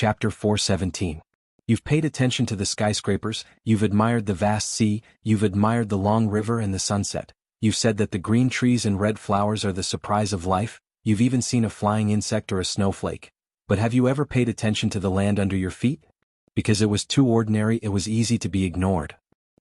Chapter 417. You've paid attention to the skyscrapers, you've admired the vast sea, you've admired the long river and the sunset, you've said that the green trees and red flowers are the surprise of life, you've even seen a flying insect or a snowflake. But have you ever paid attention to the land under your feet? Because it was too ordinary, it was easy to be ignored.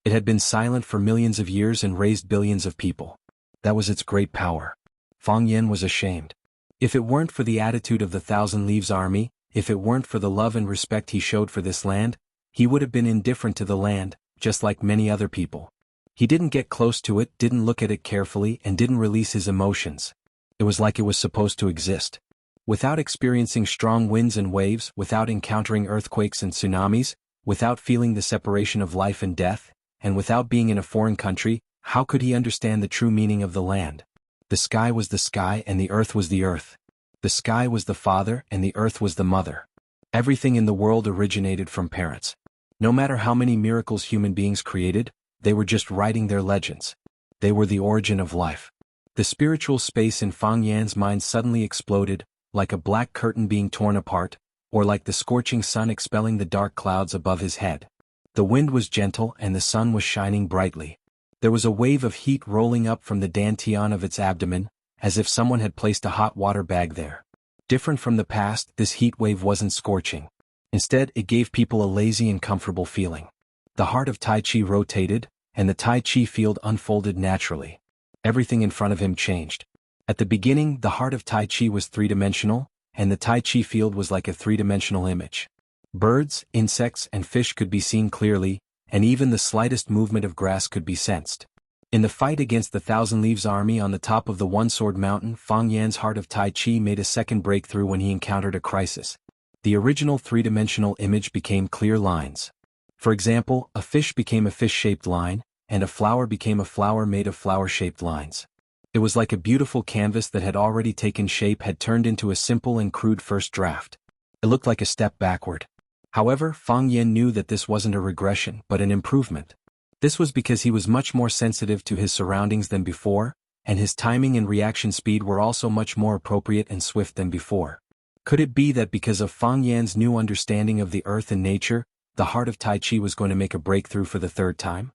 It had been silent for millions of years and raised billions of people. That was its great power. Fang Yan was ashamed. If it weren't for the attitude of the Thousand Leaves Army, if it weren't for the love and respect he showed for this land, he would have been indifferent to the land, just like many other people. He didn't get close to it, didn't look at it carefully, and didn't release his emotions. It was like it was supposed to exist. Without experiencing strong winds and waves, without encountering earthquakes and tsunamis, without feeling the separation of life and death, and without being in a foreign country, how could he understand the true meaning of the land? The sky was the sky and the earth was the earth. The sky was the father and the earth was the mother. Everything in the world originated from parents. No matter how many miracles human beings created, they were just writing their legends. They were the origin of life. The spiritual space in Fang Yan's mind suddenly exploded, like a black curtain being torn apart, or like the scorching sun expelling the dark clouds above his head. The wind was gentle and the sun was shining brightly. There was a wave of heat rolling up from the dantian of its abdomen, as if someone had placed a hot water bag there. Different from the past, this heat wave wasn't scorching. Instead, it gave people a lazy and comfortable feeling. The heart of Tai Chi rotated, and the Tai Chi field unfolded naturally. Everything in front of him changed. At the beginning, the heart of Tai Chi was three-dimensional, and the Tai Chi field was like a three-dimensional image. Birds, insects, and fish could be seen clearly, and even the slightest movement of grass could be sensed. In the fight against the Thousand Leaves Army on the top of the One-Sword Mountain, Fang Yan's heart of Tai Chi made a second breakthrough when he encountered a crisis. The original three-dimensional image became clear lines. For example, a fish became a fish-shaped line, and a flower became a flower made of flower-shaped lines. It was like a beautiful canvas that had already taken shape had turned into a simple and crude first draft. It looked like a step backward. However, Fang Yan knew that this wasn't a regression but an improvement. This was because he was much more sensitive to his surroundings than before, and his timing and reaction speed were also much more appropriate and swift than before. Could it be that because of Fang Yan's new understanding of the earth and nature, the heart of Tai Chi was going to make a breakthrough for the third time?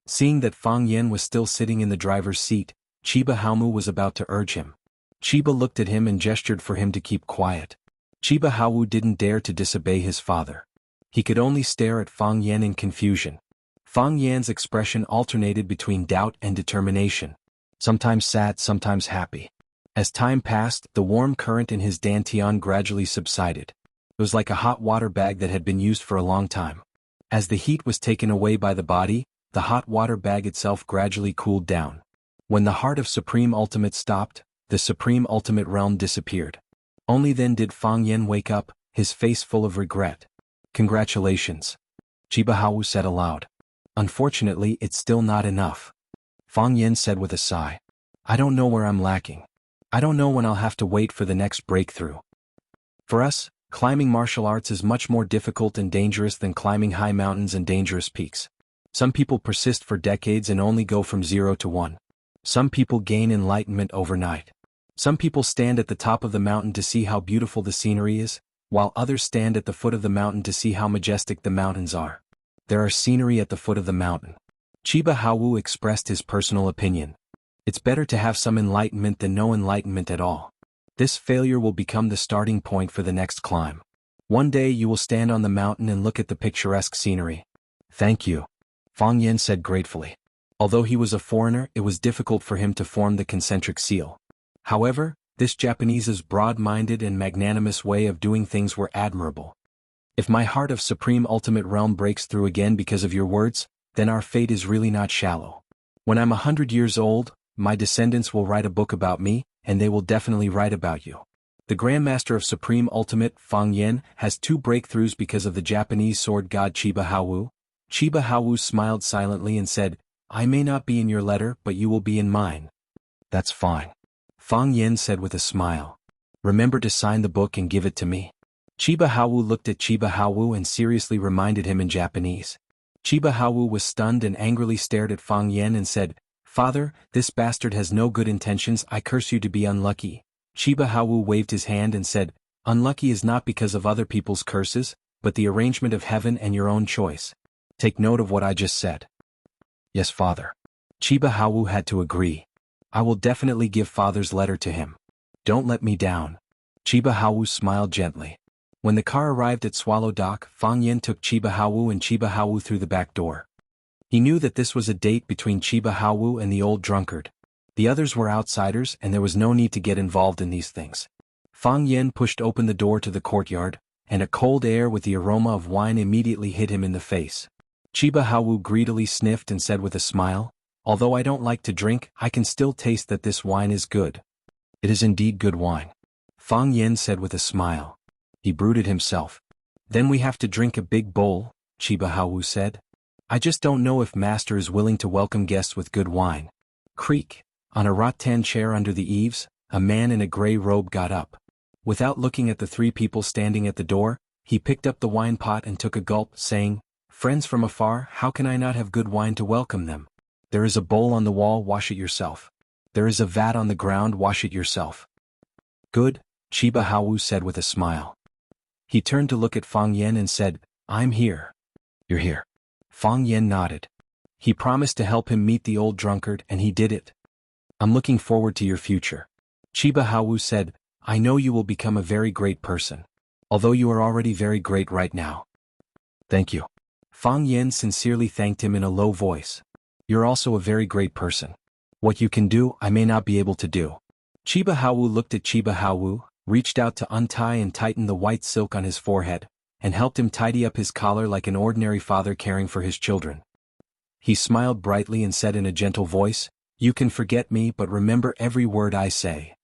Seeing that Fang Yan was still sitting in the driver's seat, Chiba Haomu was about to urge him. Chiba looked at him and gestured for him to keep quiet. Chiba Haomu didn't dare to disobey his father. He could only stare at Fang Yan in confusion. Fang Yan's expression alternated between doubt and determination, sometimes sad, sometimes happy. As time passed, the warm current in his dantian gradually subsided. It was like a hot water bag that had been used for a long time. As the heat was taken away by the body, the hot water bag itself gradually cooled down. When the heart of Supreme Ultimate stopped, the Supreme Ultimate realm disappeared. Only then did Fang Yan wake up, his face full of regret. "Congratulations," Chiba Haomu said aloud. "Unfortunately, it's still not enough," Fang Yan said with a sigh. "I don't know where I'm lacking. I don't know when I'll have to wait for the next breakthrough. For us, climbing martial arts is much more difficult and dangerous than climbing high mountains and dangerous peaks. Some people persist for decades and only go from 0 to 1. Some people gain enlightenment overnight. Some people stand at the top of the mountain to see how beautiful the scenery is, while others stand at the foot of the mountain to see how majestic the mountains are. There are scenery at the foot of the mountain." Chiba Haomu expressed his personal opinion. "It's better to have some enlightenment than no enlightenment at all. This failure will become the starting point for the next climb. One day you will stand on the mountain and look at the picturesque scenery." "Thank you," Fang Yan said gratefully. Although he was a foreigner, it was difficult for him to form the concentric seal. However, this Japanese's broad-minded and magnanimous way of doing things were admirable. "If my heart of Supreme Ultimate Realm breaks through again because of your words, then our fate is really not shallow. When I'm 100 years old, my descendants will write a book about me, and they will definitely write about you." The Grandmaster of Supreme Ultimate, Fang Yan, has 2 breakthroughs because of the Japanese sword god Chiba Haomu. Chiba Haomu smiled silently and said, "I may not be in your letter, but you will be in mine." "That's fine," Fang Yan said with a smile. "Remember to sign the book and give it to me." Chiba Haomu looked at Chiba Haomu and seriously reminded him in Japanese. Chiba Haomu was stunned and angrily stared at Fang Yan and said, "Father, this bastard has no good intentions, I curse you to be unlucky." Chiba Haomu waved his hand and said, Unlucky is not because of other people's curses, but the arrangement of heaven and your own choice. Take note of what I just said. Yes, father. Chiba Hawu had to agree. I will definitely give father's letter to him. Don't let me down. Chiba Hawu smiled gently. When the car arrived at Swallow Dock, Fang Yen took Chiba Hawu and Chiba Hawu through the back door. He knew that this was a date between Chiba Hawu and the old drunkard. The others were outsiders and there was no need to get involved in these things. Fang Yen pushed open the door to the courtyard, and a cold air with the aroma of wine immediately hit him in the face. Chiba Hawu greedily sniffed and said with a smile, "Although I don't like to drink, I can still taste that this wine is good." "It is indeed good wine," Fang Yen said with a smile. He brooded himself. "Then we have to drink a big bowl," Chiba Hawu said. "I just don't know if master is willing to welcome guests with good wine." Creak. On a rattan chair under the eaves, a man in a gray robe got up. Without looking at the three people standing at the door, he picked up the wine pot and took a gulp, saying, "Friends from afar, how can I not have good wine to welcome them? There is a bowl on the wall, wash it yourself. There is a vat on the ground, wash it yourself." "Good," Chiba Hawu said with a smile. He turned to look at Fang Yen and said, "I'm here." "You're here." Fang Yen nodded. He promised to help him meet the old drunkard and he did it. "I'm looking forward to your future." Chiba Hawu said, "I know you will become a very great person. Although you are already very great right now." "Thank you." Fang Yen sincerely thanked him in a low voice. "You're also a very great person. What you can do, I may not be able to do." Chiba Hawu looked at Chiba Hawu, reached out to untie and tighten the white silk on his forehead, and helped him tidy up his collar like an ordinary father caring for his children. He smiled brightly and said in a gentle voice, "You can forget me but remember every word I say."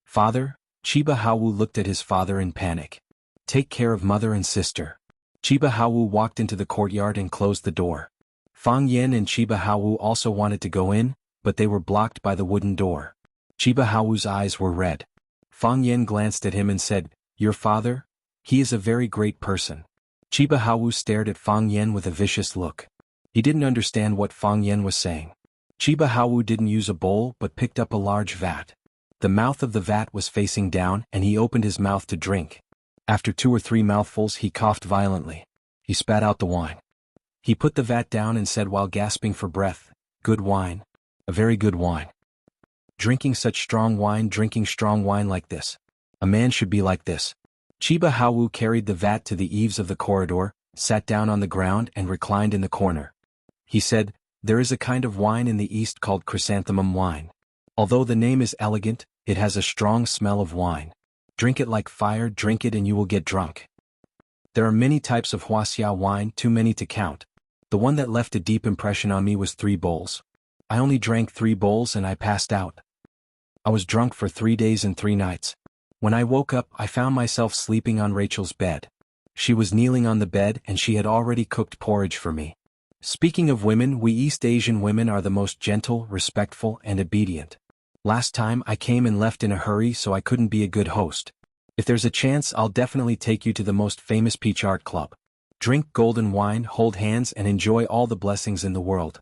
"Father?" Chiba Hawu looked at his father in panic. "Take care of mother and sister." Chiba Hawu walked into the courtyard and closed the door. Fang Yen and Chiba Hawu also wanted to go in, but they were blocked by the wooden door. Chiba Hawu's eyes were red. Fang Yen glanced at him and said, "Your father? He is a very great person." Chiba Hawu stared at Fang Yen with a vicious look. He didn't understand what Fang Yen was saying. Chiba Hawu didn't use a bowl but picked up a large vat. The mouth of the vat was facing down and he opened his mouth to drink. After 2 or 3 mouthfuls he coughed violently. He spat out the wine. He put the vat down and said while gasping for breath, "Good wine. A very good wine. Drinking strong wine like this. A man should be like this." Chiba Hawu carried the vat to the eaves of the corridor, sat down on the ground and reclined in the corner. He said, "There is a kind of wine in the East called chrysanthemum wine. Although the name is elegant, it has a strong smell of wine. Drink it like fire, drink it and you will get drunk. There are many types of Wuxia wine, too many to count. The one that left a deep impression on me was 3 bowls. I only drank 3 bowls and I passed out. I was drunk for 3 days and 3 nights. When I woke up, I found myself sleeping on Rachel's bed. She was kneeling on the bed and she had already cooked porridge for me." Speaking of women, we East Asian women are the most gentle, respectful, and obedient. Last time I came and left in a hurry so I couldn't be a good host. If there's a chance I'll definitely take you to the most famous peach art club. Drink golden wine, hold hands and enjoy all the blessings in the world.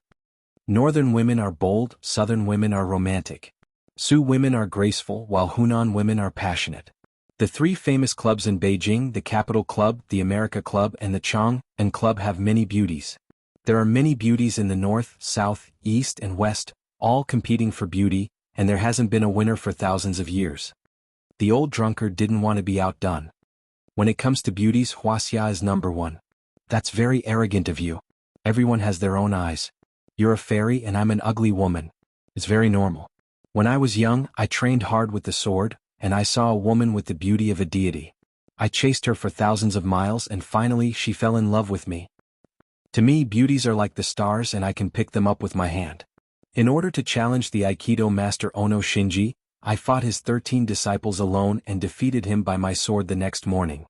Northern women are bold, southern women are romantic. Sioux women are graceful while Hunan women are passionate. The 3 famous clubs in Beijing, the Capital Club, the America Club and the Chang'an Club have many beauties. There are many beauties in the north, south, east and west, all competing for beauty, and there hasn't been a winner for thousands of years. The old drunkard didn't want to be outdone. "When it comes to beauties, Wuxia is number 1. "That's very arrogant of you. Everyone has their own eyes. You're a fairy and I'm an ugly woman. It's very normal. When I was young, I trained hard with the sword, and I saw a woman with the beauty of a deity. I chased her for thousands of miles and finally she fell in love with me. To me, beauties are like the stars and I can pick them up with my hand. In order to challenge the Aikido master Ono Shinji, I fought his 13 disciples alone and defeated him by my sword the next morning.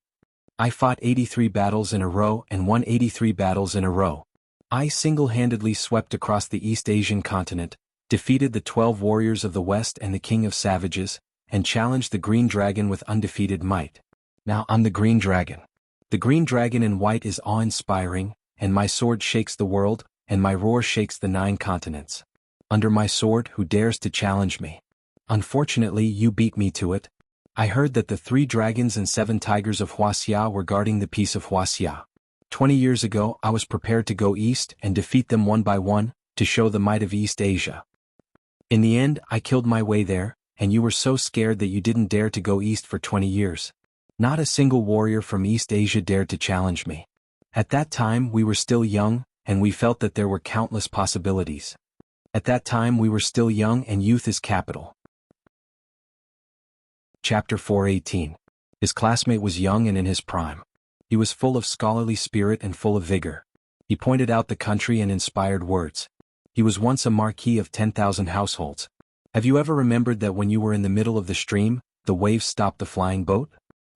I fought 83 battles in a row and won 83 battles in a row. I single-handedly swept across the East Asian continent, defeated the 12 warriors of the West and the King of Savages, and challenged the Green Dragon with undefeated might. Now I'm the Green Dragon. The Green Dragon in white is awe-inspiring, and my sword shakes the world, and my roar shakes the 9 continents. Under my sword, who dares to challenge me? Unfortunately, you beat me to it. I heard that the 3 dragons and 7 tigers of Wuxia were guarding the peace of Wuxia. 20 years ago I was prepared to go east and defeat them one by one, to show the might of East Asia. In the end I killed my way there, and you were so scared that you didn't dare to go east for 20 years. Not a single warrior from East Asia dared to challenge me. At that time we were still young, and we felt that there were countless possibilities. At that time we were still young and youth is capital. Chapter 4:18. His classmate was young and in his prime. He was full of scholarly spirit and full of vigor. He pointed out the country and inspired words. He was once a marquis of 10,000 households. Have you ever remembered that when you were in the middle of the stream, the waves stopped the flying boat?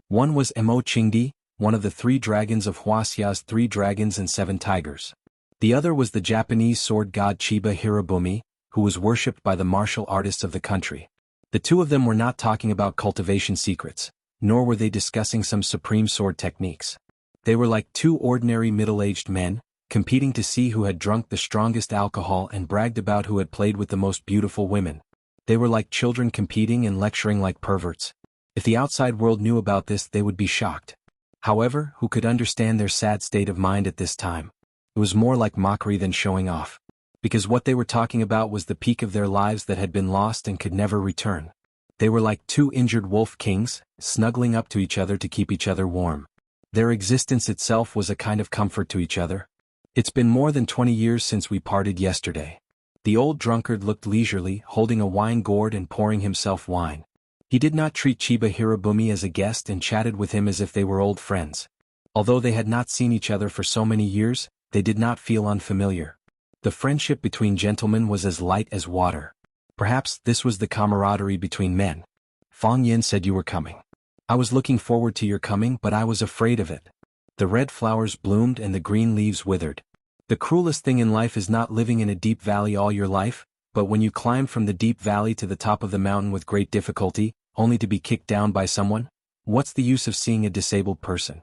One was Mo Qingdi, one of the 3 dragons of Huaxia's 3 dragons and 7 tigers. The other was the Japanese sword god Chiba Hirobumi, who was worshipped by the martial artists of the country. The 2 of them were not talking about cultivation secrets, nor were they discussing some supreme sword techniques. They were like 2 ordinary middle-aged men, competing to see who had drunk the strongest alcohol and bragged about who had played with the most beautiful women. They were like children competing and lecturing like perverts. If the outside world knew about this they would be shocked. However, who could understand their sad state of mind at this time? It was more like mockery than showing off. Because what they were talking about was the peak of their lives that had been lost and could never return. They were like 2 injured wolf kings, snuggling up to each other to keep each other warm. Their existence itself was a kind of comfort to each other. It's been more than 20 years since we parted yesterday. The old drunkard looked leisurely, holding a wine gourd and pouring himself wine. He did not treat Chiba Hirobumi as a guest and chatted with him as if they were old friends. Although they had not seen each other for so many years, they did not feel unfamiliar. The friendship between gentlemen was as light as water. Perhaps this was the camaraderie between men. Fang Yin said you were coming. I was looking forward to your coming, but I was afraid of it. The red flowers bloomed and the green leaves withered. The cruelest thing in life is not living in a deep valley all your life, but when you climb from the deep valley to the top of the mountain with great difficulty, only to be kicked down by someone. What's the use of seeing a disabled person?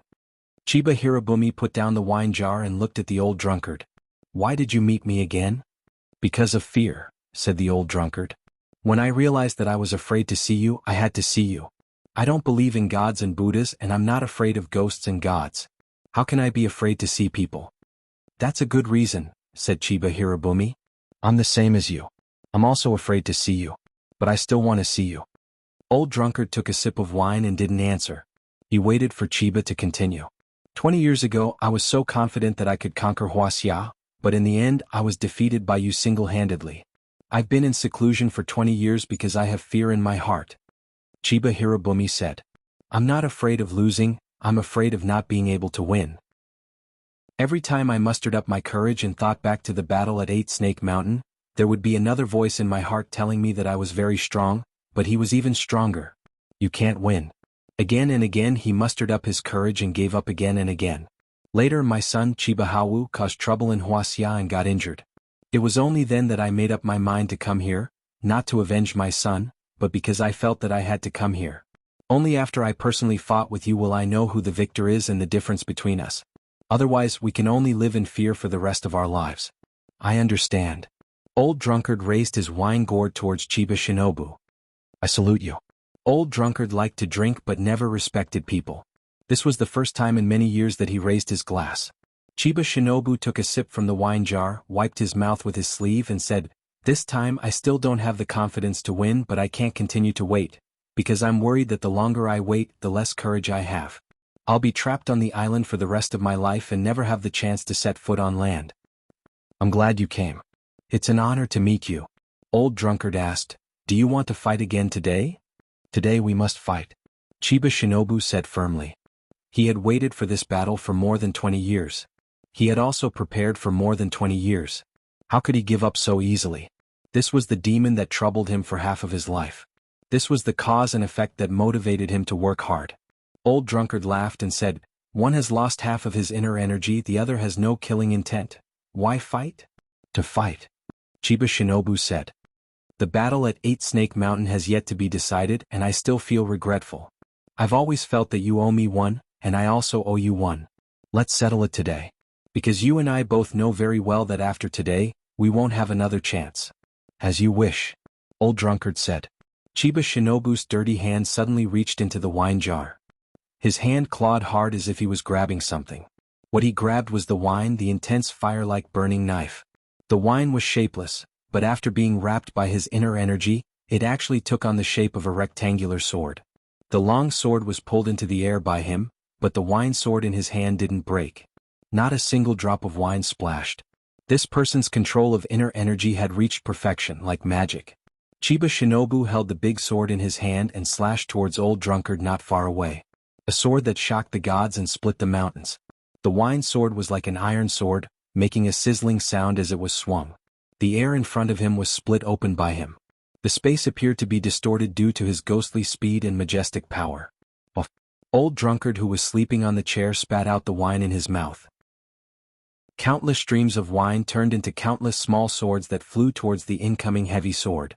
Chiba Hirobumi put down the wine jar and looked at the old drunkard. Why did you meet me again? Because of fear, said the old drunkard. When I realized that I was afraid to see you, I had to see you. I don't believe in gods and Buddhas and I'm not afraid of ghosts and gods. How can I be afraid to see people? That's a good reason, said Chiba Hirobumi. I'm the same as you. I'm also afraid to see you. But I still want to see you. Old drunkard took a sip of wine and didn't answer. He waited for Chiba to continue. 20 years ago I was so confident that I could conquer Huaxia, but in the end I was defeated by you single-handedly. I've been in seclusion for 20 years because I have fear in my heart. Chiba Hirobumi said. I'm not afraid of losing, I'm afraid of not being able to win. Every time I mustered up my courage and thought back to the battle at 8 Snake Mountain, there would be another voice in my heart telling me that I was very strong, but he was even stronger. You can't win. Again and again he mustered up his courage and gave up again and again. Later my son Chiba Hawu caused trouble in Huaxia and got injured. It was only then that I made up my mind to come here, not to avenge my son, but because I felt that I had to come here. Only after I personally fought with you will I know who the victor is and the difference between us. Otherwise we can only live in fear for the rest of our lives. I understand. Old drunkard raised his wine gourd towards Chiba Shinobu. I salute you. Old drunkard liked to drink but never respected people. This was the first time in many years that he raised his glass. Chiba Shinobu took a sip from the wine jar, wiped his mouth with his sleeve and said, This time I still don't have the confidence to win, but I can't continue to wait, because I'm worried that the longer I wait, the less courage I have. I'll be trapped on the island for the rest of my life and never have the chance to set foot on land. I'm glad you came. It's an honor to meet you. Old drunkard asked, Do you want to fight again today? Today we must fight. Chiba Shinobu said firmly. He had waited for this battle for more than 20 years. He had also prepared for more than 20 years. How could he give up so easily? This was the demon that troubled him for half of his life. This was the cause and effect that motivated him to work hard. Old drunkard laughed and said, One has lost half of his inner energy, the other has no killing intent. Why fight? To fight. Chiba Shinobu said. The battle at 8 Snake Mountain has yet to be decided and I still feel regretful. I've always felt that you owe me one, and I also owe you one. Let's settle it today. Because you and I both know very well that after today, we won't have another chance. As you wish. Old drunkard said. Chiba Shinobu's dirty hand suddenly reached into the wine jar. His hand clawed hard as if he was grabbing something. What he grabbed was the wine, the intense fire-like burning knife. The wine was shapeless, but after being wrapped by his inner energy, it actually took on the shape of a rectangular sword. The long sword was pulled into the air by him, but the wine sword in his hand didn't break. Not a single drop of wine splashed. This person's control of inner energy had reached perfection, like magic. Chiba Shinobu held the big sword in his hand and slashed towards Old Drunkard not far away. A sword that shocked the gods and split the mountains. The wine sword was like an iron sword, making a sizzling sound as it was swung. The air in front of him was split open by him. The space appeared to be distorted due to his ghostly speed and majestic power. Old Drunkard, who was sleeping on the chair, spat out the wine in his mouth. Countless streams of wine turned into countless small swords that flew towards the incoming heavy sword.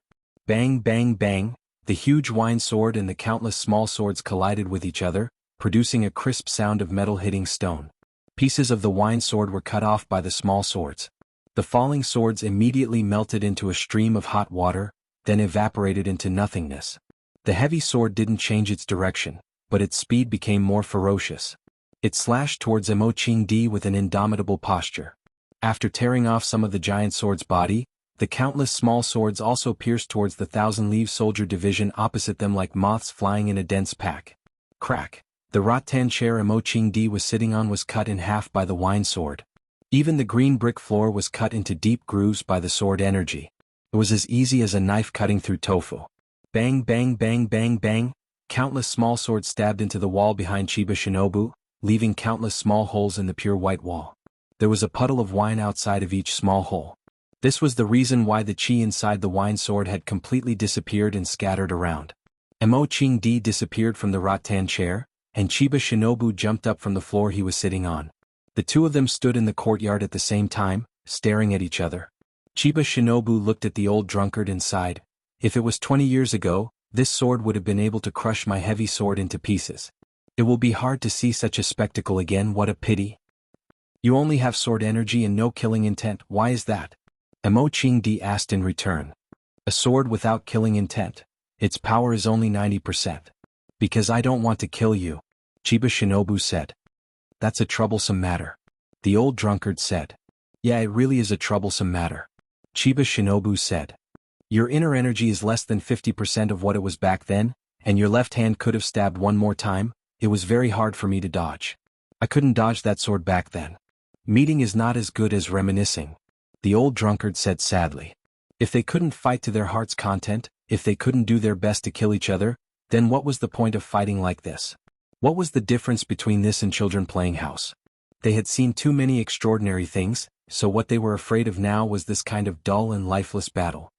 Bang, bang, bang, the huge wine sword and the countless small swords collided with each other, producing a crisp sound of metal hitting stone. Pieces of the wine sword were cut off by the small swords. The falling swords immediately melted into a stream of hot water, then evaporated into nothingness. The heavy sword didn't change its direction, but its speed became more ferocious. It slashed towards Mo Qingdi with an indomitable posture. After tearing off some of the giant sword's body, the countless small swords also pierced towards the thousand-leaf soldier division opposite them like moths flying in a dense pack. Crack! The rattan chair Mo Qingdi was sitting on was cut in half by the wine sword. Even the green brick floor was cut into deep grooves by the sword energy. It was as easy as a knife cutting through tofu. Bang, bang, bang, bang, bang! Countless small swords stabbed into the wall behind Chiba Shinobu, leaving countless small holes in the pure white wall. There was a puddle of wine outside of each small hole. This was the reason why the chi inside the wine sword had completely disappeared and scattered around. Mo Qingdi disappeared from the rattan chair, and Chiba Shinobu jumped up from the floor he was sitting on. The two of them stood in the courtyard at the same time, staring at each other. Chiba Shinobu looked at the Old Drunkard and sighed. If it was 20 years ago, this sword would have been able to crush my heavy sword into pieces. It will be hard to see such a spectacle again. What a pity. You only have sword energy and no killing intent. Why is that? Mo Qingdi asked in return. A sword without killing intent. Its power is only 90%. Because I don't want to kill you, Chiba Shinobu said. That's a troublesome matter. The Old Drunkard said. Yeah, it really is a troublesome matter. Chiba Shinobu said. Your inner energy is less than 50% of what it was back then, and your left hand could have stabbed one more time. It was very hard for me to dodge. I couldn't dodge that sword back then. Meeting is not as good as reminiscing, the Old Drunkard said sadly. If they couldn't fight to their heart's content, if they couldn't do their best to kill each other, then what was the point of fighting like this? What was the difference between this and children playing house? They had seen too many extraordinary things, so what they were afraid of now was this kind of dull and lifeless battle.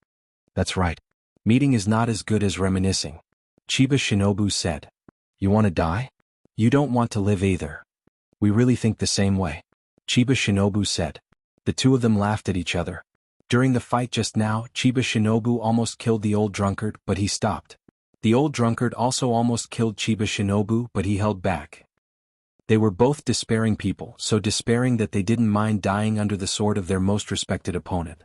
That's right. Meeting is not as good as reminiscing, Chiba Shinobu said. You want to die? You don't want to live either. We really think the same way, Chiba Shinobu said. The two of them laughed at each other. During the fight just now, Chiba Shinobu almost killed the Old Drunkard, but he stopped. The Old Drunkard also almost killed Chiba Shinobu, but he held back. They were both despairing people, so despairing that they didn't mind dying under the sword of their most respected opponent.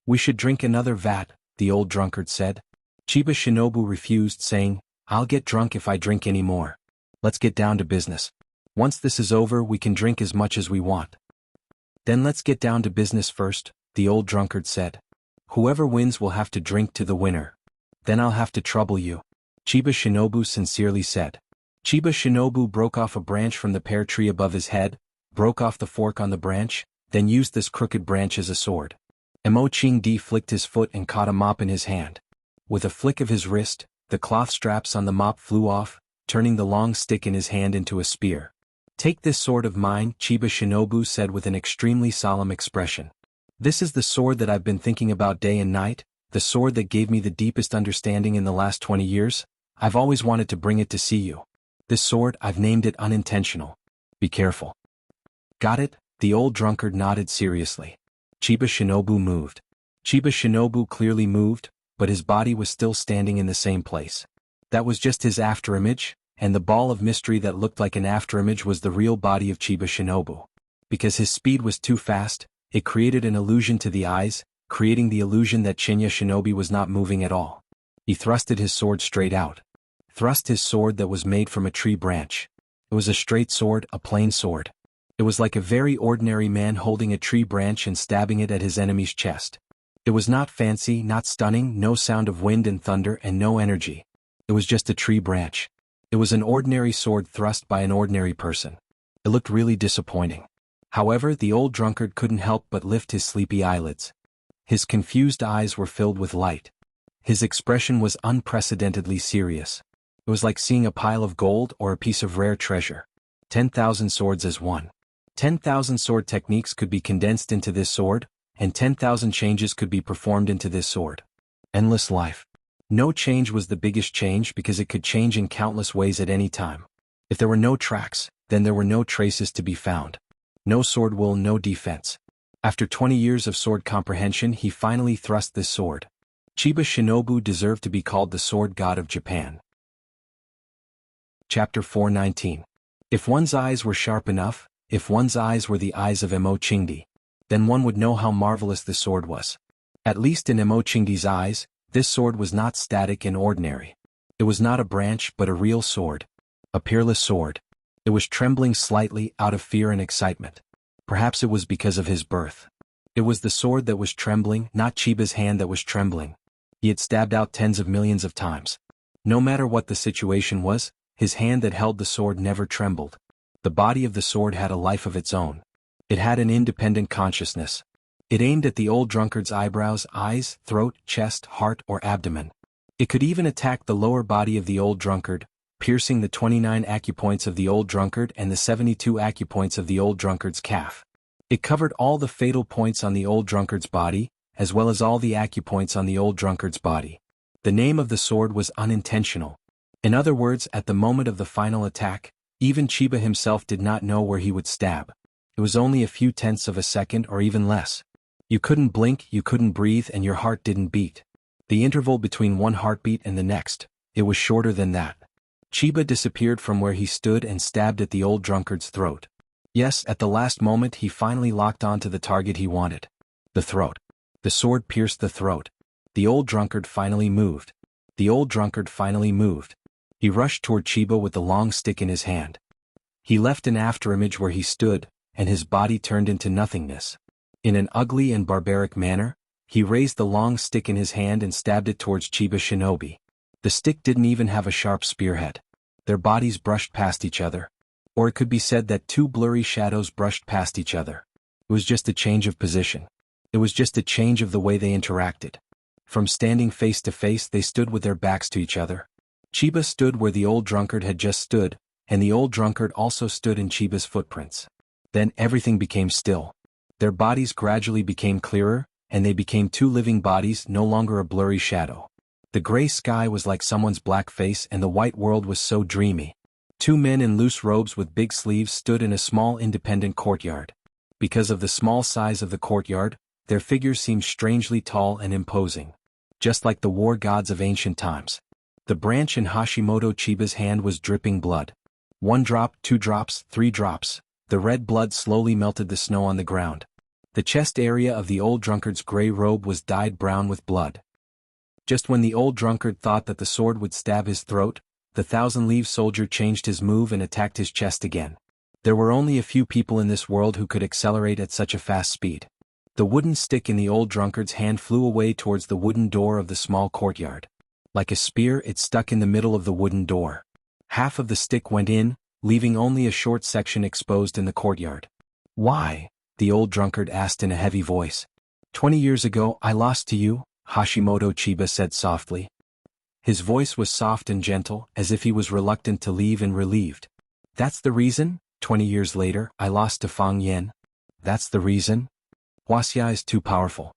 We should drink another vat, the Old Drunkard said. Chiba Shinobu refused, saying, I'll get drunk if I drink any more. Let's get down to business. Once this is over, we can drink as much as we want. Then let's get down to business first, the Old Drunkard said. Whoever wins will have to drink to the winner. Then I'll have to trouble you, Chiba Shinobu sincerely said. Chiba Shinobu broke off a branch from the pear tree above his head, broke off the fork on the branch, then used this crooked branch as a sword. Mo Qingdi flicked his foot and caught a mop in his hand. With a flick of his wrist, the cloth straps on the mop flew off, turning the long stick in his hand into a spear. Take this sword of mine, Chiba Shinobu said with an extremely solemn expression. This is the sword that I've been thinking about day and night, the sword that gave me the deepest understanding in the last 20 years. I've always wanted to bring it to see you. This sword, I've named it Unintentional. Be careful. Got it? The Old Drunkard nodded seriously. Chiba Shinobu moved. Chiba Shinobu clearly moved, but his body was still standing in the same place. That was just his afterimage, and the ball of mystery that looked like an afterimage was the real body of Chiba Shinobu. Because his speed was too fast, it created an illusion to the eyes, creating the illusion that Shinya Shinobi was not moving at all. He thrusted his sword straight out. Thrust his sword that was made from a tree branch. It was a straight sword, a plain sword. It was like a very ordinary man holding a tree branch and stabbing it at his enemy's chest. It was not fancy, not stunning, no sound of wind and thunder and no energy. It was just a tree branch. It was an ordinary sword thrust by an ordinary person. It looked really disappointing. However, the old drunkard couldn't help but lift his sleepy eyelids. His confused eyes were filled with light. His expression was unprecedentedly serious. It was like seeing a pile of gold or a piece of rare treasure. 10,000 swords as one. 10,000 sword techniques could be condensed into this sword, and 10,000 changes could be performed into this sword. Endless life. No change was the biggest change because it could change in countless ways at any time. If there were no tracks, then there were no traces to be found. No sword will, no defense. After 20 years of sword comprehension, he finally thrust this sword. Chiba Shinobu deserved to be called the sword god of Japan. Chapter 419. If one's eyes were sharp enough, if one's eyes were the eyes of Mo Chingdi, then one would know how marvelous this sword was. At least in Mo Chingdi's eyes, this sword was not static and ordinary. It was not a branch but a real sword. A peerless sword. It was trembling slightly out of fear and excitement. Perhaps it was because of his birth. It was the sword that was trembling, not Chiba's hand that was trembling. He had stabbed out tens of millions of times. No matter what the situation was, his hand that held the sword never trembled. The body of the sword had a life of its own. It had an independent consciousness. It aimed at the old drunkard's eyebrows, eyes, throat, chest, heart, or abdomen. It could even attack the lower body of the old drunkard, piercing the 29 acupoints of the old drunkard and the 72 acupoints of the old drunkard's calf. It covered all the fatal points on the old drunkard's body, as well as all the acupoints on the old drunkard's body. The name of the sword was unintentional. In other words, at the moment of the final attack, even Chiba himself did not know where he would stab. It was only a few tenths of a second or even less. You couldn't blink, you couldn't breathe, and your heart didn't beat. The interval between one heartbeat and the next, it was shorter than that. Chiba disappeared from where he stood and stabbed at the old drunkard's throat. Yes, at the last moment he finally locked on to the target he wanted. The throat. The sword pierced the throat. The old drunkard finally moved. The old drunkard finally moved. He rushed toward Chiba with the long stick in his hand. He left an afterimage where he stood, and his body turned into nothingness. In an ugly and barbaric manner, he raised the long stick in his hand and stabbed it towards Chiba Shinobi. The stick didn't even have a sharp spearhead. Their bodies brushed past each other. Or it could be said that two blurry shadows brushed past each other. It was just a change of position. It was just a change of the way they interacted. From standing face to face, they stood with their backs to each other. Chiba stood where the old drunkard had just stood, and the old drunkard also stood in Chiba's footprints. Then everything became still. Their bodies gradually became clearer, and they became two living bodies, no longer a blurry shadow. The gray sky was like someone's black face and the white world was so dreamy. Two men in loose robes with big sleeves stood in a small independent courtyard. Because of the small size of the courtyard, their figures seemed strangely tall and imposing. Just like the war gods of ancient times. The branch in Hashimoto Chiba's hand was dripping blood. 1 drop, 2 drops, 3 drops. The red blood slowly melted the snow on the ground. The chest area of the old drunkard's gray robe was dyed brown with blood. Just when the old drunkard thought that the sword would stab his throat, the thousand-leaf soldier changed his move and attacked his chest again. There were only a few people in this world who could accelerate at such a fast speed. The wooden stick in the old drunkard's hand flew away towards the wooden door of the small courtyard. Like a spear, it stuck in the middle of the wooden door. Half of the stick went in, leaving only a short section exposed in the courtyard. "Why?" the old drunkard asked in a heavy voice. 20 years ago, I lost to you," Hashimoto Chiba said softly. His voice was soft and gentle, as if he was reluctant to leave and relieved. "That's the reason? 20 years later, I lost to Fang Yen. That's the reason? Wuxia is too powerful."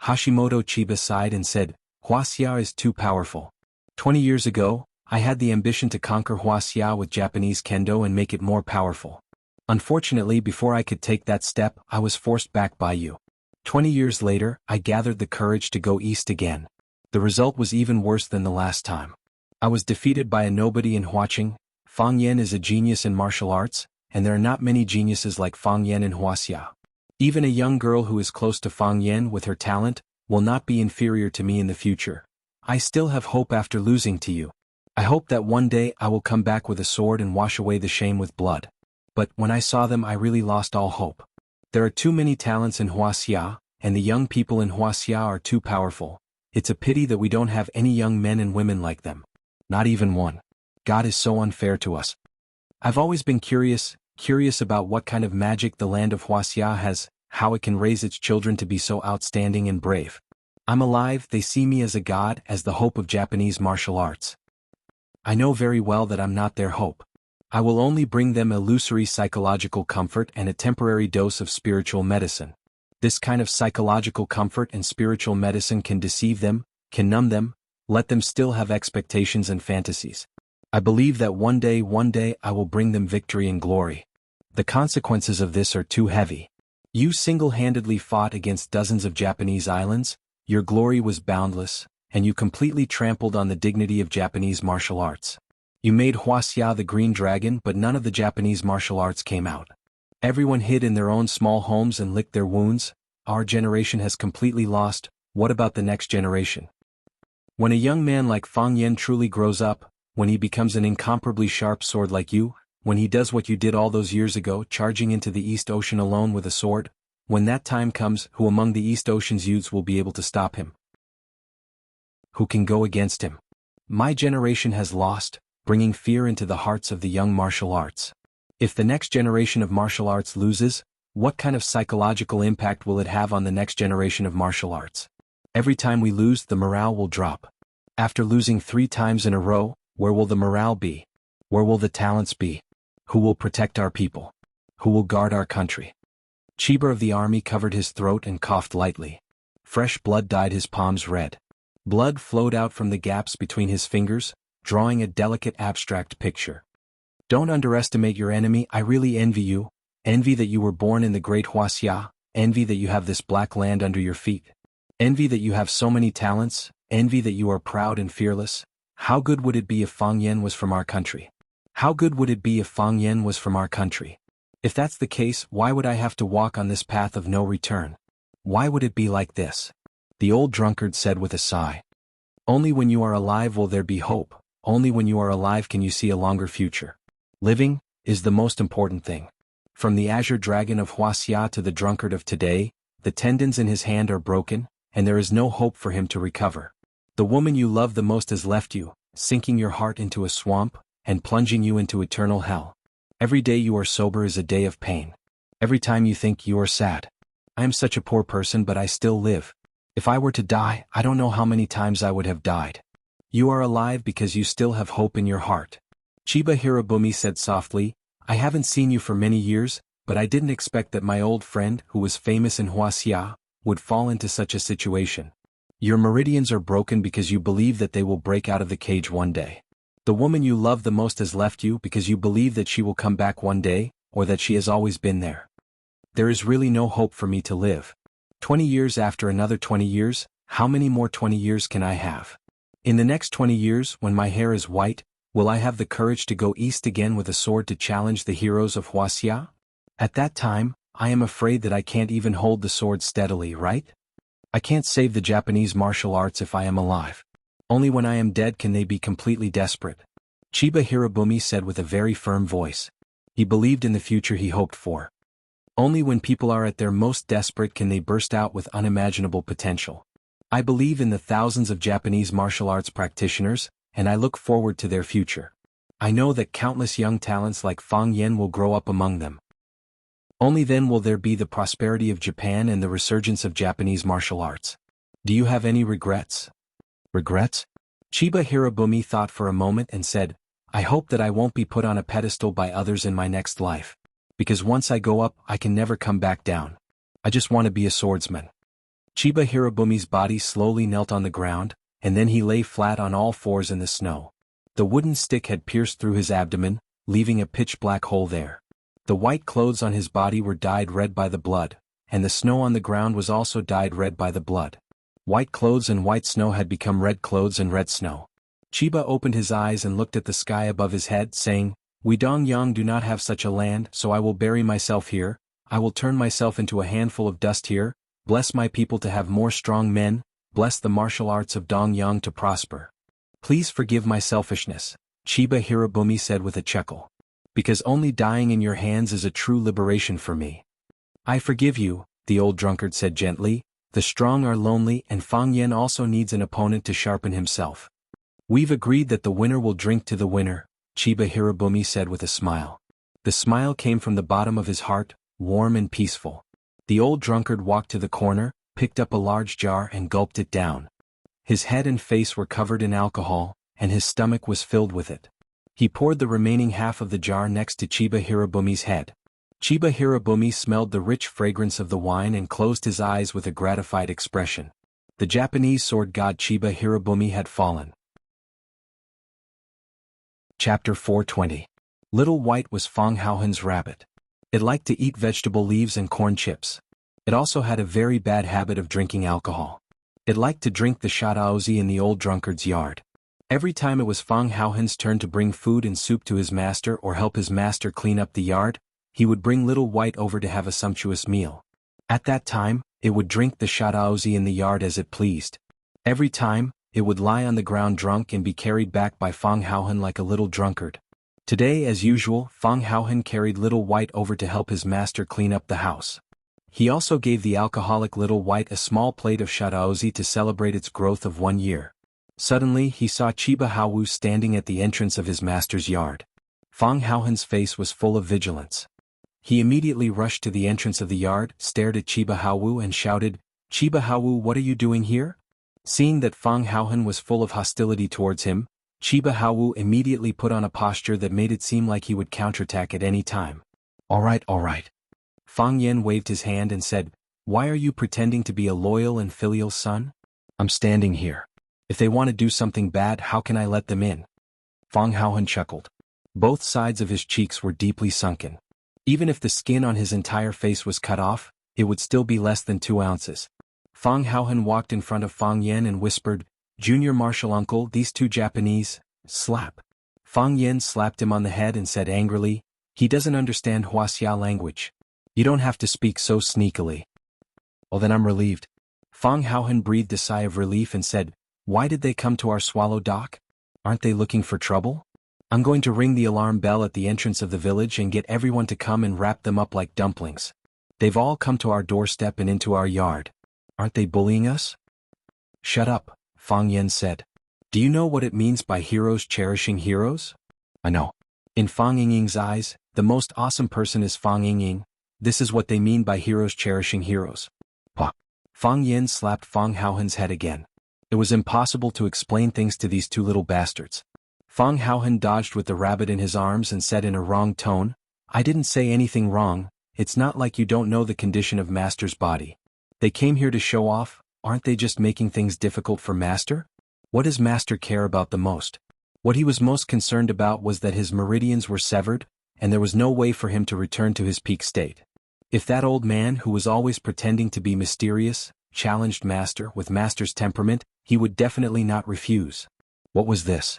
Hashimoto Chiba sighed and said, "Wuxia is too powerful. 20 years ago, I had the ambition to conquer Wuxia with Japanese kendo and make it more powerful. Unfortunately, before I could take that step, I was forced back by you. 20 years later, I gathered the courage to go east again. The result was even worse than the last time. I was defeated by a nobody in Huaqing. Fang Yen is a genius in martial arts, and there are not many geniuses like Fang Yen in Wuxia. Even a young girl who is close to Fang Yen with her talent will not be inferior to me in the future. I still have hope after losing to you. I hope that one day I will come back with a sword and wash away the shame with blood. But when I saw them I really lost all hope. There are too many talents in Wuxia, and the young people in Wuxia are too powerful. It's a pity that we don't have any young men and women like them. Not even one. God is so unfair to us. I've always been curious about what kind of magic the land of Wuxia has, how it can raise its children to be so outstanding and brave. I'm alive, they see me as a god, as the hope of Japanese martial arts. I know very well that I'm not their hope. I will only bring them illusory psychological comfort and a temporary dose of spiritual medicine. This kind of psychological comfort and spiritual medicine can deceive them, can numb them, let them still have expectations and fantasies. I believe that one day I will bring them victory and glory. The consequences of this are too heavy. You single-handedly fought against dozens of Japanese islands, your glory was boundless, and you completely trampled on the dignity of Japanese martial arts. You made Wuxia the Green Dragon, but none of the Japanese martial arts came out. Everyone hid in their own small homes and licked their wounds. Our generation has completely lost. What about the next generation? When a young man like Fang Yan truly grows up, when he becomes an incomparably sharp sword like you, when he does what you did all those years ago, charging into the East Ocean alone with a sword, when that time comes, who among the East Ocean's youths will be able to stop him? Who can go against him? My generation has lost, bringing fear into the hearts of the young martial arts. If the next generation of martial arts loses, what kind of psychological impact will it have on the next generation of martial arts? Every time we lose, the morale will drop. After losing 3 times in a row, where will the morale be? Where will the talents be? Who will protect our people? Who will guard our country? Chiba of the army covered his throat and coughed lightly. Fresh blood dyed his palms red. Blood flowed out from the gaps between his fingers, drawing a delicate abstract picture. Don't underestimate your enemy. I really envy you. Envy that you were born in the great Wuxia. Envy that you have this black land under your feet. Envy that you have so many talents. Envy that you are proud and fearless. How good would it be if Fang Yan was from our country? How good would it be if Fang Yan was from our country? If that's the case, why would I have to walk on this path of no return? Why would it be like this? The old drunkard said with a sigh. Only when you are alive will there be hope. Only when you are alive can you see a longer future. Living is the most important thing. From the azure dragon of Wuxia to the drunkard of today, the tendons in his hand are broken, and there is no hope for him to recover. The woman you love the most has left you, sinking your heart into a swamp, and plunging you into eternal hell. Every day you are sober is a day of pain. Every time you think you are sad. I am such a poor person, but I still live. If I were to die, I don't know how many times I would have died. You are alive because you still have hope in your heart. Chiba Hirobumi said softly, I haven't seen you for many years, but I didn't expect that my old friend, who was famous in Wuxia, would fall into such a situation. Your meridians are broken because you believe that they will break out of the cage one day. The woman you love the most has left you because you believe that she will come back one day, or that she has always been there. There is really no hope for me to live. 20 years after another 20 years, how many more 20 years can I have? In the next 20 years, when my hair is white, will I have the courage to go east again with a sword to challenge the heroes of Wuxia? At that time, I am afraid that I can't even hold the sword steadily, right? I can't save the Japanese martial arts if I am alive. Only when I am dead can they be completely desperate. Chiba Hirobumi said with a very firm voice. He believed in the future he hoped for. Only when people are at their most desperate can they burst out with unimaginable potential. I believe in the thousands of Japanese martial arts practitioners, and I look forward to their future. I know that countless young talents like Fang Yan will grow up among them. Only then will there be the prosperity of Japan and the resurgence of Japanese martial arts. Do you have any regrets? Regrets? Chiba Hirobumi thought for a moment and said, I hope that I won't be put on a pedestal by others in my next life. Because once I go up, I can never come back down. I just want to be a swordsman. Chiba Hirobumi's body slowly knelt on the ground, and then he lay flat on all fours in the snow. The wooden stick had pierced through his abdomen, leaving a pitch-black hole there. The white clothes on his body were dyed red by the blood, and the snow on the ground was also dyed red by the blood. White clothes and white snow had become red clothes and red snow. Chiba opened his eyes and looked at the sky above his head, saying, We Dongyang do not have such a land, so I will bury myself here. I will turn myself into a handful of dust here, bless my people to have more strong men, bless the martial arts of Dongyang to prosper. Please forgive my selfishness, Chiba Hirobumi said with a chuckle. Because only dying in your hands is a true liberation for me. I forgive you, the old drunkard said gently. The strong are lonely and Fang Yen also needs an opponent to sharpen himself. We've agreed that the winner will drink to the winner, Chiba Hirobumi said with a smile. The smile came from the bottom of his heart, warm and peaceful. The old drunkard walked to the corner, picked up a large jar and gulped it down. His head and face were covered in alcohol, and his stomach was filled with it. He poured the remaining half of the jar next to Chiba Hirobumi's head. Chiba Hirobumi smelled the rich fragrance of the wine and closed his eyes with a gratified expression. The Japanese sword god Chiba Hirobumi had fallen. Chapter 420. Little White was Fang Haohen's rabbit. It liked to eat vegetable leaves and corn chips. It also had a very bad habit of drinking alcohol. It liked to drink the shadaozi in the old drunkard's yard. Every time it was Fang Haohen's turn to bring food and soup to his master or help his master clean up the yard, he would bring Little White over to have a sumptuous meal. At that time, it would drink the shadaozi in the yard as it pleased. Every time, it would lie on the ground drunk and be carried back by Fang Haohen like a little drunkard. Today, as usual, Fang Haohen carried Little White over to help his master clean up the house. He also gave the alcoholic Little White a small plate of shadaozi to celebrate its growth of 1 year. Suddenly he saw Chiba Haowu standing at the entrance of his master's yard. Fang Haohen's face was full of vigilance. He immediately rushed to the entrance of the yard, stared at Chiba Haowu and shouted, "Chiba Haowu, what are you doing here?" Seeing that Fang Haohen was full of hostility towards him, Chiba Haowu immediately put on a posture that made it seem like he would counterattack at any time. All right. Fang Yen waved his hand and said, "Why are you pretending to be a loyal and filial son? I'm standing here. If they want to do something bad, how can I let them in?" Fang Haohen chuckled. Both sides of his cheeks were deeply sunken. Even if the skin on his entire face was cut off, it would still be less than 2 ounces. Fang Haohen walked in front of Fang Yen and whispered, "Junior Martial Uncle, these 2 Japanese, slap." Fang Yen slapped him on the head and said angrily, "He doesn't understand Wuxia language. You don't have to speak so sneakily." "Well then I'm relieved." Fang Haohen breathed a sigh of relief and said, "Why did they come to our swallow dock? Aren't they looking for trouble? I'm going to ring the alarm bell at the entrance of the village and get everyone to come and wrap them up like dumplings. They've all come to our doorstep and into our yard. Aren't they bullying us?" "Shut up," Fang Yen said. "Do you know what it means by heroes cherishing heroes?" "I know." In Fang Yingying's eyes, the most awesome person is Fang Yingying. This is what they mean by heroes cherishing heroes. Pah. Fang Yen slapped Fang Haohen's head again. It was impossible to explain things to these 2 little bastards. Fang Haohen dodged with the rabbit in his arms and said in a wrong tone, "I didn't say anything wrong. It's not like you don't know the condition of Master's body. They came here to show off. Aren't they just making things difficult for Master? What does Master care about the most?" What he was most concerned about was that his meridians were severed, and there was no way for him to return to his peak state. If that old man who was always pretending to be mysterious, challenged Master with Master's temperament, he would definitely not refuse. What was this?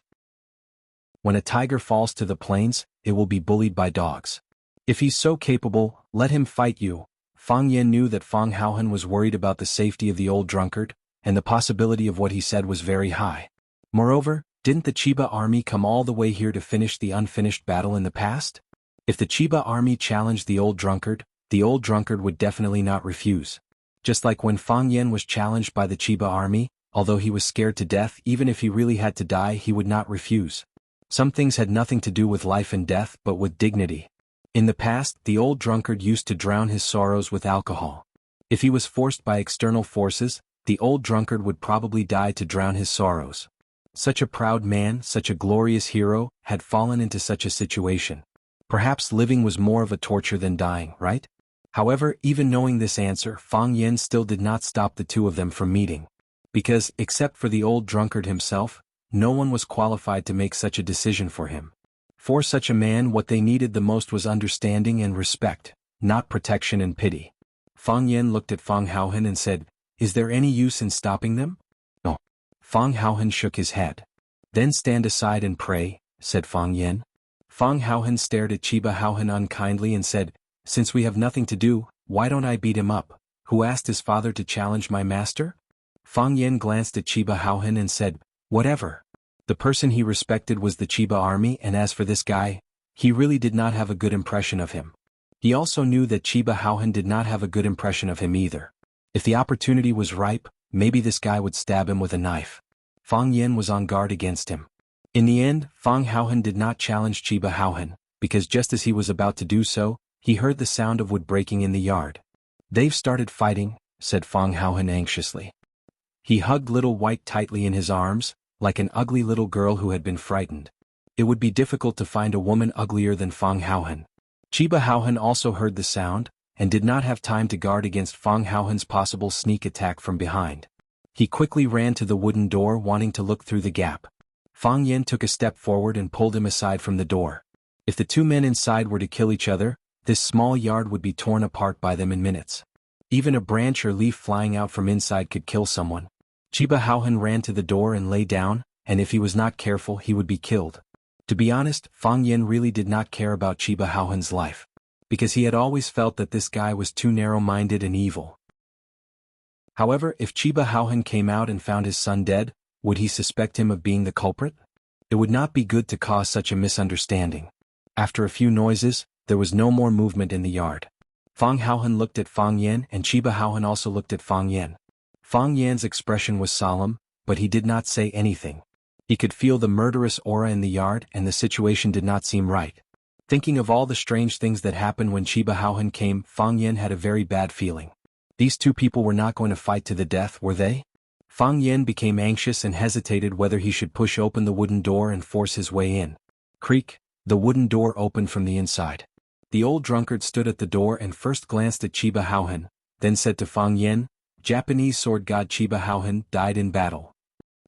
When a tiger falls to the plains, it will be bullied by dogs. If he's so capable, let him fight you. Fang Yen knew that Fang Haohen was worried about the safety of the old drunkard, and the possibility of what he said was very high. Moreover, didn't the Chiba army come all the way here to finish the unfinished battle in the past? If the Chiba army challenged the old drunkard would definitely not refuse. Just like when Fang Yen was challenged by the Chiba army, although he was scared to death, even if he really had to die, he would not refuse. Some things had nothing to do with life and death but with dignity. In the past, the old drunkard used to drown his sorrows with alcohol. If he was forced by external forces, the old drunkard would probably die to drown his sorrows. Such a proud man, such a glorious hero, had fallen into such a situation. Perhaps living was more of a torture than dying, right? However, even knowing this answer, Fang Yen still did not stop the 2 of them from meeting. Because, except for the old drunkard himself, no one was qualified to make such a decision for him. For such a man, what they needed the most was understanding and respect, not protection and pity. Fang Yen looked at Fang Haohen and said, "Is there any use in stopping them?" "No." Fang Haohen shook his head. "Then stand aside and pray," said Fang Yen. Fang Haohen stared at Chiba Haohen unkindly and said, "Since we have nothing to do, why don't I beat him up? Who asked his father to challenge my master?" Fang Yen glanced at Chiba Haohan and said, "Whatever." The person he respected was the Chiba army, and as for this guy, he really did not have a good impression of him. He also knew that Chiba Haohan did not have a good impression of him either. If the opportunity was ripe, maybe this guy would stab him with a knife. Fang Yen was on guard against him. In the end, Fang Haohan did not challenge Chiba Haohan, because just as he was about to do so, he heard the sound of wood breaking in the yard. "They've started fighting," said Fang Haohan anxiously. He hugged Little White tightly in his arms, like an ugly little girl who had been frightened. It would be difficult to find a woman uglier than Fang Haohan. Chiba Haohan also heard the sound, and did not have time to guard against Fang Haohan's possible sneak attack from behind. He quickly ran to the wooden door, wanting to look through the gap. Fang Yen took a step forward and pulled him aside from the door. If the two men inside were to kill each other, this small yard would be torn apart by them in minutes. Even a branch or leaf flying out from inside could kill someone. Chiba Haohan ran to the door and lay down, and if he was not careful he would be killed. To be honest, Fang Yen really did not care about Chiba Haohan's life, because he had always felt that this guy was too narrow-minded and evil. However, if Chiba Haohan came out and found his son dead, would he suspect him of being the culprit? It would not be good to cause such a misunderstanding. After a few noises, there was no more movement in the yard. Fang Haohan looked at Fang Yen, and Chiba Haohan also looked at Fang Yen. Fang Yan's expression was solemn, but he did not say anything. He could feel the murderous aura in the yard, and the situation did not seem right. Thinking of all the strange things that happened when Chiba Haohan came, Fang Yen had a very bad feeling. These two people were not going to fight to the death, were they? Fang Yen became anxious and hesitated whether he should push open the wooden door and force his way in. Creak, the wooden door opened from the inside. The old drunkard stood at the door and first glanced at Chiba Haohan, then said to Fang Yen, "Japanese sword god Chiba Haohan died in battle."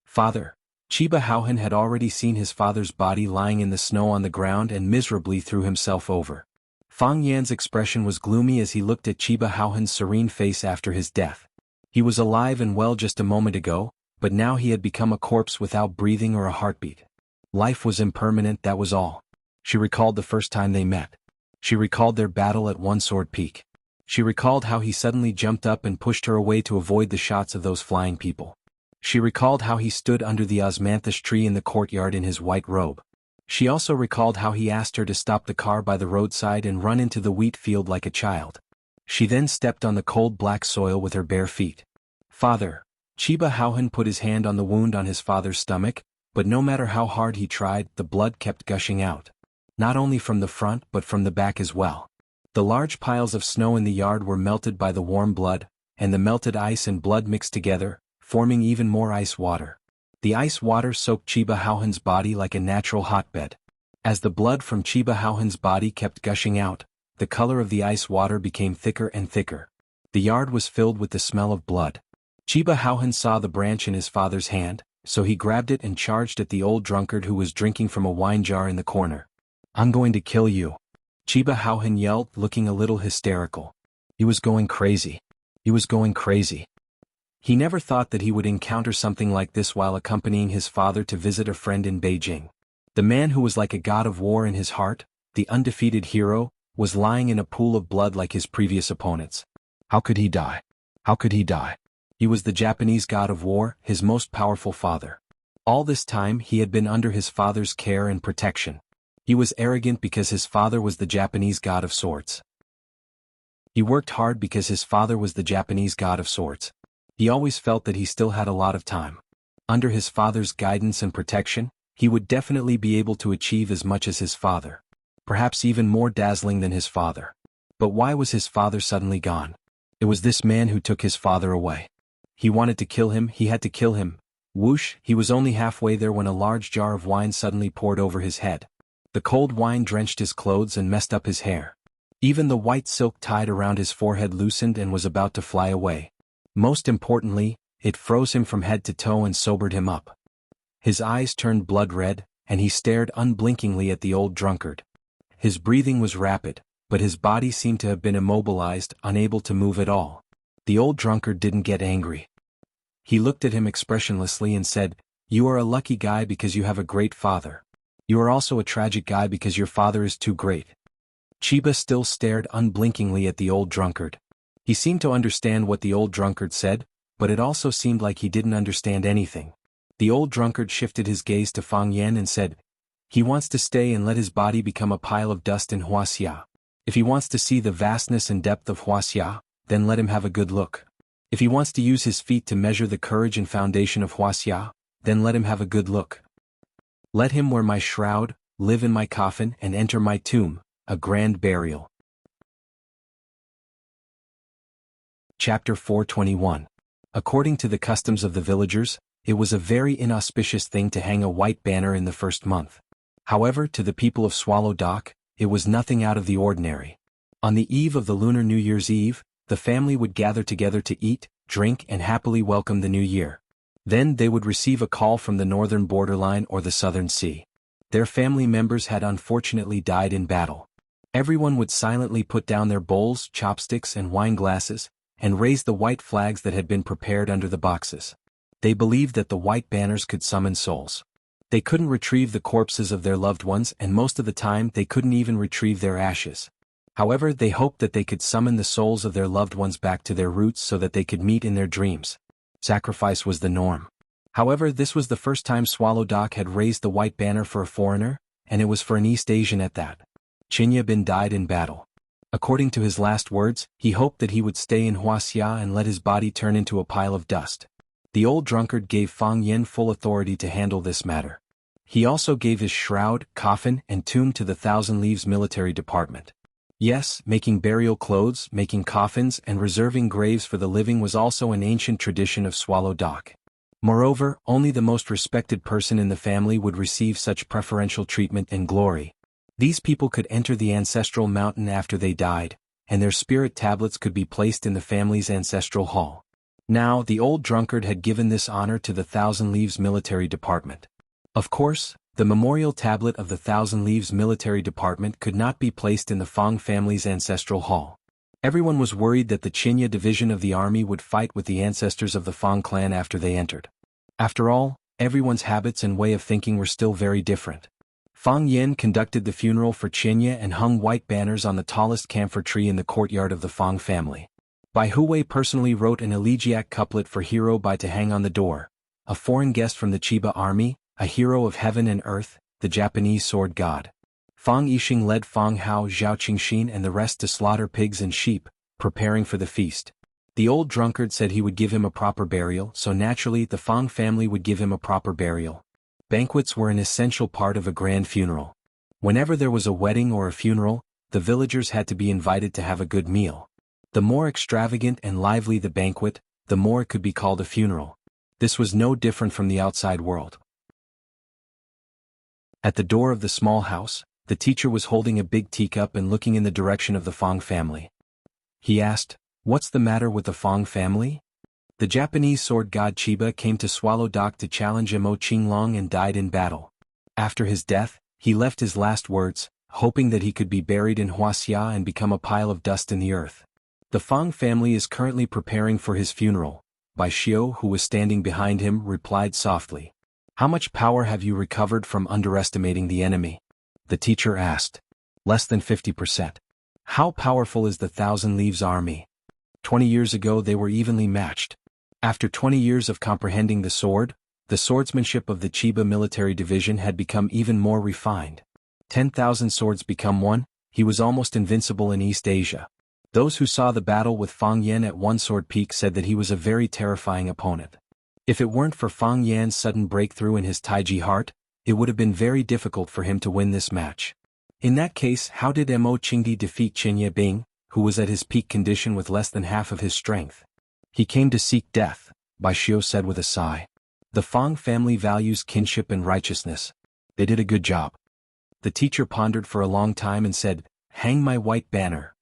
"Father." Chiba Haohan had already seen his father's body lying in the snow on the ground and miserably threw himself over. Fang Yan's expression was gloomy as he looked at Chiba Haohan's serene face after his death. He was alive and well just a moment ago, but now he had become a corpse without breathing or a heartbeat. Life was impermanent, that was all. She recalled the first time they met. She recalled their battle at One Sword Peak. She recalled how he suddenly jumped up and pushed her away to avoid the shots of those flying people. She recalled how he stood under the osmanthus tree in the courtyard in his white robe. She also recalled how he asked her to stop the car by the roadside and run into the wheat field like a child. She then stepped on the cold black soil with her bare feet. "Father." Chiba Haohan put his hand on the wound on his father's stomach, but no matter how hard he tried, the blood kept gushing out. Not only from the front but from the back as well. The large piles of snow in the yard were melted by the warm blood, and the melted ice and blood mixed together, forming even more ice water. The ice water soaked Chiba Haohan's body like a natural hotbed. As the blood from Chiba Haohan's body kept gushing out, the color of the ice water became thicker and thicker. The yard was filled with the smell of blood. Chiba Haohan saw the branch in his father's hand, so he grabbed it and charged at the old drunkard who was drinking from a wine jar in the corner. "I'm going to kill you," Chiba Haohan yelled, looking a little hysterical. He was going crazy. He was going crazy. He never thought that he would encounter something like this while accompanying his father to visit a friend in Beijing. The man who was like a god of war in his heart, the undefeated hero, was lying in a pool of blood like his previous opponents. How could he die? How could he die? He was the Japanese god of war, his most powerful father. All this time he had been under his father's care and protection. He was arrogant because his father was the Japanese god of swords. He worked hard because his father was the Japanese god of swords. He always felt that he still had a lot of time. Under his father's guidance and protection, he would definitely be able to achieve as much as his father. Perhaps even more dazzling than his father. But why was his father suddenly gone? It was this man who took his father away. He wanted to kill him, he had to kill him. Whoosh, he was only halfway there when a large jar of wine suddenly poured over his head. The cold wine drenched his clothes and messed up his hair. Even the white silk tied around his forehead loosened and was about to fly away. Most importantly, it froze him from head to toe and sobered him up. His eyes turned blood red, and he stared unblinkingly at the old drunkard. His breathing was rapid, but his body seemed to have been immobilized, unable to move at all. The old drunkard didn't get angry. He looked at him expressionlessly and said, "You are a lucky guy because you have a great father. You are also a tragic guy because your father is too great." Chiba still stared unblinkingly at the old drunkard. He seemed to understand what the old drunkard said, but it also seemed like he didn't understand anything. The old drunkard shifted his gaze to Fang Yan and said, "He wants to stay and let his body become a pile of dust in Wuxia. If he wants to see the vastness and depth of Wuxia, then let him have a good look. If he wants to use his feet to measure the courage and foundation of Wuxia, then let him have a good look. Let him wear my shroud, live in my coffin and enter my tomb, a grand burial." Chapter 421. According to the customs of the villagers, it was a very inauspicious thing to hang a white banner in the first month. However, to the people of Swallow Dock, it was nothing out of the ordinary. On the eve of the Lunar New Year's Eve, the family would gather together to eat, drink and happily welcome the new year. Then they would receive a call from the northern borderline or the southern sea. Their family members had unfortunately died in battle. Everyone would silently put down their bowls, chopsticks and wine glasses, and raise the white flags that had been prepared under the boxes. They believed that the white banners could summon souls. They couldn't retrieve the corpses of their loved ones and most of the time they couldn't even retrieve their ashes. However, they hoped that they could summon the souls of their loved ones back to their roots so that they could meet in their dreams. Sacrifice was the norm. However, this was the first time Swallow Dock had raised the white banner for a foreigner, and it was for an East Asian at that. Chinya Bin died in battle. According to his last words, he hoped that he would stay in Wuxia and let his body turn into a pile of dust. The old drunkard gave Fang Yan full authority to handle this matter. He also gave his shroud, coffin, and tomb to the Thousand Leaves military department. Yes, making burial clothes, making coffins, and reserving graves for the living was also an ancient tradition of Swallow Dock. Moreover, only the most respected person in the family would receive such preferential treatment and glory. These people could enter the ancestral mountain after they died, and their spirit tablets could be placed in the family's ancestral hall. Now, the old drunkard had given this honor to the Thousand Leaves military department. Of course, the memorial tablet of the Thousand Leaves military department could not be placed in the Fang family's ancestral hall. Everyone was worried that the Chinya division of the army would fight with the ancestors of the Fang clan after they entered. After all, everyone's habits and way of thinking were still very different. Fang Yan conducted the funeral for Chinya and hung white banners on the tallest camphor tree in the courtyard of the Fang family. Bai Huwei personally wrote an elegiac couplet for Hero Bai to hang on the door, a foreign guest from the Chiba army, a hero of heaven and earth, the Japanese sword god. Fang Yixing led Fang Hao, Zhao Qingxin and the rest to slaughter pigs and sheep, preparing for the feast. The old drunkard said he would give him a proper burial, so naturally the Fang family would give him a proper burial. Banquets were an essential part of a grand funeral. Whenever there was a wedding or a funeral, the villagers had to be invited to have a good meal. The more extravagant and lively the banquet, the more it could be called a funeral. This was no different from the outside world. At the door of the small house, the teacher was holding a big teacup and looking in the direction of the Fang family. He asked, "What's the matter with the Fang family?" The Japanese sword god Chiba came to Swallow Dock to challenge Mo Qinglong and died in battle. After his death, he left his last words, hoping that he could be buried in Wuxia and become a pile of dust in the earth. The Fang family is currently preparing for his funeral. Bai Xiao, who was standing behind him, replied softly. "How much power have you recovered from underestimating the enemy?" The teacher asked. "Less than 50%. How powerful is the Thousand Leaves army?" 20 years ago they were evenly matched. After 20 years of comprehending the swordsmanship of the Chiba military division had become even more refined. 10,000 swords become one, he was almost invincible in East Asia. Those who saw the battle with Fang Yan at One Sword Peak said that he was a very terrifying opponent. If it weren't for Fang Yan's sudden breakthrough in his Taiji heart, it would have been very difficult for him to win this match. In that case, how did Mo Qingdi defeat Chinya Bing, who was at his peak condition with less than half of his strength? "He came to seek death," Bai Xiao said with a sigh. "The Fang family values kinship and righteousness. They did a good job." The teacher pondered for a long time and said, "Hang my white banner."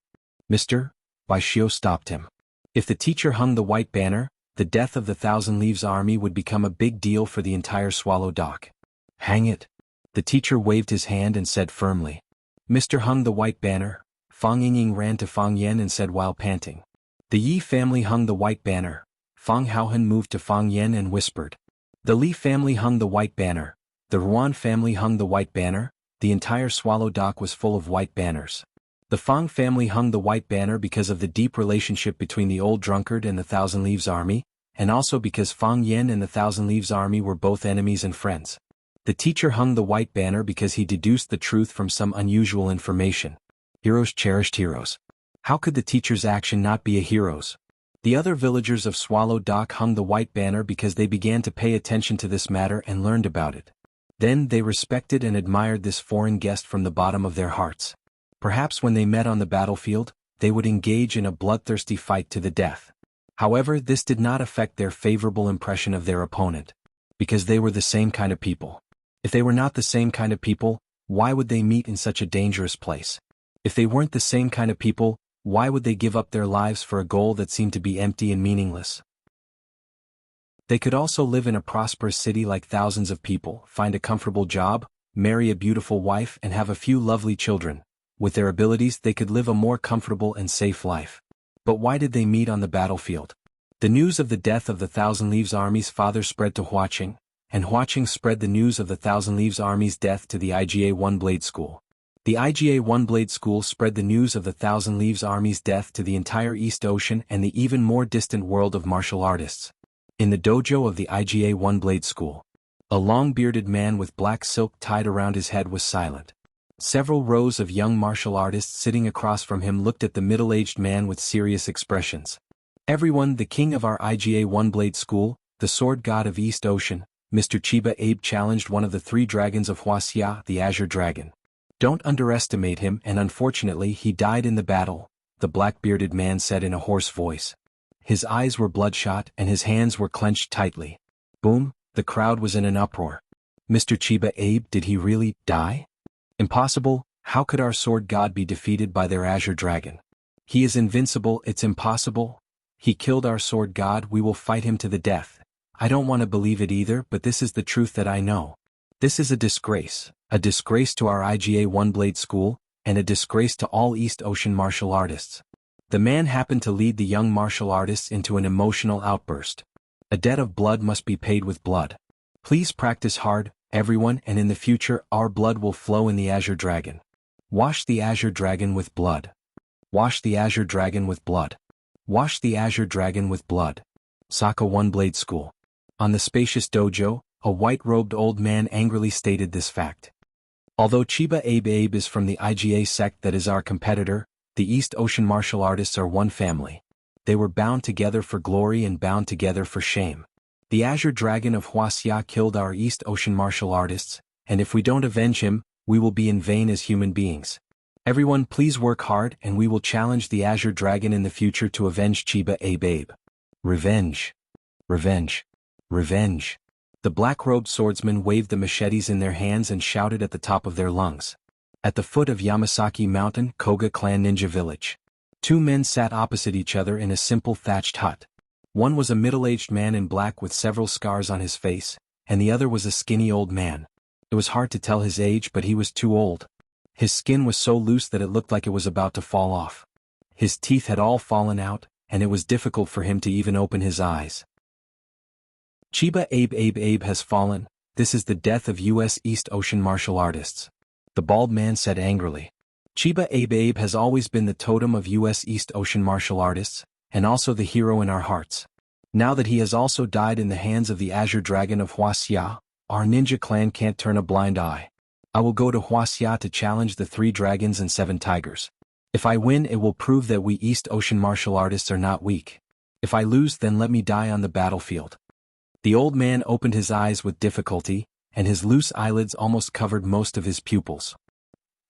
"Mister," Bai Xiao stopped him. If the teacher hung the white banner, the death of the Thousand Leaves army would become a big deal for the entire Swallow Dock. "Hang it." The teacher waved his hand and said firmly. "Mister hung the white banner." Fang Yingying ran to Fang Yan and said while panting. The Yi family hung the white banner. Fang Haohan moved to Fang Yan and whispered. The Li family hung the white banner. The Ruan family hung the white banner. The entire Swallow Dock was full of white banners. The Fang family hung the white banner because of the deep relationship between the old drunkard and the Thousand Leaves army, and also because Fang Yen and the Thousand Leaves Army were both enemies and friends. The teacher hung the white banner because he deduced the truth from some unusual information. Heroes cherished heroes. How could the teacher's action not be a hero's? The other villagers of Swallow Dock hung the white banner because they began to pay attention to this matter and learned about it. Then they respected and admired this foreign guest from the bottom of their hearts. Perhaps when they met on the battlefield, they would engage in a bloodthirsty fight to the death. However, this did not affect their favorable impression of their opponent, because they were the same kind of people. If they were not the same kind of people, why would they meet in such a dangerous place? If they weren't the same kind of people, why would they give up their lives for a goal that seemed to be empty and meaningless? They could also live in a prosperous city like thousands of people, find a comfortable job, marry a beautiful wife and have a few lovely children. With their abilities they could live a more comfortable and safe life. But why did they meet on the battlefield? The news of the death of the Thousand Leaves Army's father spread to Huaqing, and Huaqing spread the news of the Thousand Leaves Army's death to the IGA One Blade School. The IGA One Blade School spread the news of the Thousand Leaves Army's death to the entire East Ocean and the even more distant world of martial artists. In the dojo of the IGA One Blade School, a long-bearded man with black silk tied around his head was silent. Several rows of young martial artists sitting across from him looked at the middle-aged man with serious expressions. Everyone, the king of our IGA One Blade School, the sword god of East Ocean, Mr. Chiba Abe challenged one of the three dragons of Wuxia, the Azure Dragon. Don't underestimate him, and unfortunately he died in the battle, the black-bearded man said in a hoarse voice. His eyes were bloodshot and his hands were clenched tightly. Boom, the crowd was in an uproar. Mr. Chiba Abe, did he really die? Impossible, how could our sword god be defeated by their Azure Dragon? He is invincible, it's impossible. He killed our sword god, we will fight him to the death. I don't want to believe it either, but this is the truth that I know. This is a disgrace to our IGA One Blade School, and a disgrace to all East Ocean martial artists. The man happened to lead the young martial artists into an emotional outburst. A debt of blood must be paid with blood. Please practice hard, everyone, and in the future our blood will flow in the Azure Dragon. Wash the Azure Dragon with blood. Wash the Azure Dragon with blood. Wash the Azure Dragon with blood. Saka One Blade School. On the spacious dojo, a white-robed old man angrily stated this fact. Although Chiba Abe is from the IGA sect that is our competitor, the East Ocean martial artists are one family. They were bound together for glory and bound together for shame. The Azure Dragon of Wuxia killed our East Ocean martial artists, and if we don't avenge him, we will be in vain as human beings. Everyone please work hard and we will challenge the Azure Dragon in the future to avenge Chiba Abe. Revenge. Revenge. Revenge. The black-robed swordsmen waved the machetes in their hands and shouted at the top of their lungs. At the foot of Yamasaki Mountain, Koga Clan Ninja Village. Two men sat opposite each other in a simple thatched hut. One was a middle-aged man in black with several scars on his face, and the other was a skinny old man. It was hard to tell his age, but he was too old. His skin was so loose that it looked like it was about to fall off. His teeth had all fallen out, and it was difficult for him to even open his eyes. Chiba Abe has fallen. This is the death of U.S. East Ocean martial artists. The bald man said angrily. Chiba Abe has always been the totem of U.S. East Ocean martial artists, and also the hero in our hearts. Now that he has also died in the hands of the Azure Dragon of Wuxia, our ninja clan can't turn a blind eye. I will go to Wuxia to challenge the 3 dragons and 7 tigers. If I win, it will prove that we East Ocean martial artists are not weak. If I lose, then let me die on the battlefield. The old man opened his eyes with difficulty, and his loose eyelids almost covered most of his pupils.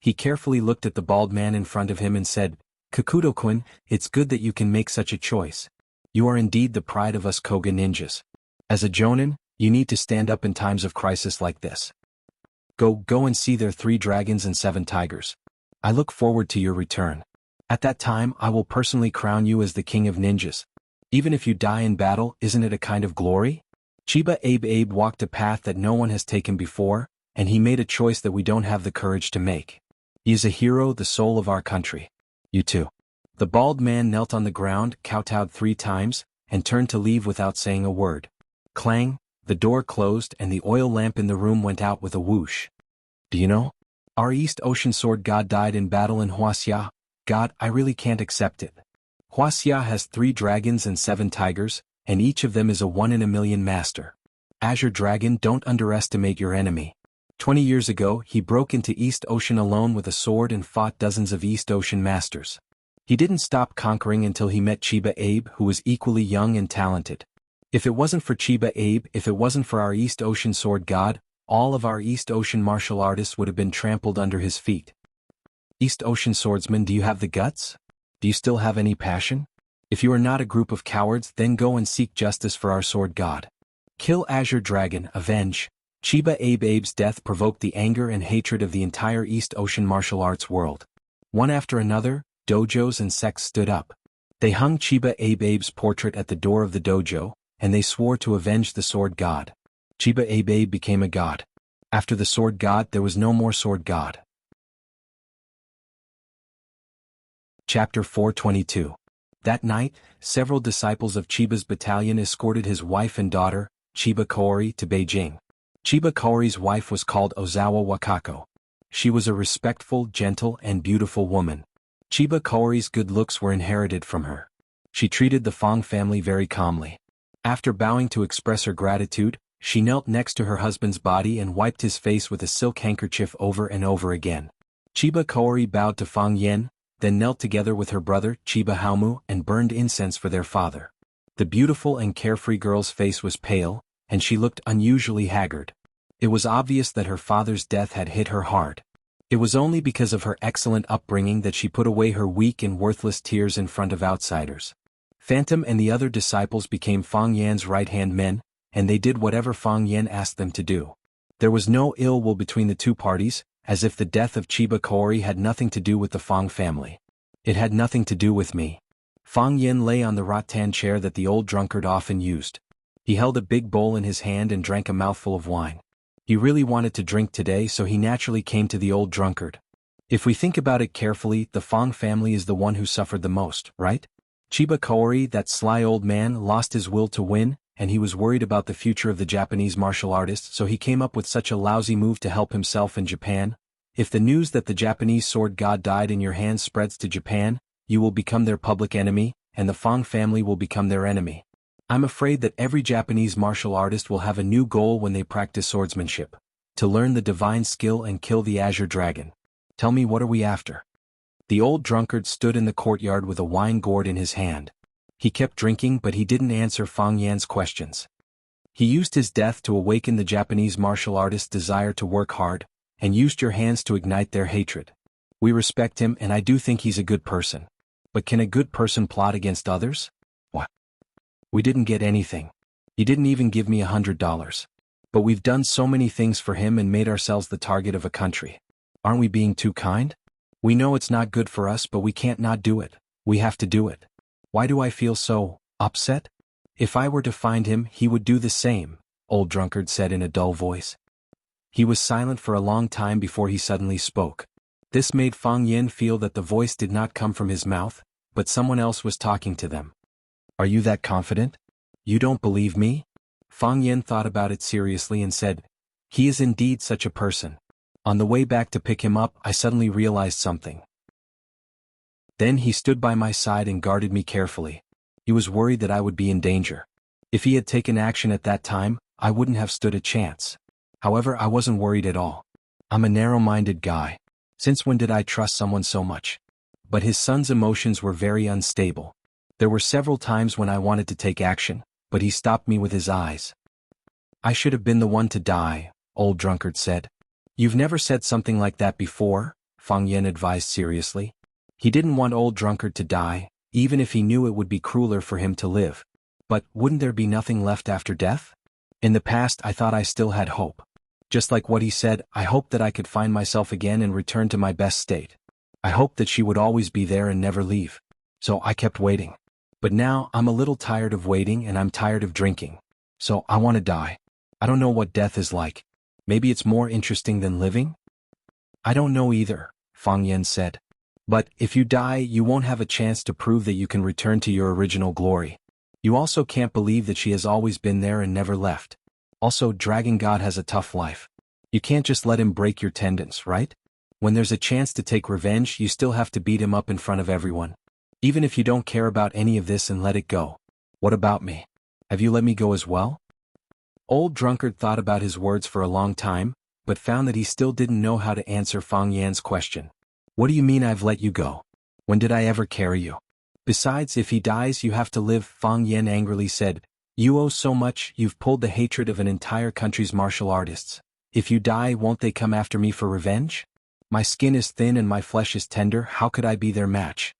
He carefully looked at the bald man in front of him and said, Kakudo-kun, it's good that you can make such a choice. You are indeed the pride of us Koga ninjas. As a jonin, you need to stand up in times of crisis like this. Go and see their 3 dragons and 7 tigers. I look forward to your return. At that time I will personally crown you as the king of ninjas. Even if you die in battle, isn't it a kind of glory? Chiba Abe walked a path that no one has taken before, and he made a choice that we don't have the courage to make. He is a hero, the soul of our country. You too. The bald man knelt on the ground, kowtowed 3 times, and turned to leave without saying a word. Clang, the door closed and the oil lamp in the room went out with a whoosh. Do you know? Our East Ocean sword god died in battle in Wuxia. God, I really can't accept it. Wuxia has 3 dragons and 7 tigers, and each of them is a 1 in a million master. Azure Dragon, don't underestimate your enemy. 20 years ago, he broke into East Ocean alone with a sword and fought dozens of East Ocean masters. He didn't stop conquering until he met Chiba Abe, who was equally young and talented. If it wasn't for Chiba Abe, if it wasn't for our East Ocean sword god, all of our East Ocean martial artists would have been trampled under his feet. East Ocean swordsman, do you have the guts? Do you still have any passion? If you are not a group of cowards, then go and seek justice for our sword god. Kill Azure Dragon, avenge. Chiba Abe's death provoked the anger and hatred of the entire East Ocean martial arts world. One after another, dojos and sects stood up. They hung Chiba Abe's portrait at the door of the dojo, and they swore to avenge the sword god. Chiba Abe became a god. After the sword god, there was no more sword god. Chapter 422. That night, several disciples of Chiba's battalion escorted his wife and daughter, Chiba Kaori, to Beijing. Chiba Kaori's wife was called Ozawa Wakako. She was a respectful, gentle, and beautiful woman. Chiba Kaori's good looks were inherited from her. She treated the Fong family very calmly. After bowing to express her gratitude, she knelt next to her husband's body and wiped his face with a silk handkerchief over and over again. Chiba Kaori bowed to Fong Yen, then knelt together with her brother, Chiba Haomu, and burned incense for their father. The beautiful and carefree girl's face was pale, and she looked unusually haggard. It was obvious that her father's death had hit her hard. It was only because of her excellent upbringing that she put away her weak and worthless tears in front of outsiders. Phantom and the other disciples became Fong Yan's right-hand men, and they did whatever Fong Yan asked them to do. There was no ill will between the two parties, as if the death of Chiba Kaori had nothing to do with the Fong family. It had nothing to do with me. Fong Yen lay on the rattan chair that the old drunkard often used. He held a big bowl in his hand and drank a mouthful of wine. He really wanted to drink today, so he naturally came to the old drunkard. If we think about it carefully, the Fong family is the one who suffered the most, right? Chiba Kaori, that sly old man, lost his will to win, and he was worried about the future of the Japanese martial artists, so he came up with such a lousy move to help himself and Japan. If the news that the Japanese sword god died in your hands spreads to Japan, you will become their public enemy, and the Fong family will become their enemy. I'm afraid that every Japanese martial artist will have a new goal when they practice swordsmanship: to learn the divine skill and kill the Azure Dragon. Tell me, what are we after? The old drunkard stood in the courtyard with a wine gourd in his hand. He kept drinking, but he didn't answer Fong Yan's questions. He used his death to awaken the Japanese martial artist's desire to work hard, and used your hands to ignite their hatred. We respect him, and I do think he's a good person. But can a good person plot against others? What? We didn't get anything. He didn't even give me $100. But we've done so many things for him and made ourselves the target of a country. Aren't we being too kind? We know it's not good for us, but we can't not do it. We have to do it. Why do I feel so upset? If I were to find him, he would do the same, old drunkard said in a dull voice. He was silent for a long time before he suddenly spoke. This made Fong Yen feel that the voice did not come from his mouth, but someone else was talking to them. Are you that confident? You don't believe me? Fong Yen thought about it seriously and said, he is indeed such a person. On the way back to pick him up, I suddenly realized something. Then he stood by my side and guarded me carefully. He was worried that I would be in danger. If he had taken action at that time, I wouldn't have stood a chance. However, I wasn't worried at all. I'm a narrow-minded guy. Since when did I trust someone so much? But his son's emotions were very unstable. There were several times when I wanted to take action, but he stopped me with his eyes. I should have been the one to die, old drunkard said. You've never said something like that before, Fong Yen advised seriously. He didn't want old drunkard to die, even if he knew it would be crueler for him to live. But wouldn't there be nothing left after death? In the past, I thought I still had hope. Just like what he said, I hoped that I could find myself again and return to my best state. I hoped that she would always be there and never leave. So I kept waiting. But now, I'm a little tired of waiting and I'm tired of drinking. So I want to die. I don't know what death is like. Maybe it's more interesting than living? I don't know either, Fong Yen said. But if you die, you won't have a chance to prove that you can return to your original glory. You also can't believe that she has always been there and never left. Also, Dragon God has a tough life. You can't just let him break your tendons, right? When there's a chance to take revenge, you still have to beat him up in front of everyone. Even if you don't care about any of this and let it go. What about me? Have you let me go as well? Old Drunkard thought about his words for a long time, but found that he still didn't know how to answer Fang Yan's question. What do you mean I've let you go? When did I ever carry you? Besides, if he dies you have to live, Fang Yan angrily said. You owe so much, you've pulled the hatred of an entire country's martial artists. If you die, won't they come after me for revenge? My skin is thin and my flesh is tender, how could I be their match?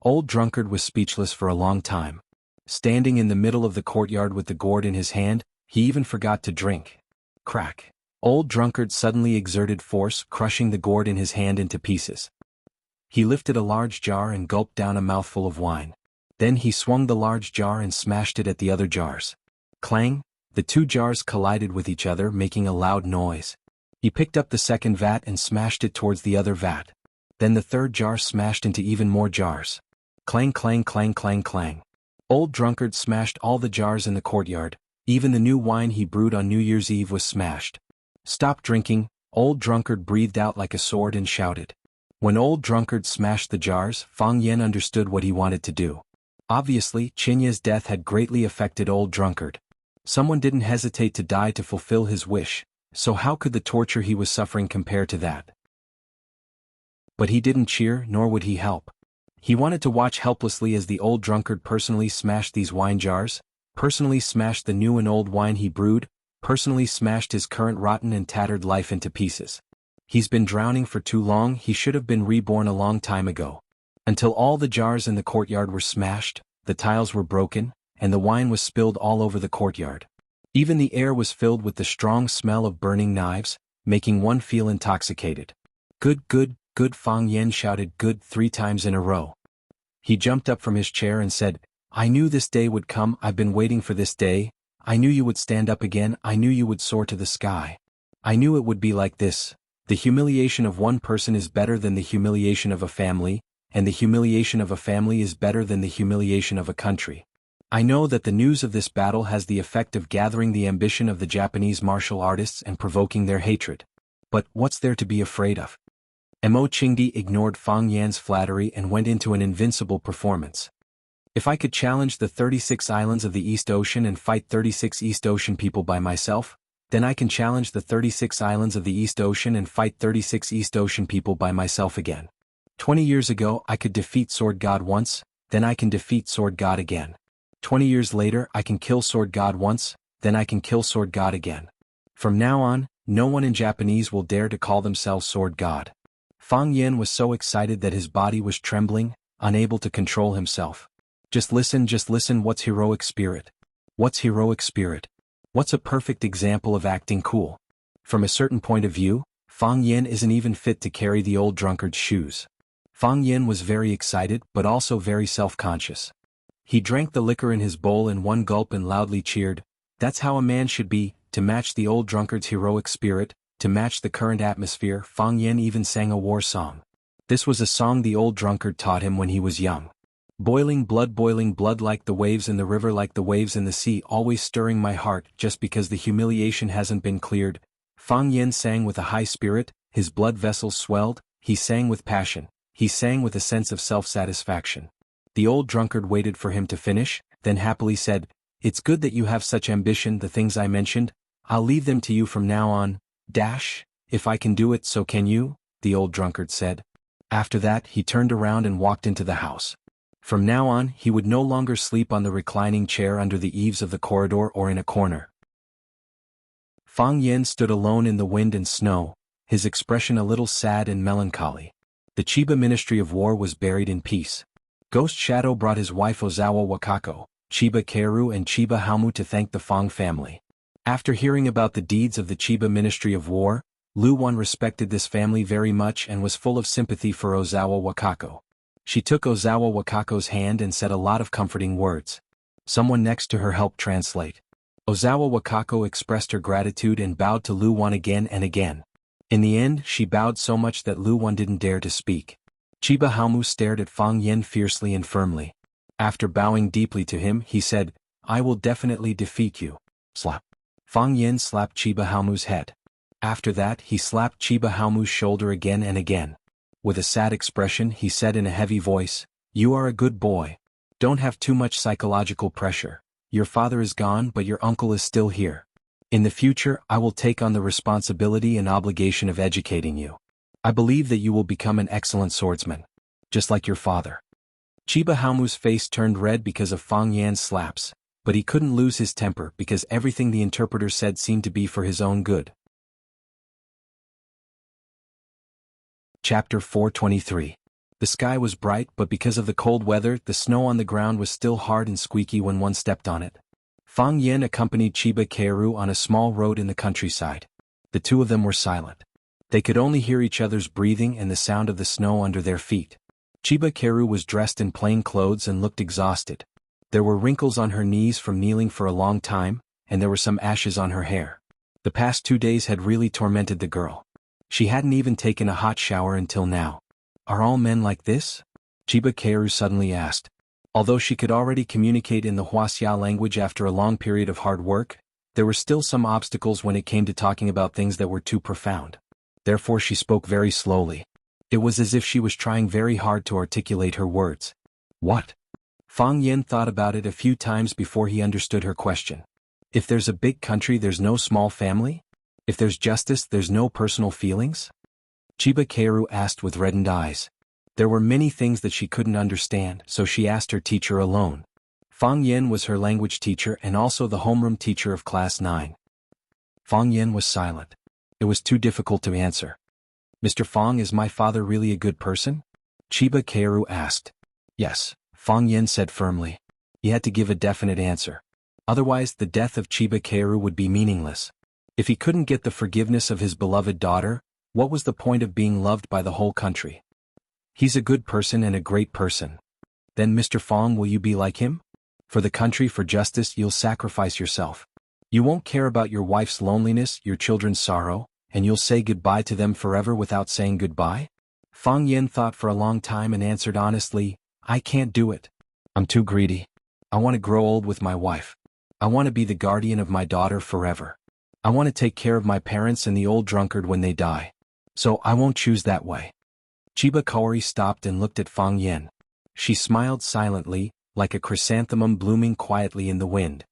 Old Drunkard was speechless for a long time. Standing in the middle of the courtyard with the gourd in his hand, he even forgot to drink. Crack. Old Drunkard suddenly exerted force, crushing the gourd in his hand into pieces. He lifted a large jar and gulped down a mouthful of wine. Then he swung the large jar and smashed it at the other jars. Clang! The two jars collided with each other, making a loud noise. He picked up the second vat and smashed it towards the other vat. Then the third jar smashed into even more jars. Clang, clang, clang, clang, clang. Old Drunkard smashed all the jars in the courtyard. Even the new wine he brewed on New Year's Eve was smashed. Stop drinking, Old Drunkard breathed out like a sword and shouted. When Old Drunkard smashed the jars, Fang Yan understood what he wanted to do. Obviously, Chinya's death had greatly affected Old Drunkard. Someone didn't hesitate to die to fulfill his wish, so how could the torture he was suffering compare to that? But he didn't cheer, nor would he help. He wanted to watch helplessly as the Old Drunkard personally smashed these wine jars, personally smashed the new and old wine he brewed, personally smashed his current rotten and tattered life into pieces. He's been drowning for too long, he should have been reborn a long time ago. Until all the jars in the courtyard were smashed, the tiles were broken, and the wine was spilled all over the courtyard. Even the air was filled with the strong smell of burning knives, making one feel intoxicated. Good, good, good, Fang Yan shouted good 3 times in a row. He jumped up from his chair and said, I knew this day would come, I've been waiting for this day, I knew you would stand up again, I knew you would soar to the sky. I knew it would be like this. The humiliation of one person is better than the humiliation of a family, and the humiliation of a family is better than the humiliation of a country. I know that the news of this battle has the effect of gathering the ambition of the Japanese martial artists and provoking their hatred. But what's there to be afraid of? Mo Qingdi ignored Fang Yan's flattery and went into an invincible performance. If I could challenge the 36 islands of the East Ocean and fight 36 East Ocean people by myself, then I can challenge the 36 islands of the East Ocean and fight 36 East Ocean people by myself again. 20 years ago I could defeat Sword God once, then I can defeat Sword God again. 20 years later I can kill Sword God once, then I can kill Sword God again. From now on, no one in Japanese will dare to call themselves Sword God. Fang Yan was so excited that his body was trembling, unable to control himself. Just listen, what's heroic spirit? What's heroic spirit? What's a perfect example of acting cool? From a certain point of view, Fang Yan isn't even fit to carry the Old Drunkard's shoes. Fang Yan was very excited but also very self-conscious. He drank the liquor in his bowl in one gulp and loudly cheered, that's how a man should be, to match the Old Drunkard's heroic spirit, to match the current atmosphere. Fang Yan even sang a war song. This was a song the Old Drunkard taught him when he was young. Boiling blood like the waves in the river, like the waves in the sea, always stirring my heart just because the humiliation hasn't been cleared. Fang Yan sang with a high spirit, his blood vessels swelled, he sang with passion, he sang with a sense of self-satisfaction. The Old Drunkard waited for him to finish, then happily said, it's good that you have such ambition, the things I mentioned, I'll leave them to you from now on, if I can do it so can you, the Old Drunkard said. After that he turned around and walked into the house. From now on he would no longer sleep on the reclining chair under the eaves of the corridor or in a corner. Fang Yan stood alone in the wind and snow, his expression a little sad and melancholy. The Chiba Ministry of War was buried in peace. Ghost Shadow brought his wife Ozawa Wakako, Chiba Keru and Chiba Halmu to thank the Fang family. After hearing about the deeds of the Chiba Ministry of War, Lu Wan respected this family very much and was full of sympathy for Ozawa Wakako. She took Ozawa Wakako's hand and said a lot of comforting words. Someone next to her helped translate. Ozawa Wakako expressed her gratitude and bowed to Lu Wan again and again. In the end she bowed so much that Lu Wan didn't dare to speak. Chiba Halmu stared at Fang Yan fiercely and firmly. After bowing deeply to him he said, I will definitely defeat you. Slap. Fang Yan slapped Chiba Halmu's head. After that he slapped Chiba Halmu's shoulder again and again. With a sad expression he said in a heavy voice, you are a good boy. Don't have too much psychological pressure. Your father is gone, but your uncle is still here. In the future, I will take on the responsibility and obligation of educating you. I believe that you will become an excellent swordsman, just like your father. Chiba Haomu's face turned red because of Fang Yan's slaps, but he couldn't lose his temper because everything the interpreter said seemed to be for his own good. Chapter 423. The sky was bright, but because of the cold weather, the snow on the ground was still hard and squeaky when one stepped on it. Fang Yan accompanied Chiba Kaoru on a small road in the countryside. The two of them were silent. They could only hear each other's breathing and the sound of the snow under their feet. Chiba Kaoru was dressed in plain clothes and looked exhausted. There were wrinkles on her knees from kneeling for a long time, and there were some ashes on her hair. The past 2 days had really tormented the girl. She hadn't even taken a hot shower until now. Are all men like this? Chiba Kaoru suddenly asked. Although she could already communicate in the Wuxia language after a long period of hard work, there were still some obstacles when it came to talking about things that were too profound. Therefore she spoke very slowly. It was as if she was trying very hard to articulate her words. What? Fang Yan thought about it a few times before he understood her question. If there's a big country, there's no small family? If there's justice, there's no personal feelings? Chiba Kaoru asked with reddened eyes. There were many things that she couldn't understand, so she asked her teacher alone. Fang Yan was her language teacher and also the homeroom teacher of class 9. Fang Yan was silent. It was too difficult to answer. Mr. Fang, is my father really a good person? Chiba Kaoru asked. Yes, Fang Yan said firmly. He had to give a definite answer. Otherwise, the death of Chiba Kaoru would be meaningless. If he couldn't get the forgiveness of his beloved daughter, what was the point of being loved by the whole country? He's a good person and a great person. Then Mr. Fang, will you be like him? For the country, for justice, you'll sacrifice yourself. You won't care about your wife's loneliness, your children's sorrow, and you'll say goodbye to them forever without saying goodbye? Fang Yan thought for a long time and answered honestly, I can't do it. I'm too greedy. I want to grow old with my wife. I want to be the guardian of my daughter forever. I want to take care of my parents and the old drunkard when they die. So I won't choose that way. Chiba Kaori stopped and looked at Fang Yan. She smiled silently, like a chrysanthemum blooming quietly in the wind.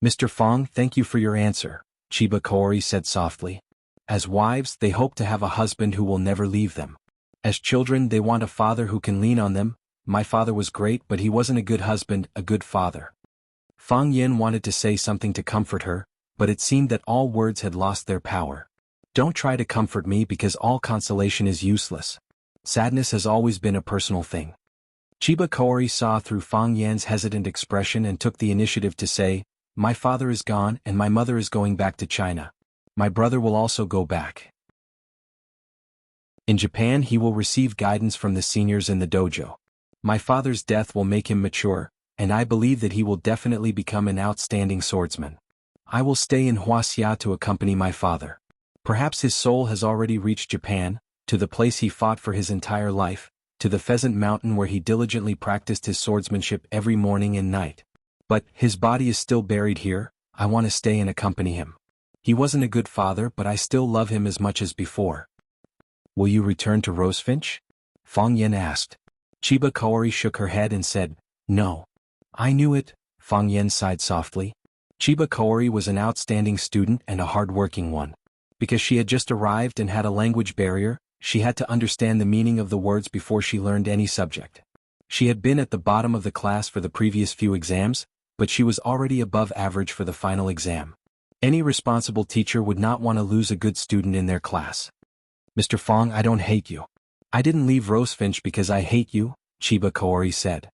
Mr. Fang, thank you for your answer, Chiba Kaori said softly. As wives, they hope to have a husband who will never leave them. As children, they want a father who can lean on them. My father was great, but he wasn't a good husband, a good father. Fang Yan wanted to say something to comfort her, but it seemed that all words had lost their power. Don't try to comfort me because all consolation is useless. Sadness has always been a personal thing. Chiba Kaori saw through Fang Yan's hesitant expression and took the initiative to say, my father is gone and my mother is going back to China. My brother will also go back. In Japan, he will receive guidance from the seniors in the dojo. My father's death will make him mature, and I believe that he will definitely become an outstanding swordsman. I will stay in Wuxia to accompany my father. Perhaps his soul has already reached Japan, to the place he fought for his entire life, to the Pheasant Mountain where he diligently practiced his swordsmanship every morning and night. But his body is still buried here. I want to stay and accompany him. He wasn't a good father, but I still love him as much as before. Will you return to Rosefinch? Fang Yan asked. Chiba Kaori shook her head and said, no. I knew it, Fang Yan sighed softly. Chiba Kaori was an outstanding student and a hard-working one. Because she had just arrived and had a language barrier, she had to understand the meaning of the words before she learned any subject. She had been at the bottom of the class for the previous few exams, but she was already above average for the final exam. Any responsible teacher would not want to lose a good student in their class. Mr. Fang, I don't hate you. I didn't leave Rosefinch because I hate you, Chiba Kaori said.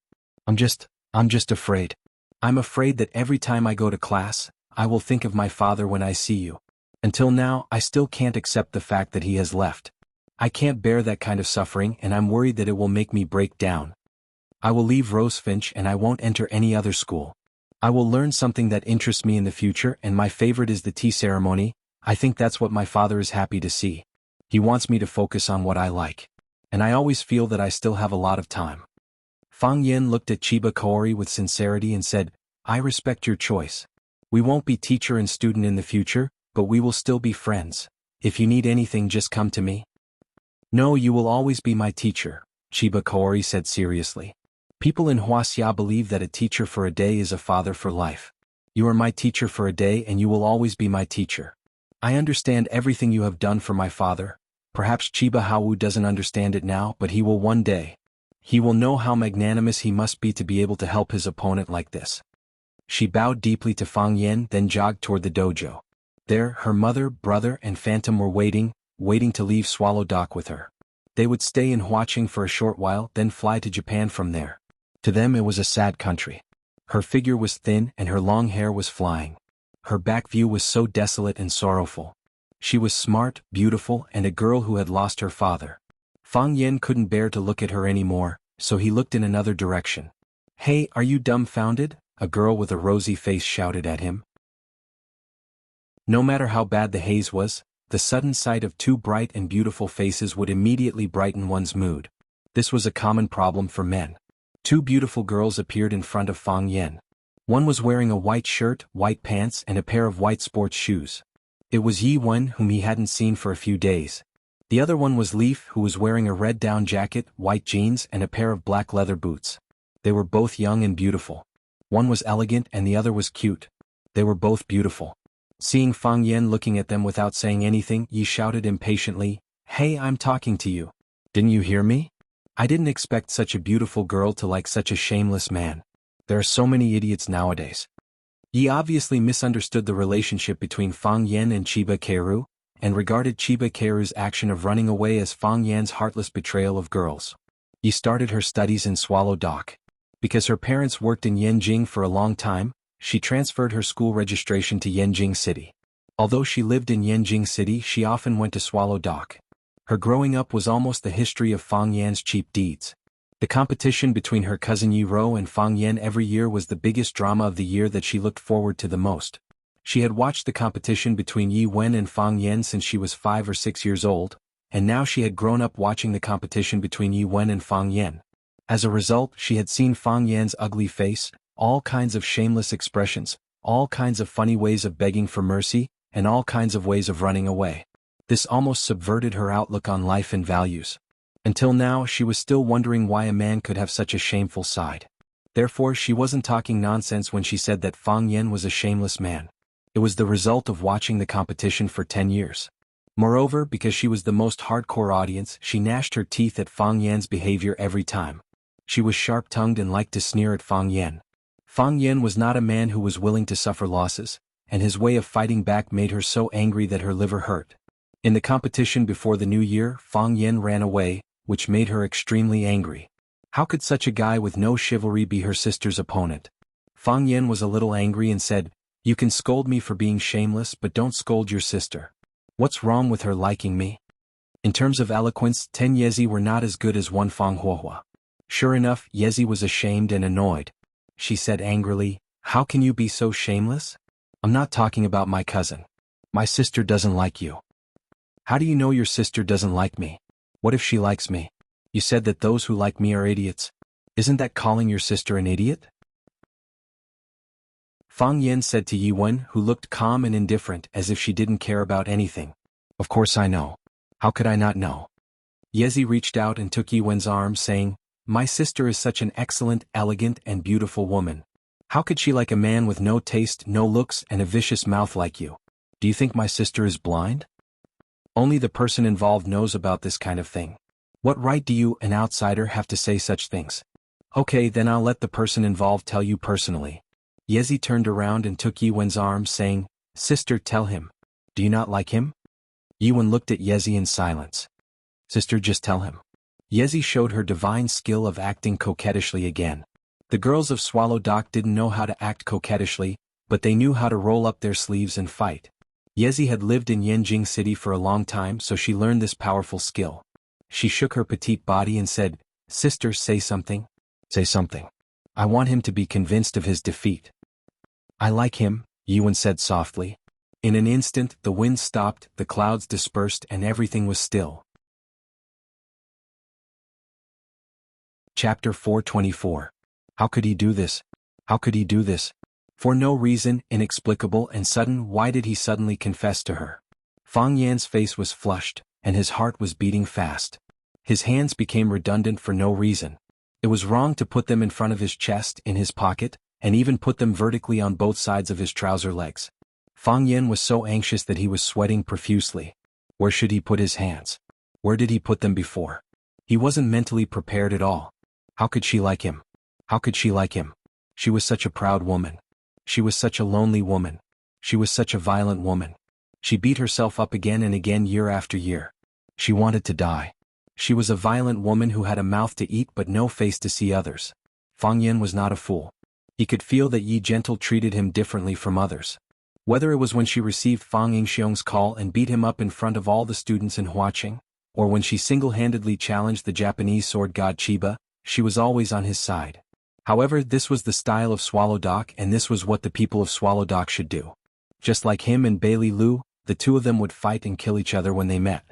I'm just afraid. I'm afraid that every time I go to class, I will think of my father when I see you. Until now, I still can't accept the fact that he has left. I can't bear that kind of suffering and I'm worried that it will make me break down. I will leave Rosefinch and I won't enter any other school. I will learn something that interests me in the future and my favorite is the tea ceremony. I think that's what my father is happy to see. He wants me to focus on what I like. And I always feel that I still have a lot of time. Fang Yan looked at Chiba Kaori with sincerity and said, I respect your choice. We won't be teacher and student in the future, but we will still be friends. If you need anything, just come to me. No, you will always be my teacher, Chiba Kaori said seriously. People in Wuxia believe that a teacher for a day is a father for life. You are my teacher for a day and you will always be my teacher. I understand everything you have done for my father. Perhaps Chiba Hawu doesn't understand it now, but he will one day. He will know how magnanimous he must be to be able to help his opponent like this. She bowed deeply to Fang Yen, then jogged toward the dojo. There, her mother, brother, and Phantom were waiting to leave Swallow Dock with her. They would stay in Huaqing for a short while, then fly to Japan from there. To them it was a sad country. Her figure was thin and her long hair was flying. Her back view was so desolate and sorrowful. She was smart, beautiful, and a girl who had lost her father. Fang Yen couldn't bear to look at her anymore, so he looked in another direction. "Hey, are you dumbfounded?" a girl with a rosy face shouted at him. No matter how bad the haze was, the sudden sight of two bright and beautiful faces would immediately brighten one's mood. This was a common problem for men. Two beautiful girls appeared in front of Fang Yen. One was wearing a white shirt, white pants, and a pair of white sports shoes. It was Yi Wen, whom he hadn't seen for a few days. The other one was Leaf, who was wearing a red down jacket, white jeans, and a pair of black leather boots. They were both young and beautiful. One was elegant and the other was cute. They were both beautiful. Seeing Fang Yen looking at them without saying anything, Yi shouted impatiently, "Hey, I'm talking to you. Didn't you hear me? I didn't expect such a beautiful girl to like such a shameless man. There are so many idiots nowadays." Yi obviously misunderstood the relationship between Fang Yen and Chiba Keiru, and regarded Chiba Keiru's action of running away as Fang Yan's heartless betrayal of girls. Yi started her studies in Swallow Dock. Because her parents worked in Yanjing for a long time, she transferred her school registration to Yanjing City. Although she lived in Yanjing City, she often went to Swallow Dock. Her growing up was almost the history of Fang Yan's cheap deeds. The competition between her cousin Yi Ro and Fang Yen every year was the biggest drama of the year that she looked forward to the most. She had watched the competition between Yi Wen and Fang Yen since she was 5 or 6 years old, and now she had grown up watching the competition between Yi Wen and Fang Yen. As a result, she had seen Fang Yan's ugly face, all kinds of shameless expressions, all kinds of funny ways of begging for mercy, and all kinds of ways of running away. This almost subverted her outlook on life and values. Until now, she was still wondering why a man could have such a shameful side. Therefore, she wasn't talking nonsense when she said that Fang Yen was a shameless man. It was the result of watching the competition for 10 years. Moreover, because she was the most hardcore audience, she gnashed her teeth at Fang Yan's behavior every time. She was sharp-tongued and liked to sneer at Fang Yen. Fang Yen was not a man who was willing to suffer losses, and his way of fighting back made her so angry that her liver hurt. In the competition before the new year, Fang Yen ran away, which made her extremely angry. How could such a guy with no chivalry be her sister's opponent? Fang Yen was a little angry and said, "You can scold me for being shameless, but don't scold your sister. What's wrong with her liking me?" In terms of eloquence, 10 Yezi were not as good as 1 Fang Huohua. Sure enough, Yezi was ashamed and annoyed. She said angrily, "How can you be so shameless? I'm not talking about my cousin. My sister doesn't like you." "How do you know your sister doesn't like me? What if she likes me? You said that those who like me are idiots. Isn't that calling your sister an idiot?" Fang Yen said to Yi Wen, who looked calm and indifferent as if she didn't care about anything. "Of course I know. How could I not know?" Yezi reached out and took Yi Wen's arm, saying, "My sister is such an excellent, elegant, and beautiful woman. How could she like a man with no taste, no looks, and a vicious mouth like you? Do you think my sister is blind? Only the person involved knows about this kind of thing. What right do you, an outsider, have to say such things? Okay, then I'll let the person involved tell you personally." Yezi turned around and took Yi Wen's arm, saying, "Sister, tell him. Do you not like him?" Yi Wen looked at Yezi in silence. "Sister, just tell him." Yezi showed her divine skill of acting coquettishly again. The girls of Swallow Dock didn't know how to act coquettishly, but they knew how to roll up their sleeves and fight. Yezi had lived in Yanjing City for a long time, so she learned this powerful skill. She shook her petite body and said, "Sister, say something. Say something. I want him to be convinced of his defeat." "I like him," Yi Wen said softly. In an instant, the wind stopped, the clouds dispersed, and everything was still. Chapter 424. How could he do this? How could he do this? For no reason, inexplicable and sudden, why did he suddenly confess to her? Fang Yan's face was flushed, and his heart was beating fast. His hands became redundant for no reason. It was wrong to put them in front of his chest, in his pocket, and even put them vertically on both sides of his trouser legs. Fang Yan was so anxious that he was sweating profusely. Where should he put his hands? Where did he put them before? He wasn't mentally prepared at all. How could she like him? How could she like him? She was such a proud woman. She was such a lonely woman. She was such a violent woman. She beat herself up again and again year after year. She wanted to die. She was a violent woman who had a mouth to eat but no face to see others. Fang Yan was not a fool. He could feel that Yi Gentle treated him differently from others. Whether it was when she received Fang Yingxiong's call and beat him up in front of all the students in Huaqing, or when she single-handedly challenged the Japanese sword god Chiba, she was always on his side. However, this was the style of Swallow Dock, and this was what the people of Swallow Dock should do. Just like him and Bailey Lu, the two of them would fight and kill each other when they met.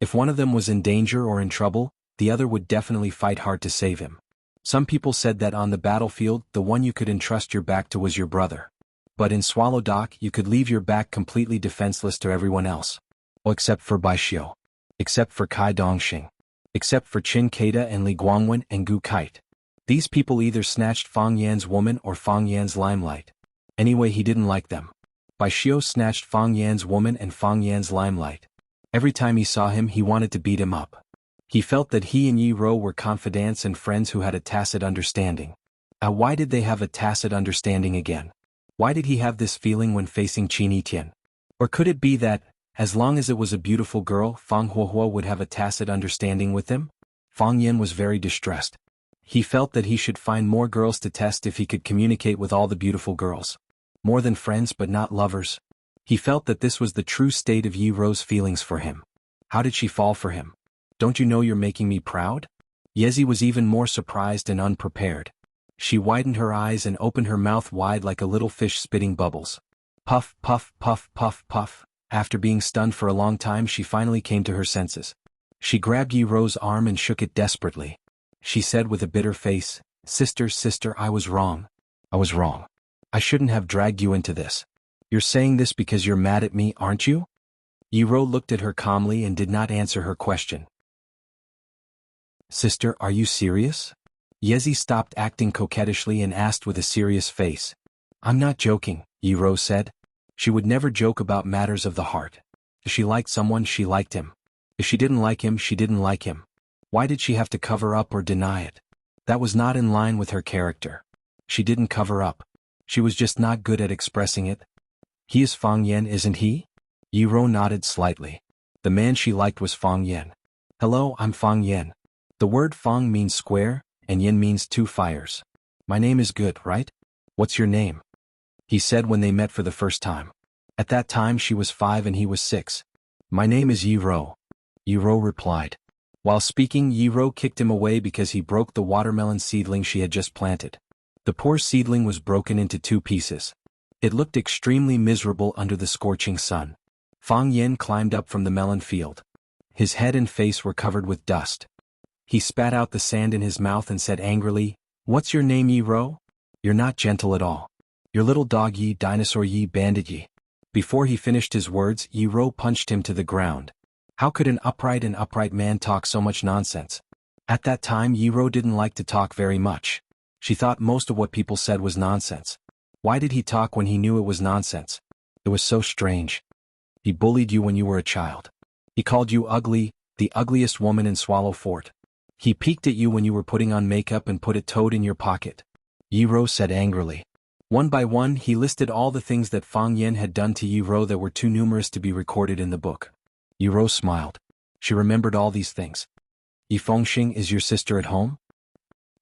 If one of them was in danger or in trouble, the other would definitely fight hard to save him. Some people said that on the battlefield, the one you could entrust your back to was your brother. But in Swallow Dock, you could leave your back completely defenseless to everyone else. Oh, except for Bai Xiu. Except for Kai Dongxing. Except for Qin Keita and Li Guangwen and Gu Kite. These people either snatched Fang Yan's woman or Fang Yan's limelight. Anyway, he didn't like them. Bai Xiu snatched Fang Yan's woman and Fang Yan's limelight. Every time he saw him, he wanted to beat him up. He felt that he and Yi Rou were confidants and friends who had a tacit understanding. Why did they have a tacit understanding again? Why did he have this feeling when facing Qin Etian? Or could it be that, as long as it was a beautiful girl, Fang Huohuo would have a tacit understanding with him? Fang Yan was very distressed. He felt that he should find more girls to test if he could communicate with all the beautiful girls. More than friends but not lovers. He felt that this was the true state of Yi Rou's feelings for him. How did she fall for him? Don't you know you're making me proud? Yezi was even more surprised and unprepared. She widened her eyes and opened her mouth wide like a little fish spitting bubbles. Puff, puff, puff, puff, puff. After being stunned for a long time, she finally came to her senses. She grabbed Yi Rou's arm and shook it desperately. She said with a bitter face, "Sister, sister, I was wrong. I was wrong. I shouldn't have dragged you into this. You're saying this because you're mad at me, aren't you?" Yi Rou looked at her calmly and did not answer her question. "Sister, are you serious?" Yezi stopped acting coquettishly and asked with a serious face. "I'm not joking," Yi Rou said. She would never joke about matters of the heart. If she liked someone, she liked him. If she didn't like him, she didn't like him. Why did she have to cover up or deny it? That was not in line with her character. She didn't cover up. She was just not good at expressing it. "He is Fang Yan, isn't he?" Yi Rou nodded slightly. The man she liked was Fang Yan. "Hello, I'm Fang Yan." The word Fang means square, and Yan means two fires. "My name is good, right? What's your name?" He said when they met for the first time. At that time she was 5 and he was 6. "My name is Yi Rou." Yi Rou replied. While speaking, Yi Rou kicked him away because he broke the watermelon seedling she had just planted. The poor seedling was broken into 2 pieces. It looked extremely miserable under the scorching sun. Fang Yan climbed up from the melon field. His head and face were covered with dust. He spat out the sand in his mouth and said angrily, "What's your name, Yi Rou? You're not gentle at all. Your little dog Yi Dinosaur Yi Bandit Yi." Before he finished his words, Yi Rou punched him to the ground. How could an upright man talk so much nonsense? At that time Yi Rou didn't like to talk very much. She thought most of what people said was nonsense. Why did he talk when he knew it was nonsense? It was so strange. He bullied you when you were a child. He called you ugly, the ugliest woman in Swallow Fort. He peeked at you when you were putting on makeup and put a toad in your pocket. Yi Rou said angrily. One by one he listed all the things that Fang Yan had done to Yi Rou that were too numerous to be recorded in the book. Yi Rou smiled. She remembered all these things. "Yi Fengxing is your sister at home?"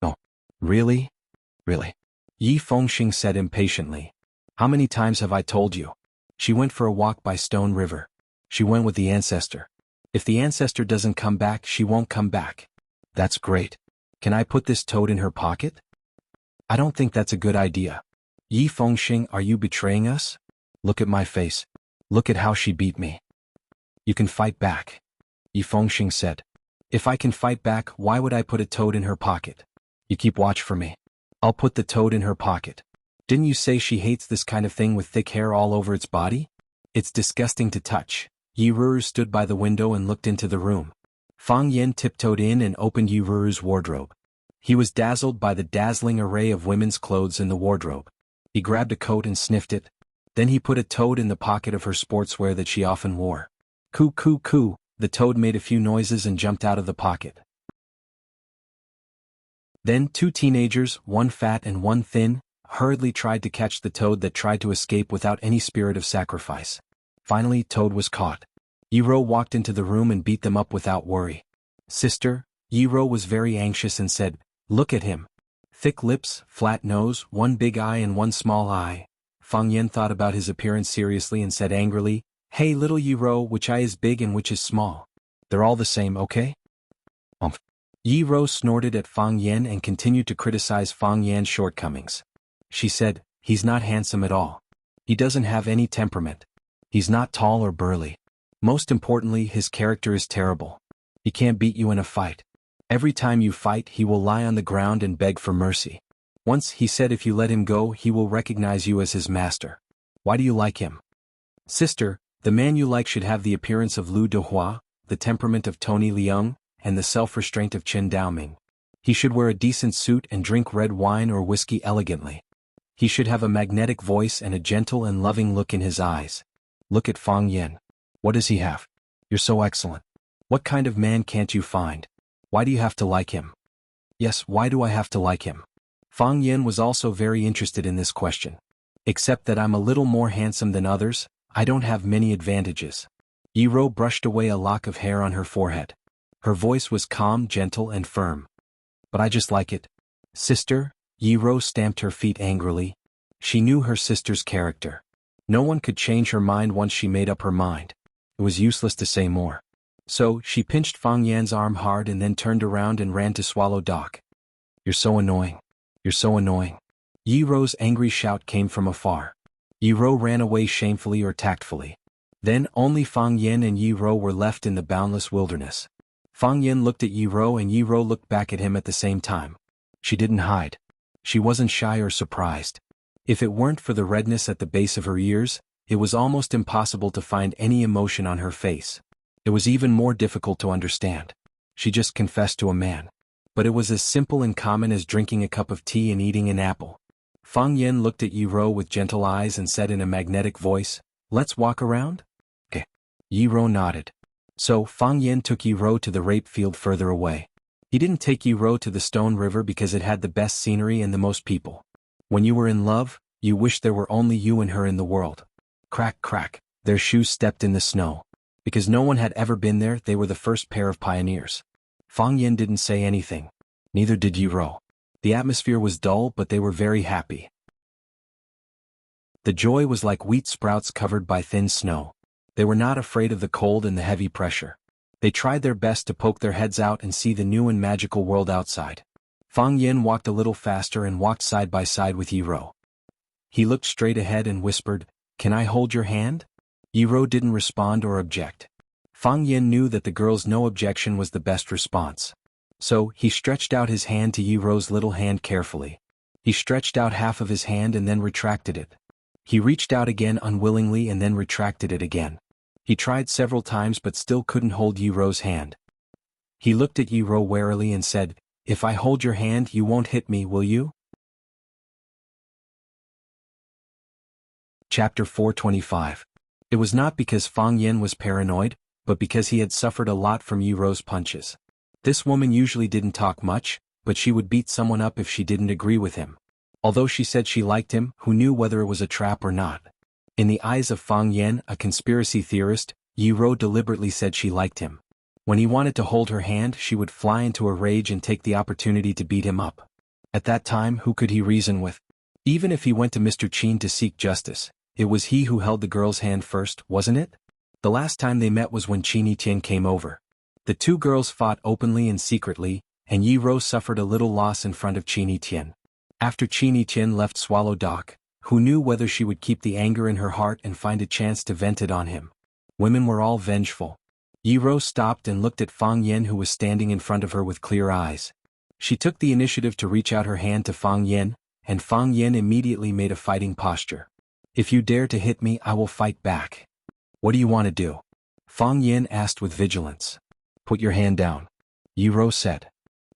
"No." "Really? Really?" Yi Fengxing said impatiently. "How many times have I told you? She went for a walk by Stone River. She went with the ancestor. If the ancestor doesn't come back, she won't come back." "That's great. Can I put this toad in her pocket?" "I don't think that's a good idea." "Yi Fengxing, are you betraying us? Look at my face. Look at how she beat me." "You can fight back," Yi Fengxing said. "If I can fight back, why would I put a toad in her pocket? You keep watch for me. I'll put the toad in her pocket." "Didn't you say she hates this kind of thing with thick hair all over its body? It's disgusting to touch." Yi Ruru stood by the window and looked into the room. Fang Yan tiptoed in and opened Yi Ruru's wardrobe. He was dazzled by the dazzling array of women's clothes in the wardrobe. He grabbed a coat and sniffed it. Then he put a toad in the pocket of her sportswear that she often wore. Coo coo coo, the toad made a few noises and jumped out of the pocket. Then 2 teenagers, one fat and one thin, hurriedly tried to catch the toad that tried to escape without any spirit of sacrifice. Finally, Toad was caught. Yiro walked into the room and beat them up without worry. Sister, Yiro was very anxious and said, "Look at him. Thick lips, flat nose, one big eye and one small eye." Fang Yan thought about his appearance seriously and said angrily, "Hey little Yiro, which eye is big and which is small? They're all the same, okay?" Yiro snorted at Fang Yan and continued to criticize Fang Yan's shortcomings. She said, "He's not handsome at all. He doesn't have any temperament. He's not tall or burly. Most importantly, his character is terrible. He can't beat you in a fight. Every time you fight, he will lie on the ground and beg for mercy. Once he said if you let him go, he will recognize you as his master. Why do you like him?" "Sister, the man you like should have the appearance of Lu Dehua, the temperament of Tony Leung, and the self-restraint of Chen Daoming. He should wear a decent suit and drink red wine or whiskey elegantly. He should have a magnetic voice and a gentle and loving look in his eyes. Look at Fang Yan. What does he have? You're so excellent. What kind of man can't you find? Why do you have to like him?" "Yes, why do I have to like him?" Fang Yan was also very interested in this question. "Except that I'm a little more handsome than others, I don't have many advantages." Yiro brushed away a lock of hair on her forehead. Her voice was calm, gentle, and firm. "But I just like it." "Sister," Yiro stamped her feet angrily. She knew her sister's character. No one could change her mind once she made up her mind. It was useless to say more. So, she pinched Fang Yan's arm hard and then turned around and ran to swallow Doc. "You're so annoying. You're so annoying." Yiro's angry shout came from afar. Yiro ran away shamefully or tactfully. Then only Fang Yan and Yiro were left in the boundless wilderness. Fang Yan looked at Yiro and Yiro looked back at him at the same time. She didn't hide. She wasn't shy or surprised. If it weren't for the redness at the base of her ears, it was almost impossible to find any emotion on her face. It was even more difficult to understand. She just confessed to a man. But it was as simple and common as drinking a cup of tea and eating an apple. Fang Yan looked at Yiro with gentle eyes and said in a magnetic voice, "Let's walk around?" "Okay." Yiro nodded. So Fang Yan took Yiro to the rape field further away. He didn't take Yiro to the stone river because it had the best scenery and the most people. When you were in love, you wished there were only you and her in the world. Crack crack, their shoes stepped in the snow. Because no one had ever been there, they were the first pair of pioneers. Fang Yan didn't say anything. Neither did Yiro. The atmosphere was dull, but they were very happy. The joy was like wheat sprouts covered by thin snow. They were not afraid of the cold and the heavy pressure. They tried their best to poke their heads out and see the new and magical world outside. Fang Yan walked a little faster and walked side by side with Yiro. He looked straight ahead and whispered, "Can I hold your hand?" Yiro didn't respond or object. Fang Yan knew that the girl's no objection was the best response. So, he stretched out his hand to Yiro's little hand carefully. He stretched out half of his hand and then retracted it. He reached out again unwillingly and then retracted it again. He tried several times but still couldn't hold Yiro's hand. He looked at Yiro warily and said, "If I hold your hand, you won't hit me, will you?" Chapter 425. It was not because Fang Yan was paranoid, but because he had suffered a lot from Yiro's punches. This woman usually didn't talk much, but she would beat someone up if she didn't agree with him. Although she said she liked him, who knew whether it was a trap or not? In the eyes of Fang Yan, a conspiracy theorist, Yiro deliberately said she liked him. When he wanted to hold her hand, she would fly into a rage and take the opportunity to beat him up. At that time, who could he reason with? Even if he went to Mr. Qin to seek justice, it was he who held the girl's hand first, wasn't it? The last time they met was when Qin Tian came over. The two girls fought openly and secretly, and Yiro suffered a little loss in front of Qin Tian. After Qin Tian left Swallow Dock, who knew whether she would keep the anger in her heart and find a chance to vent it on him? Women were all vengeful. Yiro stopped and looked at Fang Yan, who was standing in front of her with clear eyes. She took the initiative to reach out her hand to Fang Yan, and Fang Yan immediately made a fighting posture. "If you dare to hit me, I will fight back." "What do you want to do?" Fang Yan asked with vigilance. "Put your hand down," Yiro said.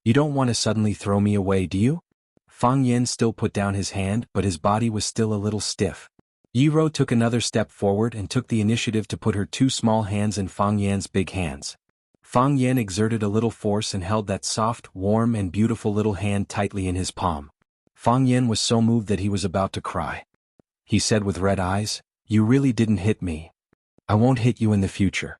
You don't want to suddenly throw me away, do you? Fang Yen still put down his hand, but his body was still a little stiff. Yi Rou took another step forward and took the initiative to put her two small hands in Fang Yan's big hands. Fang Yen exerted a little force and held that soft, warm and beautiful little hand tightly in his palm. Fang Yen was so moved that he was about to cry. He said with red eyes, "You really didn't hit me. I won't hit you in the future."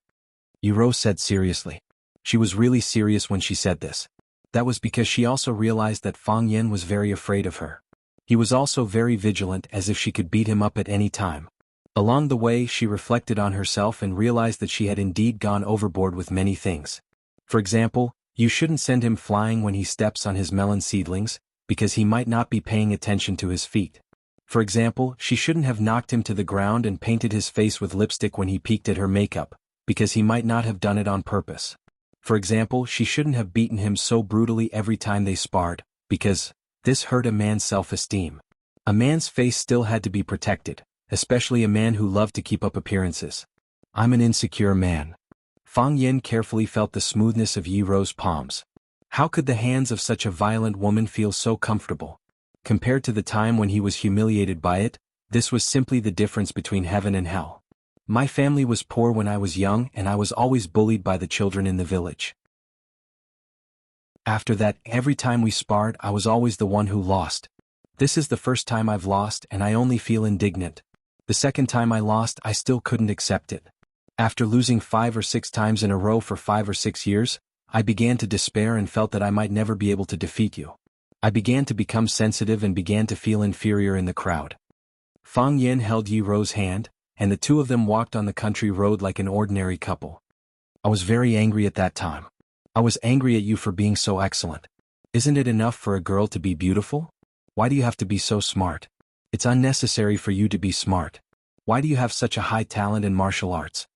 Yi Rou said seriously. She was really serious when she said this. That was because she also realized that Fang Yen was very afraid of her. He was also very vigilant, as if she could beat him up at any time. Along the way, she reflected on herself and realized that she had indeed gone overboard with many things. For example, you shouldn't send him flying when he steps on his melon seedlings, because he might not be paying attention to his feet. For example, she shouldn't have knocked him to the ground and painted his face with lipstick when he peeked at her makeup, because he might not have done it on purpose. For example, she shouldn't have beaten him so brutally every time they sparred, because this hurt a man's self-esteem. A man's face still had to be protected, especially a man who loved to keep up appearances. I'm an insecure man. Fang Yen carefully felt the smoothness of Yi Rou's palms. How could the hands of such a violent woman feel so comfortable? Compared to the time when he was humiliated by it, this was simply the difference between heaven and hell. My family was poor when I was young and I was always bullied by the children in the village. After that, every time we sparred, I was always the one who lost. This is the first time I've lost and I only feel indignant. The second time I lost, I still couldn't accept it. After losing 5 or 6 times in a row for 5 or 6 years, I began to despair and felt that I might never be able to defeat you. I began to become sensitive and began to feel inferior in the crowd. Fang Yen held Yi Rou's hand, and the two of them walked on the country road like an ordinary couple. I was very angry at that time. I was angry at you for being so excellent. Isn't it enough for a girl to be beautiful? Why do you have to be so smart? It's unnecessary for you to be smart. Why do you have such a high talent in martial arts?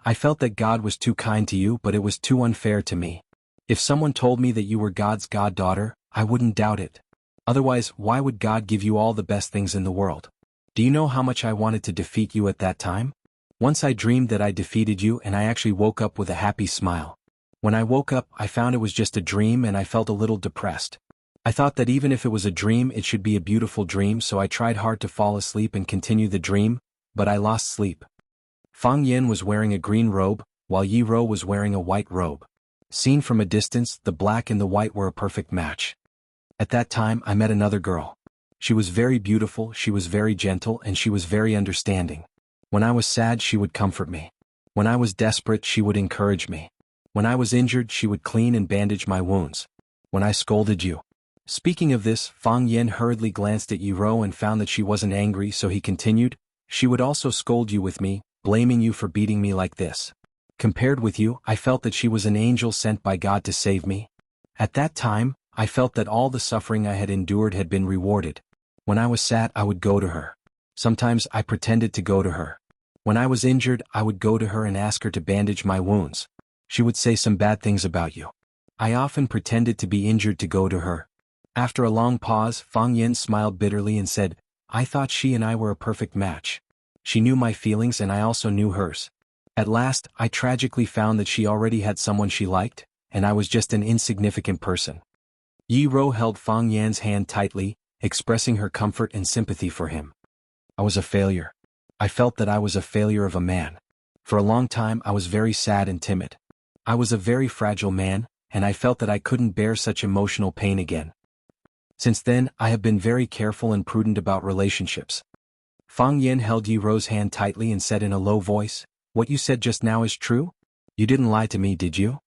I felt that God was too kind to you, but it was too unfair to me. If someone told me that you were God's goddaughter, I wouldn't doubt it. Otherwise, why would God give you all the best things in the world? Do you know how much I wanted to defeat you at that time? Once I dreamed that I defeated you and I actually woke up with a happy smile. When I woke up, I found it was just a dream and I felt a little depressed. I thought that even if it was a dream, it should be a beautiful dream, so I tried hard to fall asleep and continue the dream, but I lost sleep. Fang Yen was wearing a green robe, while Yi Rou was wearing a white robe. Seen from a distance, the black and the white were a perfect match. At that time, I met another girl. She was very beautiful, she was very gentle, and she was very understanding. When I was sad, she would comfort me. When I was desperate, she would encourage me. When I was injured, she would clean and bandage my wounds. When I scolded you. Speaking of this, Fang Yen hurriedly glanced at Yi Rou and found that she wasn't angry, so he continued, "She would also scold you with me, blaming you for beating me like this. Compared with you, I felt that she was an angel sent by God to save me. At that time, I felt that all the suffering I had endured had been rewarded. When I was sad, I would go to her. Sometimes I pretended to go to her. When I was injured, I would go to her and ask her to bandage my wounds. She would say some bad things about you. I often pretended to be injured to go to her." After a long pause, Fang Yen smiled bitterly and said, "I thought she and I were a perfect match. She knew my feelings and I also knew hers. At last, I tragically found that she already had someone she liked, and I was just an insignificant person." Yi Rou held Fang Yan's hand tightly, expressing her comfort and sympathy for him. "I was a failure. I felt that I was a failure of a man. For a long time I was very sad and timid. I was a very fragile man, and I felt that I couldn't bear such emotional pain again. Since then, I have been very careful and prudent about relationships." Fang Yen held Yi Rou's hand tightly and said in a low voice, "What you said just now is true? You didn't lie to me, did you?"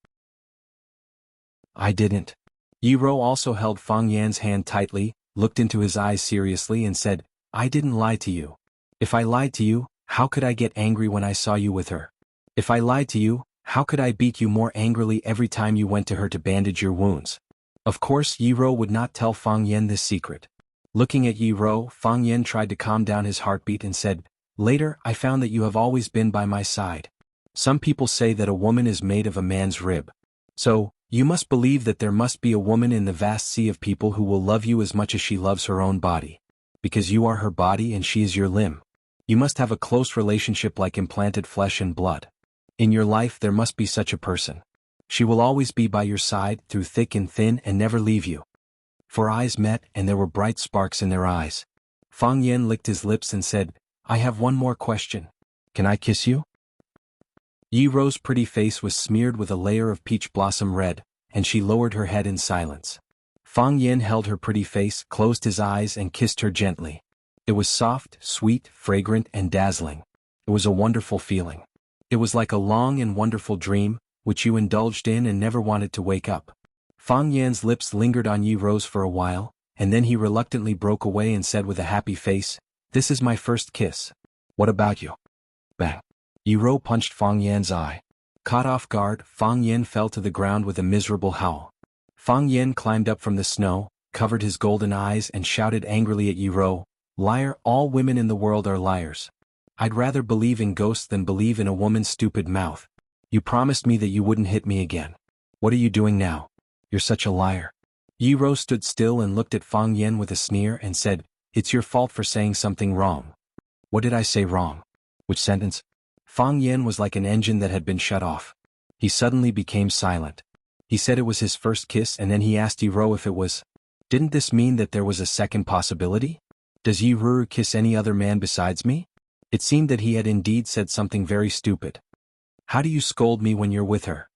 "I didn't." Yi Rou also held Fang Yan's hand tightly, looked into his eyes seriously and said, "I didn't lie to you. If I lied to you, how could I get angry when I saw you with her? If I lied to you, how could I beat you more angrily every time you went to her to bandage your wounds?" Of course, Yi Rou would not tell Fang Yen this secret. Looking at Yi Rou, Fang Yen tried to calm down his heartbeat and said, "Later, I found that you have always been by my side. Some people say that a woman is made of a man's rib. So, you must believe that there must be a woman in the vast sea of people who will love you as much as she loves her own body. Because you are her body and she is your limb. You must have a close relationship like implanted flesh and blood. In your life there must be such a person. She will always be by your side through thick and thin and never leave you. Four eyes met and there were bright sparks in their eyes. Fang Yan licked his lips and said, I have one more question. Can I kiss you? Yi Ro's pretty face was smeared with a layer of peach blossom red, and she lowered her head in silence. Fang Yan held her pretty face, closed his eyes and kissed her gently. It was soft, sweet, fragrant and dazzling. It was a wonderful feeling. It was like a long and wonderful dream, which you indulged in and never wanted to wake up. Fang Yan's lips lingered on Yi Ro's for a while, and then he reluctantly broke away and said with a happy face, This is my first kiss. What about you? Bang. Yi Ro punched Fang Yan's eye. Caught off guard, Fang Yan fell to the ground with a miserable howl. Fang Yan climbed up from the snow, covered his golden eyes and shouted angrily at Yi Ro, Liar, all women in the world are liars. I'd rather believe in ghosts than believe in a woman's stupid mouth. You promised me that you wouldn't hit me again. What are you doing now? You're such a liar. Yi Ro stood still and looked at Fang Yan with a sneer and said, It's your fault for saying something wrong. What did I say wrong? Which sentence? Fang Yan was like an engine that had been shut off. He suddenly became silent. He said it was his first kiss and then he asked Yi Ro if it was. Didn't this mean that there was a second possibility? Does Yi Ro kiss any other man besides me? It seemed that he had indeed said something very stupid. How do you scold me when you're with her?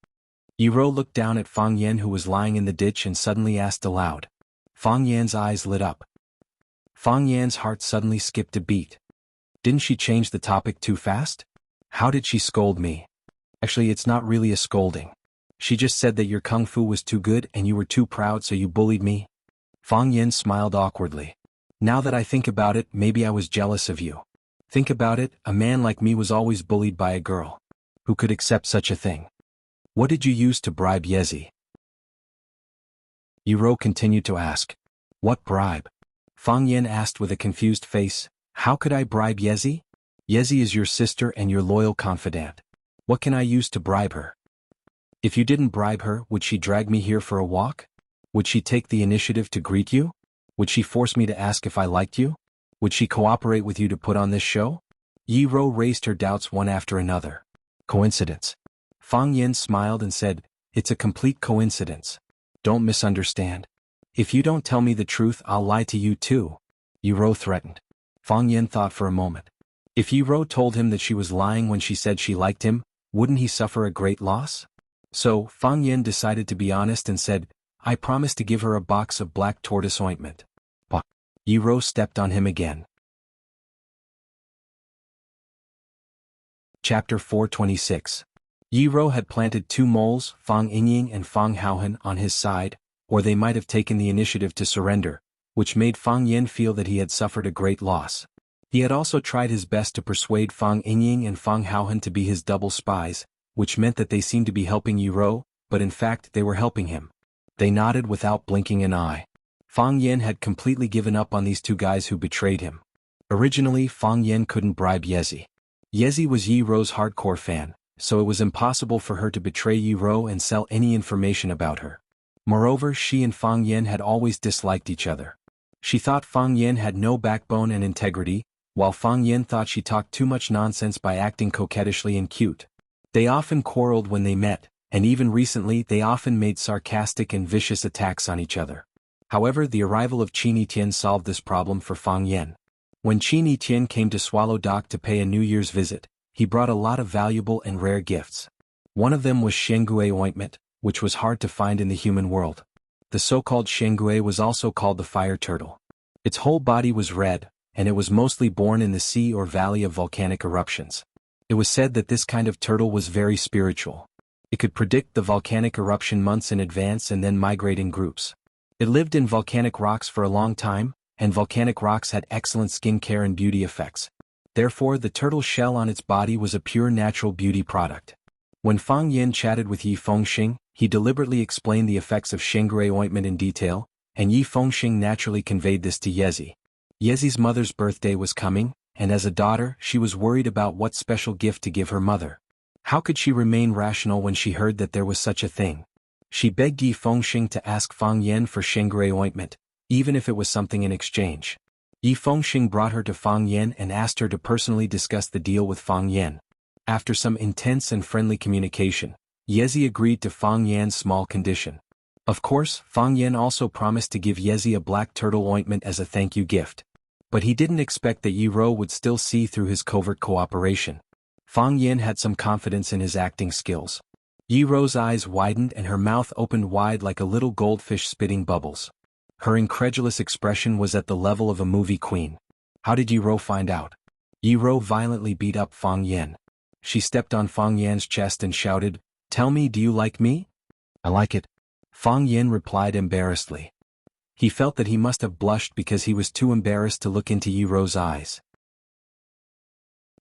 Yi Ro looked down at Fang Yan who was lying in the ditch and suddenly asked aloud. Fang Yan's eyes lit up. Fang Yan's heart suddenly skipped a beat. Didn't she change the topic too fast? How did she scold me? Actually, it's not really a scolding. She just said that your kung fu was too good and you were too proud so you bullied me. Fang Yan smiled awkwardly. Now that I think about it, maybe I was jealous of you. Think about it, a man like me was always bullied by a girl. Who could accept such a thing? What did you use to bribe Yezi? Yi Ro continued to ask. What bribe? Fang Yan asked with a confused face. How could I bribe Yezi? Yezi is your sister and your loyal confidant. What can I use to bribe her? If you didn't bribe her, would she drag me here for a walk? Would she take the initiative to greet you? Would she force me to ask if I liked you? Would she cooperate with you to put on this show? Yi Ro raised her doubts one after another. Coincidence. Fang Yan smiled and said, It's a complete coincidence. Don't misunderstand. If you don't tell me the truth, I'll lie to you too. Yi Ro threatened. Fang Yan thought for a moment. If Yi Ro told him that she was lying when she said she liked him, wouldn't he suffer a great loss? So, Fang Yan decided to be honest and said, I promise to give her a box of black tortoise ointment. Yi Ro stepped on him again. Chapter 426. Yi Ro had planted two moles, Fang Yingying and Fang Haohan, on his side, or they might have taken the initiative to surrender, which made Fang Yan feel that he had suffered a great loss. He had also tried his best to persuade Fang Yingying and Fang Haohan to be his double spies, which meant that they seemed to be helping Yi Ro, but in fact they were helping him. They nodded without blinking an eye. Fang Yan had completely given up on these two guys who betrayed him. Originally, Fang Yan couldn't bribe Yezi. Yezi was Yi Ro's hardcore fan, so it was impossible for her to betray Yi Ro and sell any information about her. Moreover, she and Fang Yan had always disliked each other. She thought Fang Yan had no backbone and integrity, while Fang Yan thought she talked too much nonsense by acting coquettishly and cute. They often quarreled when they met, and even recently they often made sarcastic and vicious attacks on each other. However, the arrival of Qin Yitian solved this problem for Fang Yan. When Qin Yitian came to Swallow Dock to pay a New Year's visit, he brought a lot of valuable and rare gifts. One of them was Shengue ointment, which was hard to find in the human world. The so-called Shengue was also called the fire turtle. Its whole body was red, and it was mostly born in the sea or valley of volcanic eruptions. It was said that this kind of turtle was very spiritual. It could predict the volcanic eruption months in advance and then migrate in groups. It lived in volcanic rocks for a long time, and volcanic rocks had excellent skin care and beauty effects. Therefore, the turtle's shell on its body was a pure natural beauty product. When Fang Yan chatted with Yi Fengxing, he deliberately explained the effects of Shengue ointment in detail, and Yi Fengxing naturally conveyed this to Yezi. Yezi's mother's birthday was coming, and as a daughter, she was worried about what special gift to give her mother. How could she remain rational when she heard that there was such a thing? She begged Yi Fengxing to ask Fang Yan for Shengue ointment, even if it was something in exchange. Yi Fengxing brought her to Fang Yan and asked her to personally discuss the deal with Fang Yan. After some intense and friendly communication, Yezi agreed to Fang Yan's small condition. Of course, Fang Yan also promised to give Yezi a black turtle ointment as a thank you gift. But he didn't expect that Yi Ro would still see through his covert cooperation. Fang Yan had some confidence in his acting skills. Yi Ro's eyes widened and her mouth opened wide like a little goldfish spitting bubbles. Her incredulous expression was at the level of a movie queen. How did Yi Ro find out? Yi Ro violently beat up Fang Yan. She stepped on Fang Yan's chest and shouted, "Tell me, do you like me?" "I like it," Fang Yan replied embarrassedly. He felt that he must have blushed because he was too embarrassed to look into Yi Ro's eyes.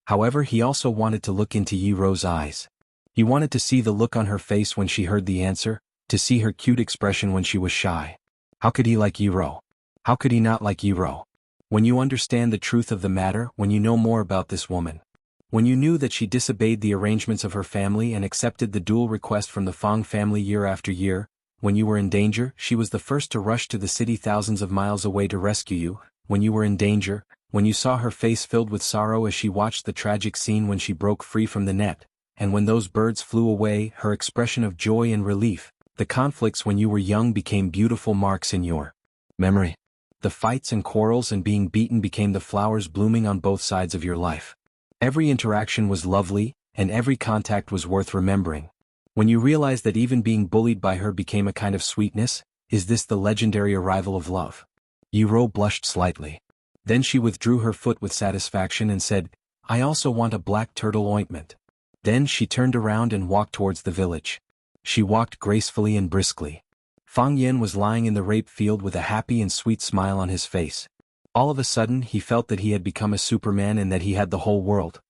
However, he also wanted to look into Yi Ro's eyes. He wanted to see the look on her face when she heard the answer, to see her cute expression when she was shy. How could he like Yi Ro? How could he not like Yi Ro? When you understand the truth of the matter, when you know more about this woman. When you knew that she disobeyed the arrangements of her family and accepted the dual request from the Fang family year after year, when you were in danger, she was the first to rush to the city thousands of miles away to rescue you. When you were in danger, when you saw her face filled with sorrow as she watched the tragic scene when she broke free from the net, and when those birds flew away, her expression of joy and relief, the conflicts when you were young became beautiful marks in your memory. The fights and quarrels and being beaten became the flowers blooming on both sides of your life. Every interaction was lovely, and every contact was worth remembering. When you realized that even being bullied by her became a kind of sweetness, is this the legendary arrival of love? Yi Ro blushed slightly. Then she withdrew her foot with satisfaction and said, "I also want a black turtle ointment." Then she turned around and walked towards the village. She walked gracefully and briskly. Fang Yan was lying in the rape field with a happy and sweet smile on his face. All of a sudden he felt that he had become a Superman and that he had the whole world.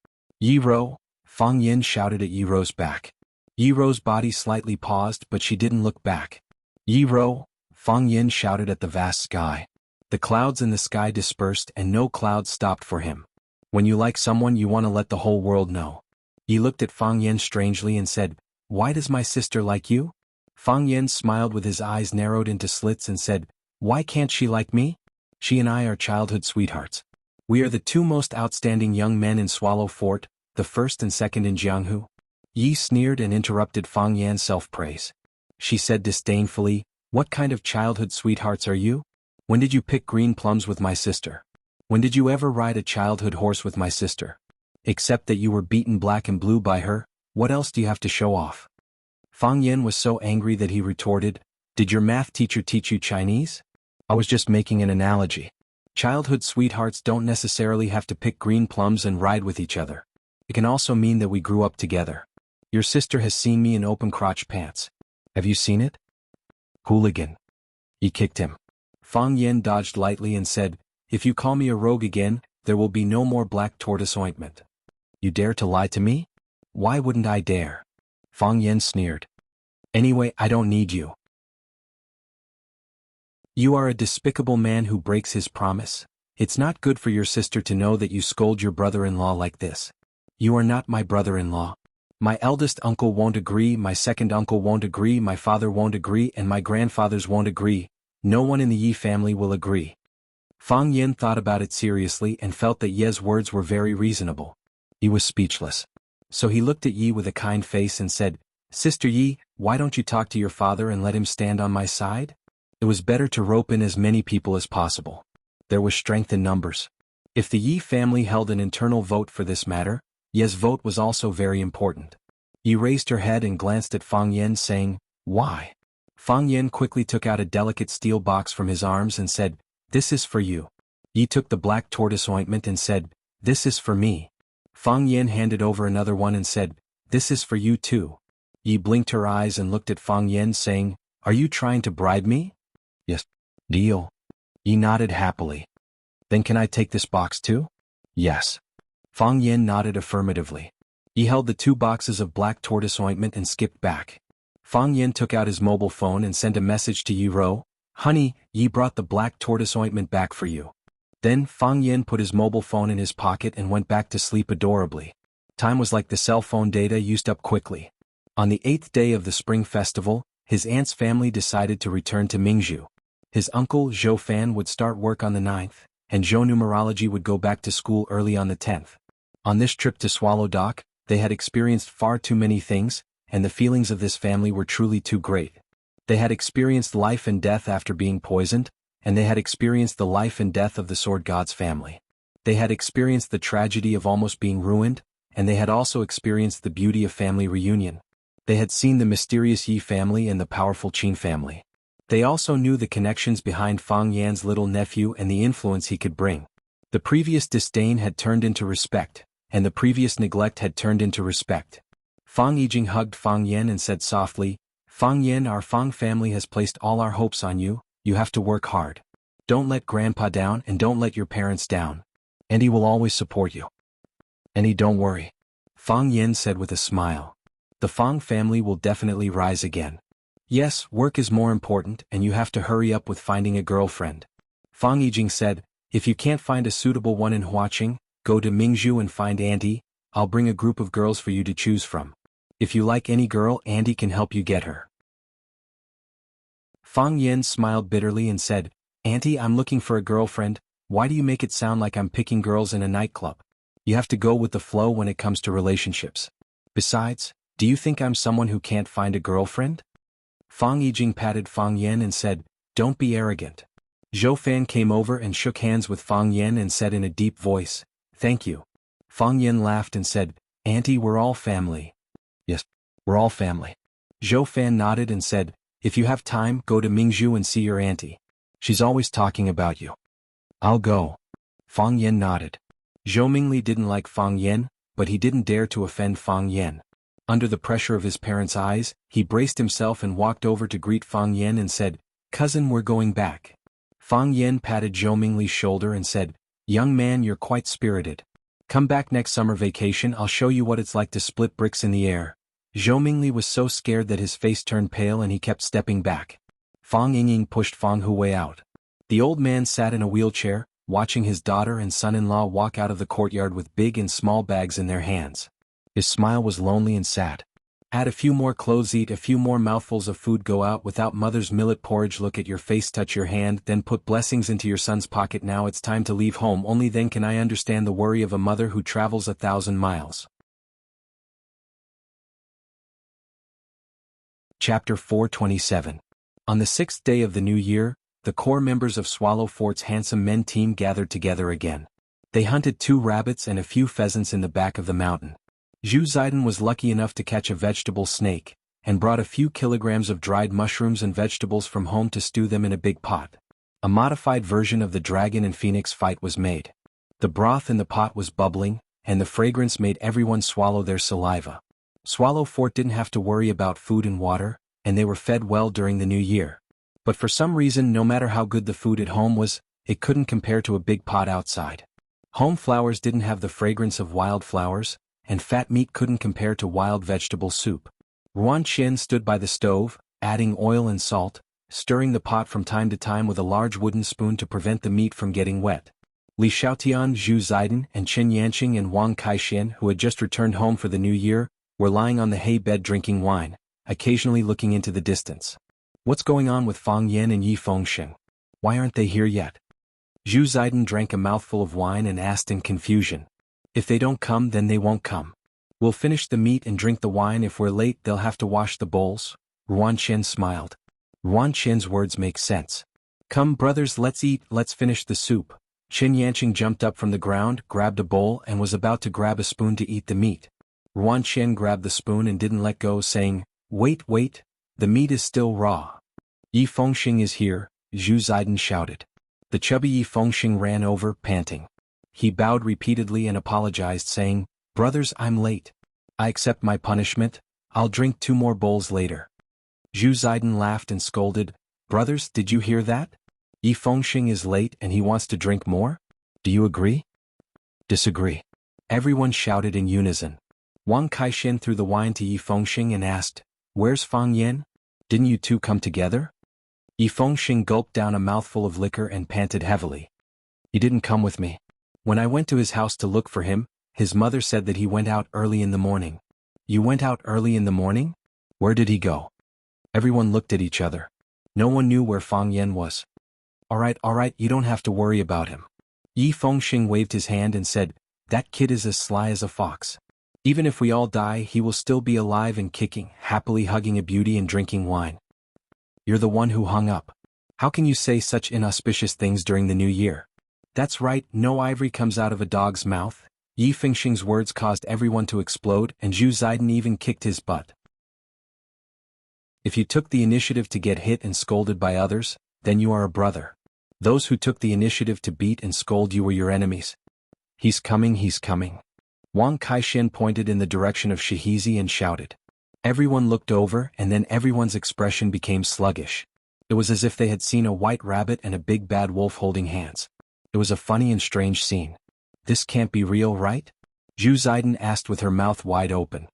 "Yi Ro!" Fang Yan shouted at Yi Ro's back. Yi Ro's body slightly paused, but she didn't look back. "Yi Ro!" Fang Yan shouted at the vast sky. The clouds in the sky dispersed and no clouds stopped for him. When you like someone, you want to let the whole world know. He looked at Fang Yan strangely and said, "Why does my sister like you?" Fang Yan smiled with his eyes narrowed into slits and said, "Why can't she like me? She and I are childhood sweethearts. We are the two most outstanding young men in Swallow Fort, the first and second in Jianghu." Yi sneered and interrupted Fang Yan's self-praise. She said disdainfully, "What kind of childhood sweethearts are you? When did you pick green plums with my sister? When did you ever ride a childhood horse with my sister? Except that you were beaten black and blue by her, what else do you have to show off?" Fang Yan was so angry that he retorted, "Did your math teacher teach you Chinese? I was just making an analogy. Childhood sweethearts don't necessarily have to pick green plums and ride with each other. It can also mean that we grew up together. Your sister has seen me in open crotch pants. Have you seen it?" "Hooligan." He kicked him. Fang Yan dodged lightly and said, "If you call me a rogue again, there will be no more black tortoise ointment." "You dare to lie to me?" "Why wouldn't I dare?" Fang Yan sneered. "Anyway, I don't need you. You are a despicable man who breaks his promise. It's not good for your sister to know that you scold your brother-in-law like this. You are not my brother-in-law. My eldest uncle won't agree, my second uncle won't agree, my father won't agree, and my grandfathers won't agree. No one in the Yi family will agree." Fang Yan thought about it seriously and felt that Ye's words were very reasonable. He was speechless. So he looked at Yi with a kind face and said, "Sister Yi, why don't you talk to your father and let him stand on my side?" It was better to rope in as many people as possible. There was strength in numbers. If the Yi family held an internal vote for this matter, Ye's vote was also very important. Yi raised her head and glanced at Fang Yan saying, "Why?" Fang Yan quickly took out a delicate steel box from his arms and said, "This is for you." Yi took the black tortoise ointment and said, "This is for me." Fang Yan handed over another one and said, "This is for you too." Yi blinked her eyes and looked at Fang Yan saying, "Are you trying to bribe me?" "Yes." "Deal." Yi nodded happily. "Then can I take this box too?" "Yes." Fang Yan nodded affirmatively. Yi held the two boxes of black tortoise ointment and skipped back. Fang Yan took out his mobile phone and sent a message to Yi Ro, "Honey, Yi brought the black tortoise ointment back for you." Then Fang Yan put his mobile phone in his pocket and went back to sleep adorably. Time was like the cell phone data used up quickly. On the 8th day of the Spring Festival, his aunt's family decided to return to Mingzhu. His uncle, Zhou Fan, would start work on the 9th, and Zhou Numerology would go back to school early on the 10th. On this trip to Swallow Dock, they had experienced far too many things, and the feelings of this family were truly too great. They had experienced life and death after being poisoned, and they had experienced the life and death of the Sword God's family. They had experienced the tragedy of almost being ruined, and they had also experienced the beauty of family reunion. They had seen the mysterious Yi family and the powerful Qin family. They also knew the connections behind Fang Yan's little nephew and the influence he could bring. The previous disdain had turned into respect, and the previous neglect had turned into respect. Fang Yijing hugged Fang Yan and said softly, "Fang Yan, our Fang family has placed all our hopes on you. You have to work hard. Don't let grandpa down and don't let your parents down. And he will always support you. And don't worry," Fang Yan said with a smile. "The Fang family will definitely rise again. Yes, work is more important and you have to hurry up with finding a girlfriend." Fang Yijing said, "If you can't find a suitable one in Huaqing, go to Mingzhu and find Auntie. I'll bring a group of girls for you to choose from. If you like any girl, Auntie can help you get her." Fang Yan smiled bitterly and said, "Auntie, I'm looking for a girlfriend. Why do you make it sound like I'm picking girls in a nightclub? You have to go with the flow when it comes to relationships. Besides, do you think I'm someone who can't find a girlfriend?" Fang Yijing patted Fang Yan and said, "Don't be arrogant." Zhou Fan came over and shook hands with Fang Yan and said in a deep voice, "Thank you." Fang Yan laughed and said, "Auntie, we're all family." "Yes, we're all family." Zhou Fan nodded and said, "If you have time, go to Mingzhu and see your auntie. She's always talking about you." "I'll go." Fang Yan nodded. Zhou Mingli didn't like Fang Yan, but he didn't dare to offend Fang Yan. Under the pressure of his parents' eyes, he braced himself and walked over to greet Fang Yan and said, "Cousin, we're going back." Fang Yan patted Zhou Mingli's shoulder and said, "Young man, you're quite spirited. Come back next summer vacation, I'll show you what it's like to split bricks in the air." Zhou Mingli was so scared that his face turned pale and he kept stepping back. Fang Yingying pushed Fang Huwei out. The old man sat in a wheelchair, watching his daughter and son-in-law walk out of the courtyard with big and small bags in their hands. His smile was lonely and sad. Add a few more clothes, eat a few more mouthfuls of food, go out without mother's millet porridge, look at your face, touch your hand, then put blessings into your son's pocket. Now it's time to leave home, only then can I understand the worry of a mother who travels 1,000 miles. Chapter 427. On the 6th day of the new year, the core members of Swallow Fort's Handsome Men team gathered together again. They hunted 2 rabbits and a few pheasants in the back of the mountain. Zhu Ziden was lucky enough to catch a vegetable snake, and brought a few kilograms of dried mushrooms and vegetables from home to stew them in a big pot. A modified version of the dragon and phoenix fight was made. The broth in the pot was bubbling, and the fragrance made everyone swallow their saliva. Swallow Fort didn't have to worry about food and water, and they were fed well during the new year. But for some reason, no matter how good the food at home was, it couldn't compare to a big pot outside. Home flowers didn't have the fragrance of wild flowers, and fat meat couldn't compare to wild vegetable soup. Ruan Qian stood by the stove, adding oil and salt, stirring the pot from time to time with a large wooden spoon to prevent the meat from getting wet. Li Xiaotian, Zhu Ziden, and Chen Yanqing and Wang Kaixian, who had just returned home for the new year, were lying on the hay bed drinking wine, occasionally looking into the distance. "What's going on with Fang Yan and Yi Fengsheng? Why aren't they here yet?" Zhu Ziden drank a mouthful of wine and asked in confusion. "If they don't come, then they won't come. We'll finish the meat and drink the wine. If we're late, they'll have to wash the bowls." Ruan Qian smiled. Ruan Qian's words make sense. "Come, brothers, let's eat, let's finish the soup." Chen Yanqing jumped up from the ground, grabbed a bowl, and was about to grab a spoon to eat the meat. Ruan Qian grabbed the spoon and didn't let go, saying, "Wait, wait, the meat is still raw." "Yi Fengsheng is here," Zhu Ziden shouted. The chubby Yi Fengsheng ran over, panting. He bowed repeatedly and apologized, saying, "Brothers, I'm late. I accept my punishment, I'll drink 2 more bowls later." Zhu Ziden laughed and scolded, "Brothers, did you hear that? Yi Fengsheng is late and he wants to drink more? Do you agree?" "Disagree." Everyone shouted in unison. Wang Kaixian threw the wine to Yi Fengsheng and asked, "Where's Fang Yan? Didn't you 2 come together?" Yi Fengsheng gulped down a mouthful of liquor and panted heavily. "He didn't come with me. When I went to his house to look for him, his mother said that he went out early in the morning." "You went out early in the morning? Where did he go?" Everyone looked at each other. No one knew where Fang Yan was. All right, you don't have to worry about him." Yi Fengsheng waved his hand and said, "That kid is as sly as a fox. Even if we all die, he will still be alive and kicking, happily hugging a beauty and drinking wine. You're the one who hung up. How can you say such inauspicious things during the new year? That's right, no ivory comes out of a dog's mouth. Yi Fengxing's words caused everyone to explode, and Zhu Ziden even kicked his butt. If you took the initiative to get hit and scolded by others, then you are a brother. Those who took the initiative to beat and scold you were your enemies. He's coming, he's coming. Wang Kaishan pointed in the direction of Shihizi and shouted. Everyone looked over, and then everyone's expression became sluggish. It was as if they had seen a white rabbit and a big bad wolf holding hands. It was a funny and strange scene. This can't be real, right? Zhu Ziden asked with her mouth wide open.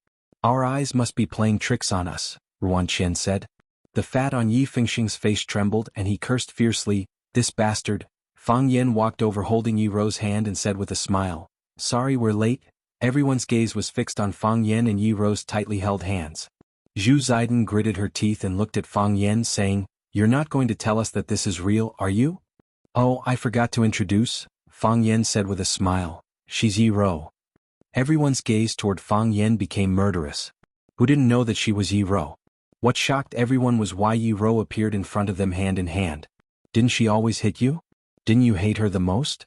Our eyes must be playing tricks on us, Ruan Qian said. The fat on Yi Fengxing's face trembled and he cursed fiercely, this bastard. Fang Yan walked over holding Yi Rou's hand and said with a smile, Sorry we're late. Everyone's gaze was fixed on Fang Yan and Yi Rou's tightly held hands. Zhu Ziden gritted her teeth and looked at Fang Yan saying, You're not going to tell us that this is real, are you? Oh, I forgot to introduce, Fang Yan said with a smile. She's Yi Rou. Everyone's gaze toward Fang Yan became murderous. Who didn't know that she was Yi Rou? What shocked everyone was why Yi Rou appeared in front of them hand in hand. Didn't she always hit you? Didn't you hate her the most?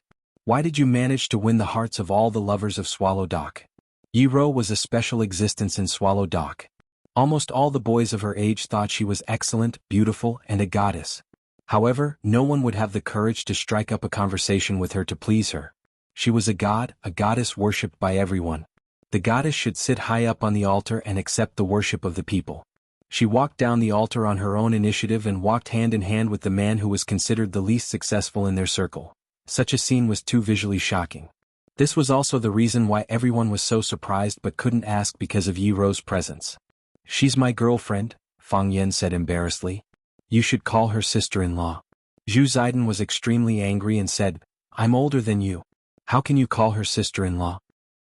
Why did you manage to win the hearts of all the lovers of Swallow Dock? Yi Rou was a special existence in Swallow Dock. Almost all the boys of her age thought she was excellent, beautiful, and a goddess. However, no one would have the courage to strike up a conversation with her to please her. She was a goddess worshipped by everyone. The goddess should sit high up on the altar and accept the worship of the people. She walked down the altar on her own initiative and walked hand in hand with the man who was considered the least successful in their circle. Such a scene was too visually shocking. This was also the reason why everyone was so surprised but couldn't ask because of Yi Rou's presence. She's my girlfriend, Fang Yan said embarrassedly. You should call her sister-in-law. Zhu Ziden was extremely angry and said, I'm older than you. How can you call her sister-in-law?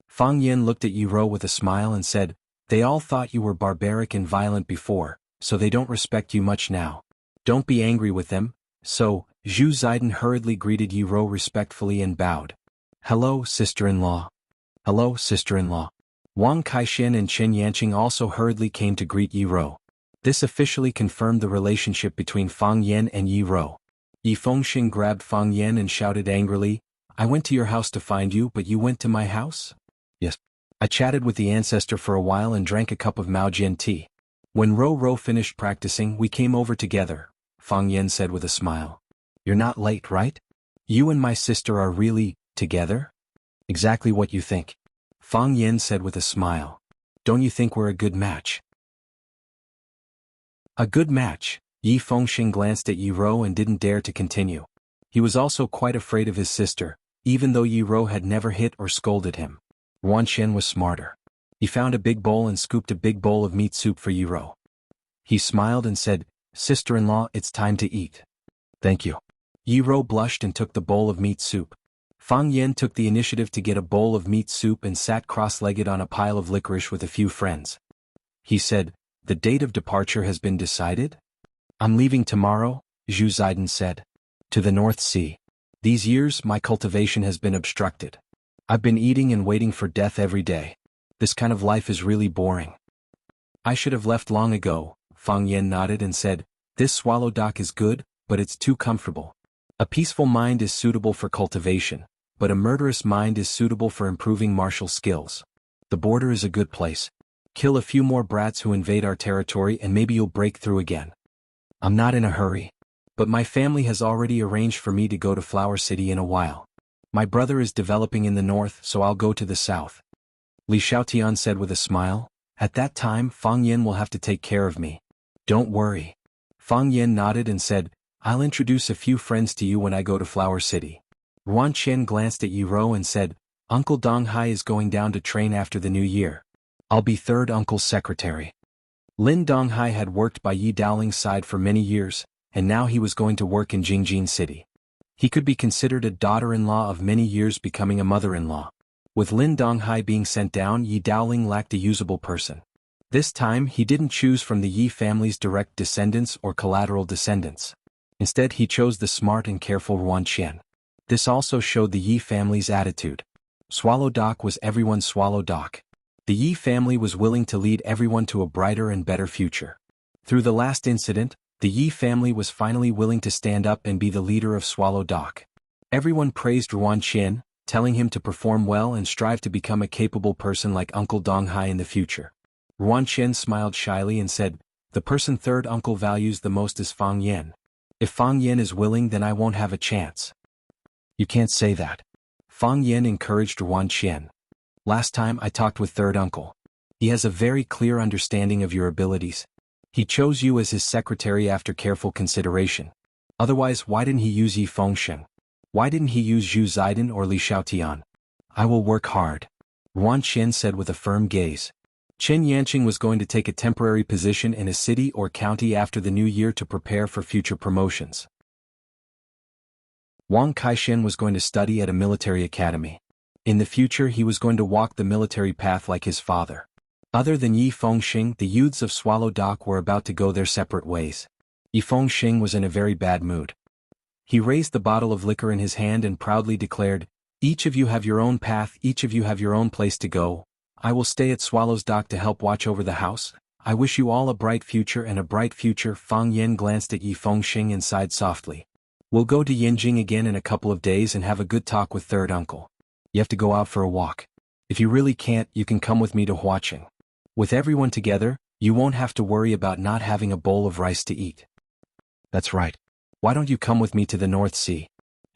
Fang Yan looked at Yi Rou with a smile and said, They all thought you were barbaric and violent before, so they don't respect you much now. Don't be angry with them. So, Zhu Ziden hurriedly greeted Yi Rou respectfully and bowed. Hello, sister-in-law. Hello, sister-in-law. Wang Kaishan and Chen Yanqing also hurriedly came to greet Yi Rou. This officially confirmed the relationship between Fang Yan and Yi Rou. Yi Fengxing grabbed Fang Yan and shouted angrily, I went to your house to find you, but you went to my house? Yes. I chatted with the ancestor for a while and drank a cup of Maojian tea. When Rou finished practicing, we came over together, Fang Yan said with a smile. You're not late, right? You and my sister are really together? Exactly what you think. Fang Yan said with a smile. Don't you think we're a good match? A good match. Yi Fengxing glanced at Yi Rou and didn't dare to continue. He was also quite afraid of his sister, even though Yi Rou had never hit or scolded him. Ruan Qian was smarter. He found a big bowl and scooped a big bowl of meat soup for Yi Rou. He smiled and said, Sister-in-law, it's time to eat. Thank you. Yi Rou blushed and took the bowl of meat soup. Fang Yan took the initiative to get a bowl of meat soup and sat cross-legged on a pile of licorice with a few friends. He said, The date of departure has been decided? I'm leaving tomorrow, Zhu Ziden said. To the North Sea. These years, my cultivation has been obstructed. I've been eating and waiting for death every day. This kind of life is really boring. I should have left long ago, Fang Yan nodded and said, This Swallow Dock is good, but it's too comfortable. A peaceful mind is suitable for cultivation, but a murderous mind is suitable for improving martial skills. The border is a good place. Kill a few more brats who invade our territory and maybe you'll break through again. I'm not in a hurry. But my family has already arranged for me to go to Flower City in a while. My brother is developing in the north, so I'll go to the south. Li Xiaotian said with a smile. At that time, Fang Yan will have to take care of me. Don't worry. Fang Yan nodded and said, I'll introduce a few friends to you when I go to Flower City. Ruan Qian glanced at Yi Rou and said, Uncle Donghai is going down to train after the new year. I'll be third uncle's secretary. Lin Donghai had worked by Yi Daoling's side for many years, and now he was going to work in Jingjin City. He could be considered a daughter-in-law of many years becoming a mother-in-law. With Lin Donghai being sent down, Yi Daoling lacked a usable person. This time he didn't choose from the Yi family's direct descendants or collateral descendants. Instead he chose the smart and careful Ruan Qian. This also showed the Yi family's attitude. Swallow Dock was everyone's Swallow Dock. The Yi family was willing to lead everyone to a brighter and better future. Through the last incident, the Yi family was finally willing to stand up and be the leader of Swallow Dock. Everyone praised Ruan Qian, telling him to perform well and strive to become a capable person like Uncle Donghai in the future. Ruan Qian smiled shyly and said, "The person third uncle values the most is Fang Yan. If Fang Yan is willing, then I won't have a chance." "You can't say that." Fang Yan encouraged Ruan Qian. "Last time I talked with third uncle. He has a very clear understanding of your abilities. He chose you as his secretary after careful consideration. Otherwise, why didn't he use Yi Fengsheng? Why didn't he use Zhu Zaidan or Li Xiaotian?" "I will work hard," Ruan Qian said with a firm gaze. Chen Yanqing was going to take a temporary position in a city or county after the new year to prepare for future promotions. Wang Kaishen was going to study at a military academy. In the future he was going to walk the military path like his father. Other than Yi Fengxing, the youths of Swallow Dock were about to go their separate ways. Yi Fengxing was in a very bad mood. He raised the bottle of liquor in his hand and proudly declared, "Each of you have your own path, each of you have your own place to go. I will stay at Swallow's Dock to help watch over the house. I wish you all a bright future and a bright future." Fang Yan glanced at Yi Fengxing and sighed softly. "We'll go to Yinjing again in a couple of days and have a good talk with third uncle. You have to go out for a walk. If you really can't, you can come with me to Huaqing. With everyone together, you won't have to worry about not having a bowl of rice to eat." "That's right. Why don't you come with me to the North Sea?"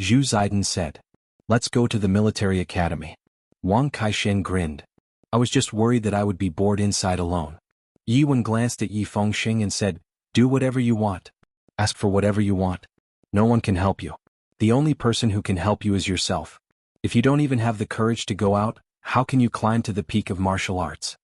Zhu Zaidan said. "Let's go to the military academy." Wang Kaishen grinned. "I was just worried that I would be bored inside alone." Yi Wen glanced at Yi Fengxing and said, "Do whatever you want. Ask for whatever you want. No one can help you. The only person who can help you is yourself. If you don't even have the courage to go out, how can you climb to the peak of martial arts?"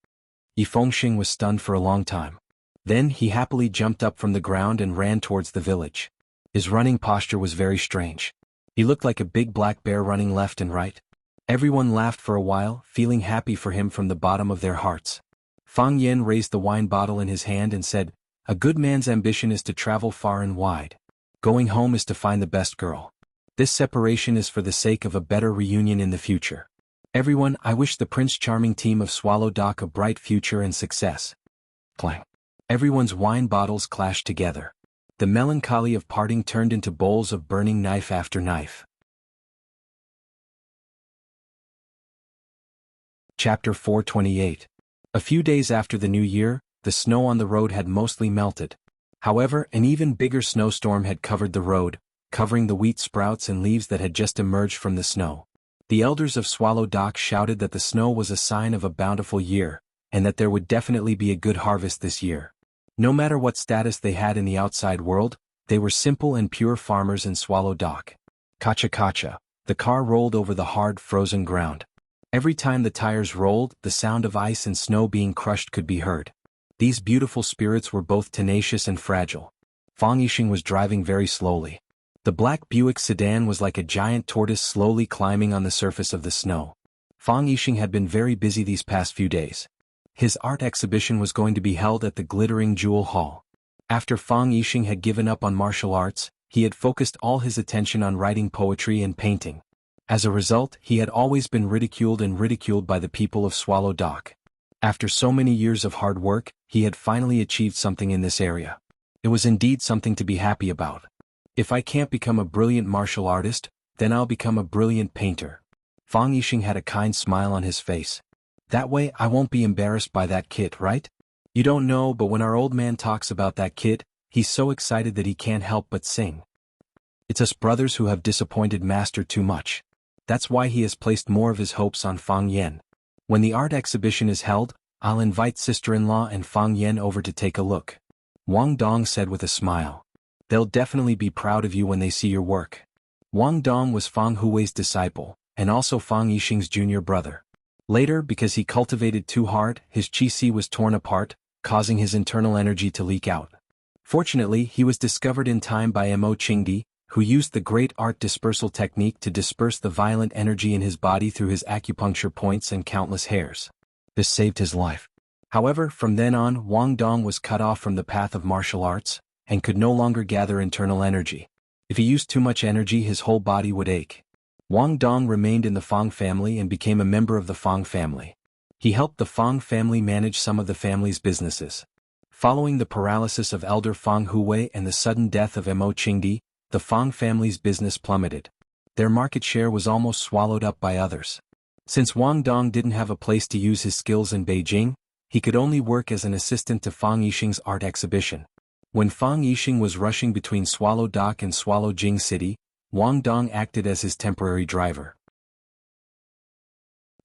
Yi Fengxing was stunned for a long time. Then he happily jumped up from the ground and ran towards the village. His running posture was very strange. He looked like a big black bear running left and right. Everyone laughed for a while, feeling happy for him from the bottom of their hearts. Fang Yan raised the wine bottle in his hand and said, "A good man's ambition is to travel far and wide. Going home is to find the best girl. This separation is for the sake of a better reunion in the future. Everyone, I wish the Prince Charming team of Swallow Dock a bright future and success." Clang. Everyone's wine bottles clashed together. The melancholy of parting turned into bowls of burning knife after knife. Chapter 428. A few days after the new year, the snow on the road had mostly melted. However, an even bigger snowstorm had covered the road, covering the wheat sprouts and leaves that had just emerged from the snow. The elders of Swallow Dock shouted that the snow was a sign of a bountiful year, and that there would definitely be a good harvest this year. No matter what status they had in the outside world, they were simple and pure farmers in Swallow Dock. Kacha-kacha, the car rolled over the hard, frozen ground. Every time the tires rolled, the sound of ice and snow being crushed could be heard. These beautiful spirits were both tenacious and fragile. Fang Yixing was driving very slowly. The black Buick sedan was like a giant tortoise slowly climbing on the surface of the snow. Fang Yixing had been very busy these past few days. His art exhibition was going to be held at the glittering Jewel Hall. After Fang Yixing had given up on martial arts, he had focused all his attention on writing poetry and painting. As a result, he had always been ridiculed by the people of Swallow Dock. After so many years of hard work, he had finally achieved something in this area. It was indeed something to be happy about. "If I can't become a brilliant martial artist, then I'll become a brilliant painter." Fang Yixing had a kind smile on his face. "That way I won't be embarrassed by that kid, right? You don't know, but when our old man talks about that kid, he's so excited that he can't help but sing. It's us brothers who have disappointed Master too much. That's why he has placed more of his hopes on Fang Yan. When the art exhibition is held, I'll invite sister-in-law and Fang Yan over to take a look." Wang Dong said with a smile. "They'll definitely be proud of you when they see your work." Wang Dong was Fang Hui's disciple, and also Fang Yixing's junior brother. Later, because he cultivated too hard, his qi was torn apart, causing his internal energy to leak out. Fortunately, he was discovered in time by Mo Qingdi, who used the great art dispersal technique to disperse the violent energy in his body through his acupuncture points and countless hairs. This saved his life. However, from then on, Wang Dong was cut off from the path of martial arts, and could no longer gather internal energy. If he used too much energy, his whole body would ache. Wang Dong remained in the Fang family and became a member of the Fang family. He helped the Fang family manage some of the family's businesses. Following the paralysis of elder Fang Huwei and the sudden death of Mo Qingdi, the Fang family's business plummeted. Their market share was almost swallowed up by others. Since Wang Dong didn't have a place to use his skills in Beijing, he could only work as an assistant to Fang Yixing's art exhibition. When Fang Yixing was rushing between Swallow Dock and Swallow Jing City, Wang Dong acted as his temporary driver.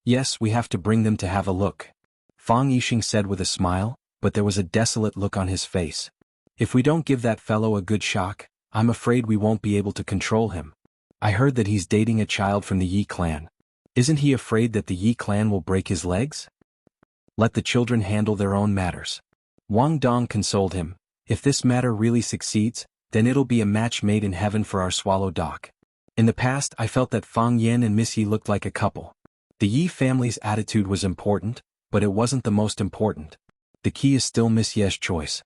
"Yes, we have to bring them to have a look," Fang Yixing said with a smile, but there was a desolate look on his face. "If we don't give that fellow a good shock, I'm afraid we won't be able to control him. I heard that he's dating a child from the Yi clan. Isn't he afraid that the Yi clan will break his legs? Let the children handle their own matters." Wang Dong consoled him. "If this matter really succeeds, then it'll be a match made in heaven for our Swallow Dock. In the past I felt that Fang Yan and Miss Yi looked like a couple. The Yi family's attitude was important, but it wasn't the most important. The key is still Miss Ye's choice.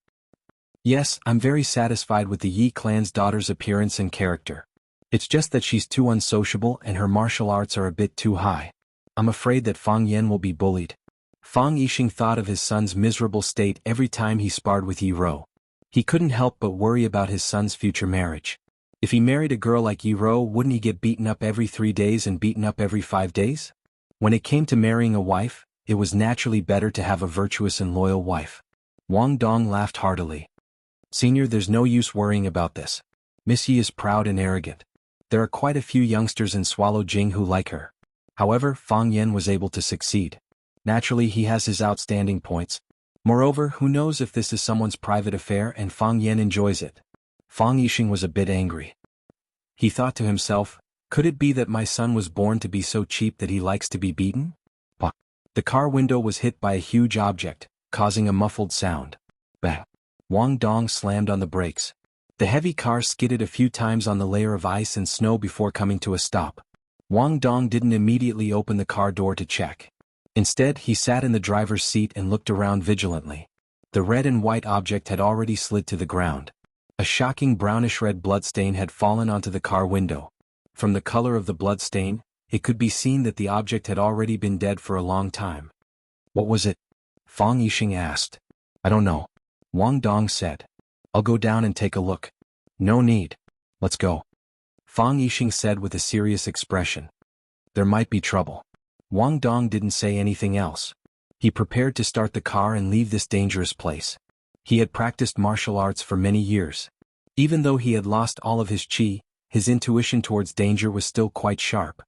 Yes, I'm very satisfied with the Yi clan's daughter's appearance and character. It's just that she's too unsociable and her martial arts are a bit too high. I'm afraid that Fang Yan will be bullied." Fang Yixing thought of his son's miserable state every time he sparred with Yi Ro. He couldn't help but worry about his son's future marriage. If he married a girl like Yi Ro, wouldn't he get beaten up every 3 days and beaten up every 5 days? When it came to marrying a wife, it was naturally better to have a virtuous and loyal wife. Wang Dong laughed heartily. "Senior, there's no use worrying about this. Miss Yi is proud and arrogant. There are quite a few youngsters in Swallow Jing who like her. However, Fang Yan was able to succeed. Naturally, he has his outstanding points. Moreover, who knows if this is someone's private affair and Fang Yan enjoys it." Fang Yixing was a bit angry. He thought to himself, could it be that my son was born to be so cheap that he likes to be beaten? Bah! The car window was hit by a huge object, causing a muffled sound. Bang! Wang Dong slammed on the brakes. The heavy car skidded a few times on the layer of ice and snow before coming to a stop. Wang Dong didn't immediately open the car door to check. Instead, he sat in the driver's seat and looked around vigilantly. The red and white object had already slid to the ground. A shocking brownish-red bloodstain had fallen onto the car window. From the color of the bloodstain, it could be seen that the object had already been dead for a long time. "What was it?" Fang Yixing asked. "I don't know," Wang Dong said. "I'll go down and take a look." "No need. Let's go," Fang Yixing said with a serious expression. "There might be trouble." Wang Dong didn't say anything else. He prepared to start the car and leave this dangerous place. He had practiced martial arts for many years. Even though he had lost all of his qi, his intuition towards danger was still quite sharp.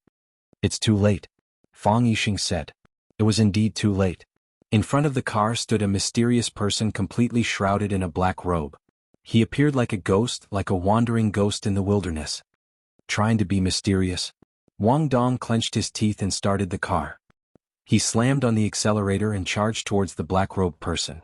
"It's too late," Fang Yixing said. It was indeed too late. In front of the car stood a mysterious person completely shrouded in a black robe. He appeared like a ghost, like a wandering ghost in the wilderness. Trying to be mysterious, Wang Dong clenched his teeth and started the car. He slammed on the accelerator and charged towards the black-robed person.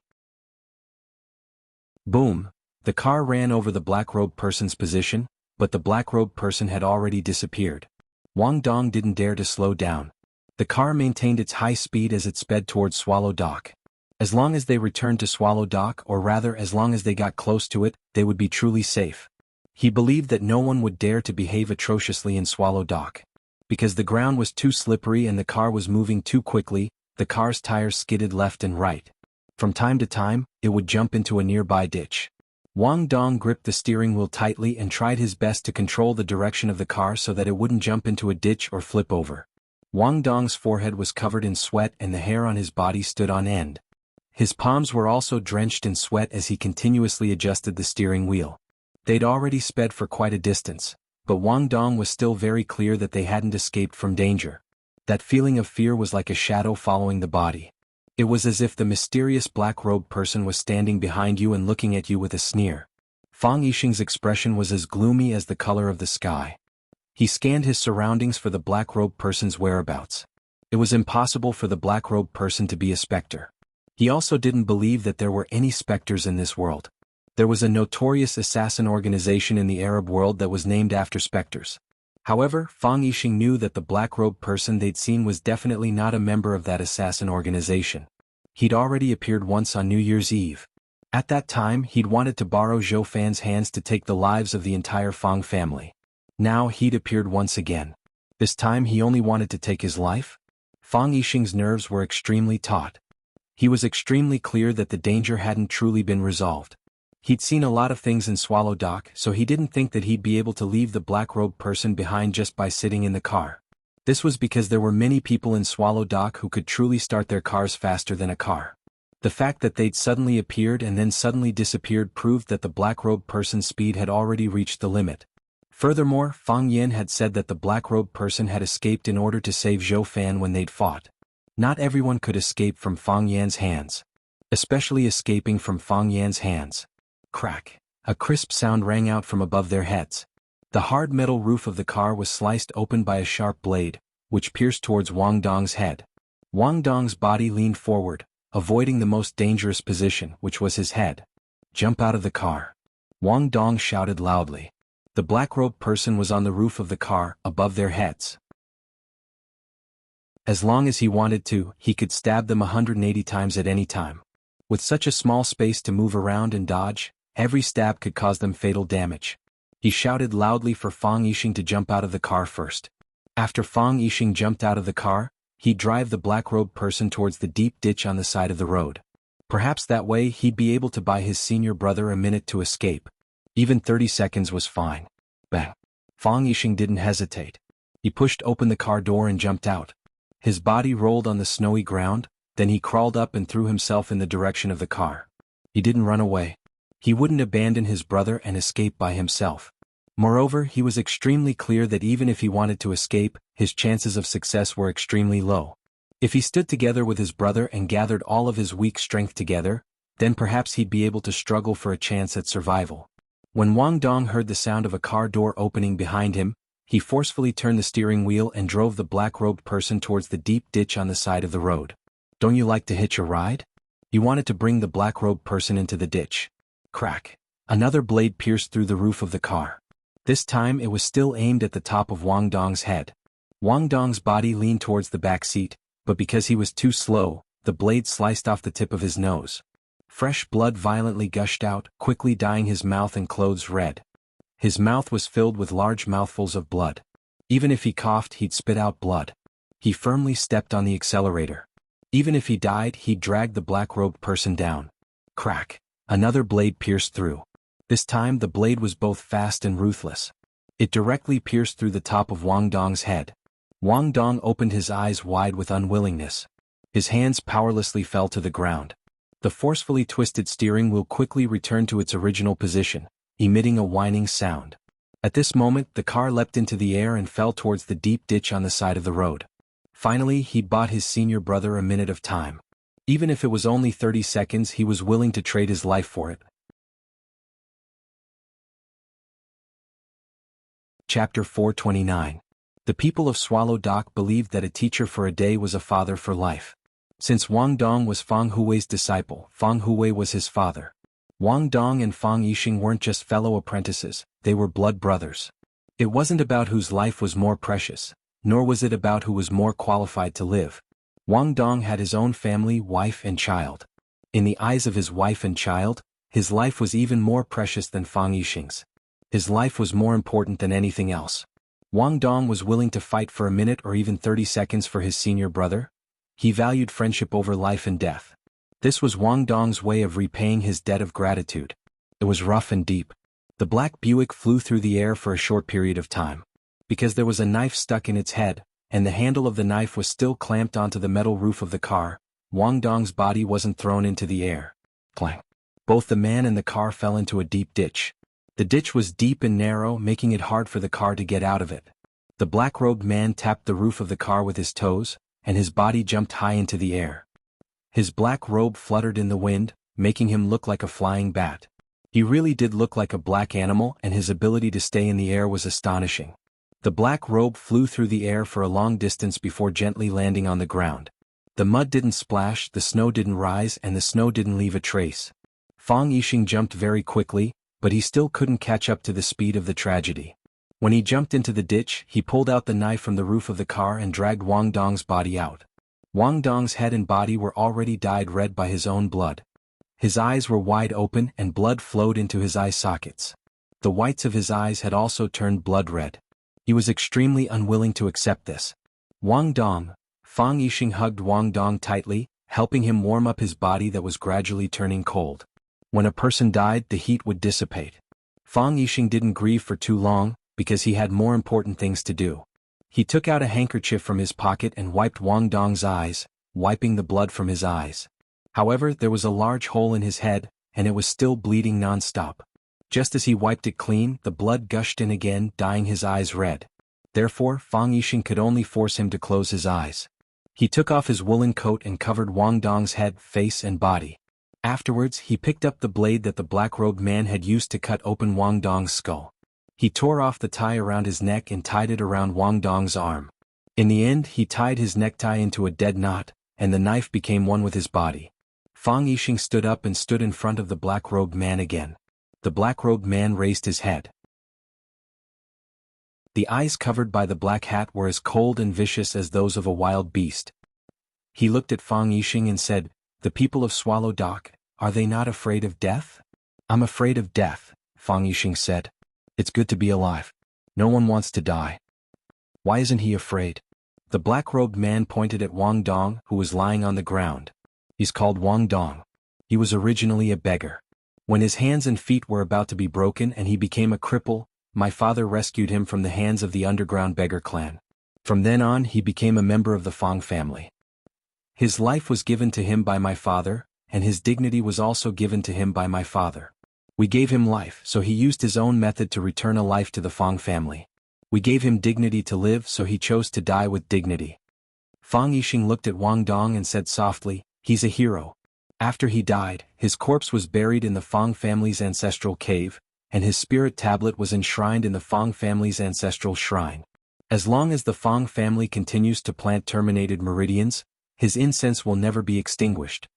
Boom! The car ran over the black-robed person's position, but the black-robed person had already disappeared. Wang Dong didn't dare to slow down. The car maintained its high speed as it sped towards Swallow Dock. As long as they returned to Swallow Dock, or rather as long as they got close to it, they would be truly safe. He believed that no one would dare to behave atrociously in Swallow Dock. Because the ground was too slippery and the car was moving too quickly, the car's tires skidded left and right. From time to time, it would jump into a nearby ditch. Wang Dong gripped the steering wheel tightly and tried his best to control the direction of the car so that it wouldn't jump into a ditch or flip over. Wang Dong's forehead was covered in sweat and the hair on his body stood on end. His palms were also drenched in sweat as he continuously adjusted the steering wheel. They'd already sped for quite a distance, but Wang Dong was still very clear that they hadn't escaped from danger. That feeling of fear was like a shadow following the body. It was as if the mysterious black-robed person was standing behind you and looking at you with a sneer. Fang Yixing's expression was as gloomy as the color of the sky. He scanned his surroundings for the black-robed person's whereabouts. It was impossible for the black-robed person to be a specter. He also didn't believe that there were any specters in this world. There was a notorious assassin organization in the Arab world that was named after specters. However, Fang Yixing knew that the black-robed person they'd seen was definitely not a member of that assassin organization. He'd already appeared once on New Year's Eve. At that time, he'd wanted to borrow Zhou Fan's hands to take the lives of the entire Fang family. Now he'd appeared once again. This time he only wanted to take his life? Fang Yixing's nerves were extremely taut. He was extremely clear that the danger hadn't truly been resolved. He'd seen a lot of things in Swallow Dock, so he didn't think that he'd be able to leave the black-robed person behind just by sitting in the car. This was because there were many people in Swallow Dock who could truly start their cars faster than a car. The fact that they'd suddenly appeared and then suddenly disappeared proved that the black-robed person's speed had already reached the limit. Furthermore, Fang Yin had said that the black-robed person had escaped in order to save Zhou Fan when they'd fought. Not everyone could escape from Fang Yan's hands. Especially escaping from Fang Yan's hands. Crack. A crisp sound rang out from above their heads. The hard metal roof of the car was sliced open by a sharp blade, which pierced towards Wang Dong's head. Wang Dong's body leaned forward, avoiding the most dangerous position, which was his head. Jump out of the car. Wang Dong shouted loudly. The black-robed person was on the roof of the car, above their heads. As long as he wanted to, he could stab them 180 times at any time. With such a small space to move around and dodge, every stab could cause them fatal damage. He shouted loudly for Fang Yixing to jump out of the car first. After Fang Yixing jumped out of the car, he'd drive the black-robed person towards the deep ditch on the side of the road. Perhaps that way he'd be able to buy his senior brother a minute to escape. Even 30 seconds was fine. Bang. Fang Yixing didn't hesitate. He pushed open the car door and jumped out. His body rolled on the snowy ground, then he crawled up and threw himself in the direction of the car. He didn't run away. He wouldn't abandon his brother and escape by himself. Moreover, he was extremely clear that even if he wanted to escape, his chances of success were extremely low. If he stood together with his brother and gathered all of his weak strength together, then perhaps he'd be able to struggle for a chance at survival. When Wang Dong heard the sound of a car door opening behind him, he forcefully turned the steering wheel and drove the black-robed person towards the deep ditch on the side of the road. Don't you like to hitch a ride? He wanted to bring the black-robed person into the ditch. Crack. Another blade pierced through the roof of the car. This time it was still aimed at the top of Wang Dong's head. Wang Dong's body leaned towards the back seat, but because he was too slow, the blade sliced off the tip of his nose. Fresh blood violently gushed out, quickly dyeing his mouth and clothes red. His mouth was filled with large mouthfuls of blood. Even if he coughed, he'd spit out blood. He firmly stepped on the accelerator. Even if he died, he'd drag the black-robed person down. Crack. Another blade pierced through. This time the blade was both fast and ruthless. It directly pierced through the top of Wang Dong's head. Wang Dong opened his eyes wide with unwillingness. His hands powerlessly fell to the ground. The forcefully twisted steering wheel quickly returned to its original position, emitting a whining sound. At this moment the car leapt into the air and fell towards the deep ditch on the side of the road. Finally he bought his senior brother a minute of time. Even if it was only 30 seconds, he was willing to trade his life for it. Chapter 429. The people of Swallow Dock believed that a teacher for a day was a father for life. Since Wang Dong was Fang Hui's disciple, Fang Hui was his father. Wang Dong and Fang Yixing weren't just fellow apprentices, they were blood brothers. It wasn't about whose life was more precious, nor was it about who was more qualified to live. Wang Dong had his own family, wife and child. In the eyes of his wife and child, his life was even more precious than Fang Yixing's. His life was more important than anything else. Wang Dong was willing to fight for a minute or even 30 seconds for his senior brother. He valued friendship over life and death. This was Wang Dong's way of repaying his debt of gratitude. It was rough and deep. The black Buick flew through the air for a short period of time. Because there was a knife stuck in its head, and the handle of the knife was still clamped onto the metal roof of the car, Wang Dong's body wasn't thrown into the air. Clang. Both the man and the car fell into a deep ditch. The ditch was deep and narrow, making it hard for the car to get out of it. The black-robed man tapped the roof of the car with his toes, and his body jumped high into the air. His black robe fluttered in the wind, making him look like a flying bat. He really did look like a black animal, and his ability to stay in the air was astonishing. The black robe flew through the air for a long distance before gently landing on the ground. The mud didn't splash, the snow didn't rise, and the snow didn't leave a trace. Fang Yixing jumped very quickly, but he still couldn't catch up to the speed of the tragedy. When he jumped into the ditch, he pulled out the knife from the roof of the car and dragged Wang Dong's body out. Wang Dong's head and body were already dyed red by his own blood. His eyes were wide open and blood flowed into his eye sockets. The whites of his eyes had also turned blood red. He was extremely unwilling to accept this. Wang Dong, Fang Yixing hugged Wang Dong tightly, helping him warm up his body that was gradually turning cold. When a person died, the heat would dissipate. Fang Yixing didn't grieve for too long, because he had more important things to do. He took out a handkerchief from his pocket and wiped Wang Dong's eyes, wiping the blood from his eyes. However, there was a large hole in his head, and it was still bleeding non-stop. Just as he wiped it clean, the blood gushed in again, dyeing his eyes red. Therefore, Fang Yixing could only force him to close his eyes. He took off his woolen coat and covered Wang Dong's head, face and body. Afterwards, he picked up the blade that the black-robed man had used to cut open Wang Dong's skull. He tore off the tie around his neck and tied it around Wang Dong's arm. In the end, he tied his necktie into a dead knot, and the knife became one with his body. Fang Yixing stood up and stood in front of the black-robed man again. The black-robed man raised his head. The eyes covered by the black hat were as cold and vicious as those of a wild beast. He looked at Fang Yixing and said, "The people of Swallow Dock, are they not afraid of death?" "I'm afraid of death," Fang Yixing said. "It's good to be alive. No one wants to die." "Why isn't he afraid?" The black-robed man pointed at Wang Dong, who was lying on the ground. "He's called Wang Dong. He was originally a beggar. When his hands and feet were about to be broken and he became a cripple, my father rescued him from the hands of the underground beggar clan. From then on he became a member of the Fang family. His life was given to him by my father, and his dignity was also given to him by my father. We gave him life, so he used his own method to return a life to the Fang family. We gave him dignity to live, so he chose to die with dignity." Fang Yixing looked at Wang Dong and said softly, "He's a hero." After he died, his corpse was buried in the Fang family's ancestral cave, and his spirit tablet was enshrined in the Fang family's ancestral shrine. As long as the Fang family continues to plant terminated meridians, his incense will never be extinguished.